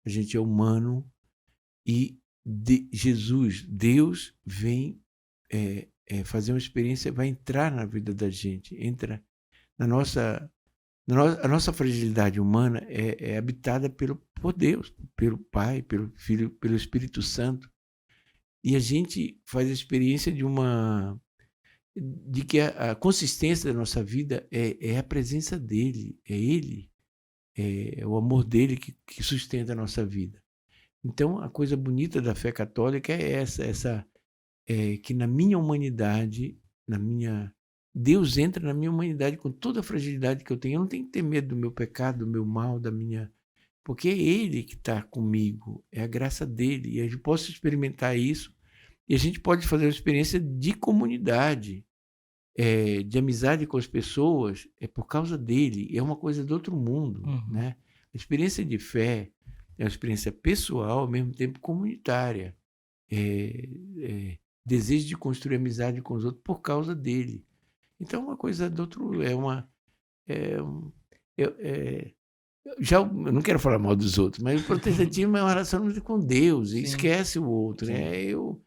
a gente é humano, e Jesus, Deus, vem fazer uma experiência, vai entrar na vida da gente, entra a nossa fragilidade humana é habitada por Deus, pelo Pai, pelo Filho, pelo Espírito Santo. E a gente faz a experiência de que a consistência da nossa vida é a presença dele, é ele. É o amor dele que sustenta a nossa vida. Então, a coisa bonita da fé católica é essa que na minha humanidade, Deus entra na minha humanidade com toda a fragilidade que eu tenho. Eu não tenho que ter medo do meu pecado, do meu mal, porque é Ele que está comigo, é a graça dele. E a gente pode experimentar isso, e a gente pode fazer uma experiência de comunidade, de amizade com as pessoas, é por causa dele. É uma coisa do outro mundo. Né? A experiência de fé é uma experiência pessoal, ao mesmo tempo comunitária. Desejo de construir amizade com os outros por causa dele. Então, uma coisa do outro... Eu não quero falar mal dos outros, mas o protestantismo é uma relação com Deus, e esquece o outro. Eu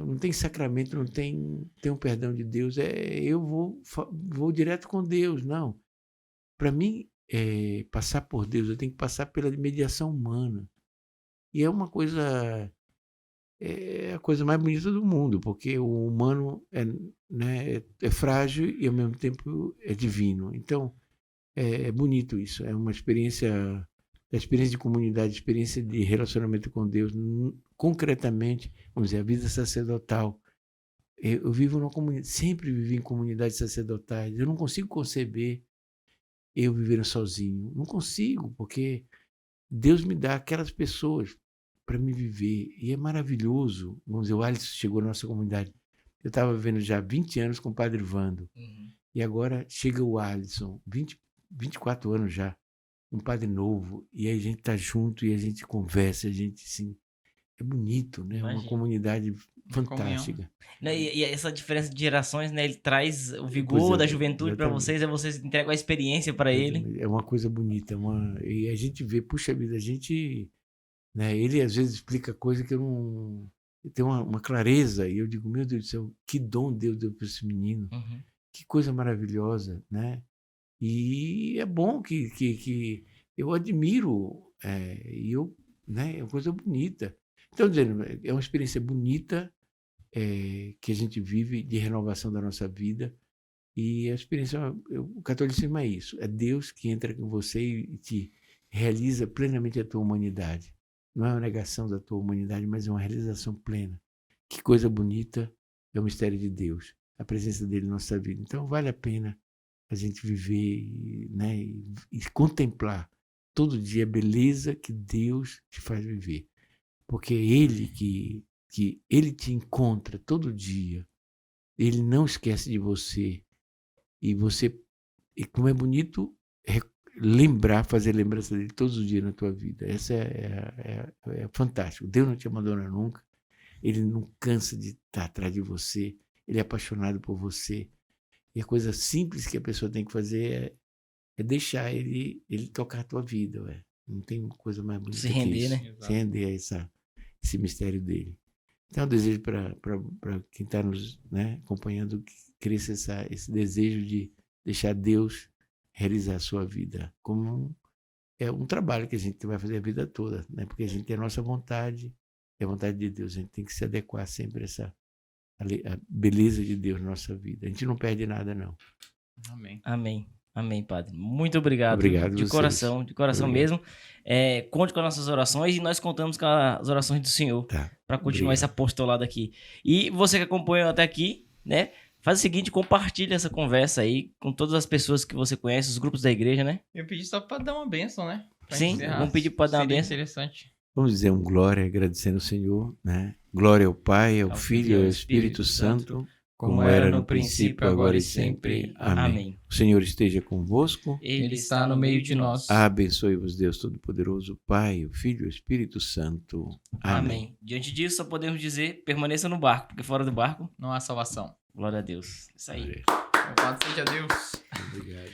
não tem sacramento, não tem um perdão de Deus, eu vou direto com Deus. Não. Para mim, passar por Deus, eu tenho que passar pela mediação humana. E é uma coisa... É a coisa mais bonita do mundo, porque o humano é frágil e, ao mesmo tempo, é divino. Então, é bonito isso. É uma experiência de comunidade, experiência de relacionamento com Deus, concretamente, vamos dizer, a vida sacerdotal. Eu vivo numa comunidade, sempre vivi em comunidades sacerdotais. Eu não consigo conceber eu viver sozinho. Não consigo, porque Deus me dá aquelas pessoas para me viver. E é maravilhoso. Vamos dizer, o Alisson chegou na nossa comunidade. Eu estava vivendo já 20 anos com o Padre Vando. E agora chega o Alisson, 24 anos já, um padre novo. E aí a gente está junto e a gente conversa, a gente, assim, é bonito, né? Imagina. Uma comunidade fantástica. E essa diferença de gerações, né? Ele traz o vigor da juventude para vocês, vocês entregam a experiência para ele. É uma coisa bonita. E a gente vê, puxa vida, a gente... Né, ele às vezes explica coisa que eu não... Tem uma clareza, e eu digo, meu Deus do céu, que dom Deus deu para esse menino. Que coisa maravilhosa, né? E é bom que eu admiro, e né, é uma coisa bonita. Então, dizendo, é uma experiência bonita que a gente vive de renovação da nossa vida. E a experiência, o catolicismo é isso, é Deus que entra com você e te realiza plenamente a tua humanidade. Não é uma negação da tua humanidade, mas é uma realização plena. Que coisa bonita é o mistério de Deus, a presença dele na nossa vida. Então, vale a pena a gente viver, né, e contemplar todo dia a beleza que Deus te faz viver. Porque é Ele que Ele te encontra todo dia. Ele não esquece de você. E como é bonito fazer lembrança dele todos os dias na tua vida. Essa é fantástico. Deus não te abandona nunca. Ele não cansa de estar atrás de você. Ele é apaixonado por você. E a coisa simples que a pessoa tem que fazer é deixar ele tocar a tua vida. Ué. Não tem coisa mais bonita Se render, que isso. né? Se render a esse mistério dele. Então, eu desejo para quem está nos, né, acompanhando que cresça esse desejo de deixar Deus realizar a sua vida. Como é um trabalho que a gente vai fazer a vida toda, né? Porque a gente tem a nossa vontade e a vontade de Deus. A gente tem que se adequar sempre a a beleza de Deus na nossa vida. A gente não perde nada, não. Amém. Amém. Amém, Padre. Muito obrigado. Obrigado de vocês. coração Obrigado. mesmo. Conte com as nossas orações e nós contamos com as orações do Senhor Tá. para continuar Obrigado. esse apostolado aqui. E você que acompanhou até aqui, né? Faz o seguinte, compartilha essa conversa aí com todas as pessoas que você conhece, os grupos da igreja, né? Eu pedi só pra dar uma bênção, né? Pra Sim, encerrar. vamos pedir pra dar uma Seria bênção. interessante. Vamos dizer um glória, agradecendo ao Senhor, né? Glória ao Pai, ao Filho e ao Espírito Santo, como era no princípio, agora e sempre. Amém. O Senhor esteja convosco. Ele está no meio de nós. Abençoe-vos, Deus Todo-Poderoso, Pai, o Filho e o Espírito Santo. Amém. Diante disso, só podemos dizer, permaneça no barco, porque fora do barco, Não há salvação. glória a Deus. Isso aí. Amém. Louvado seja Deus. Obrigado.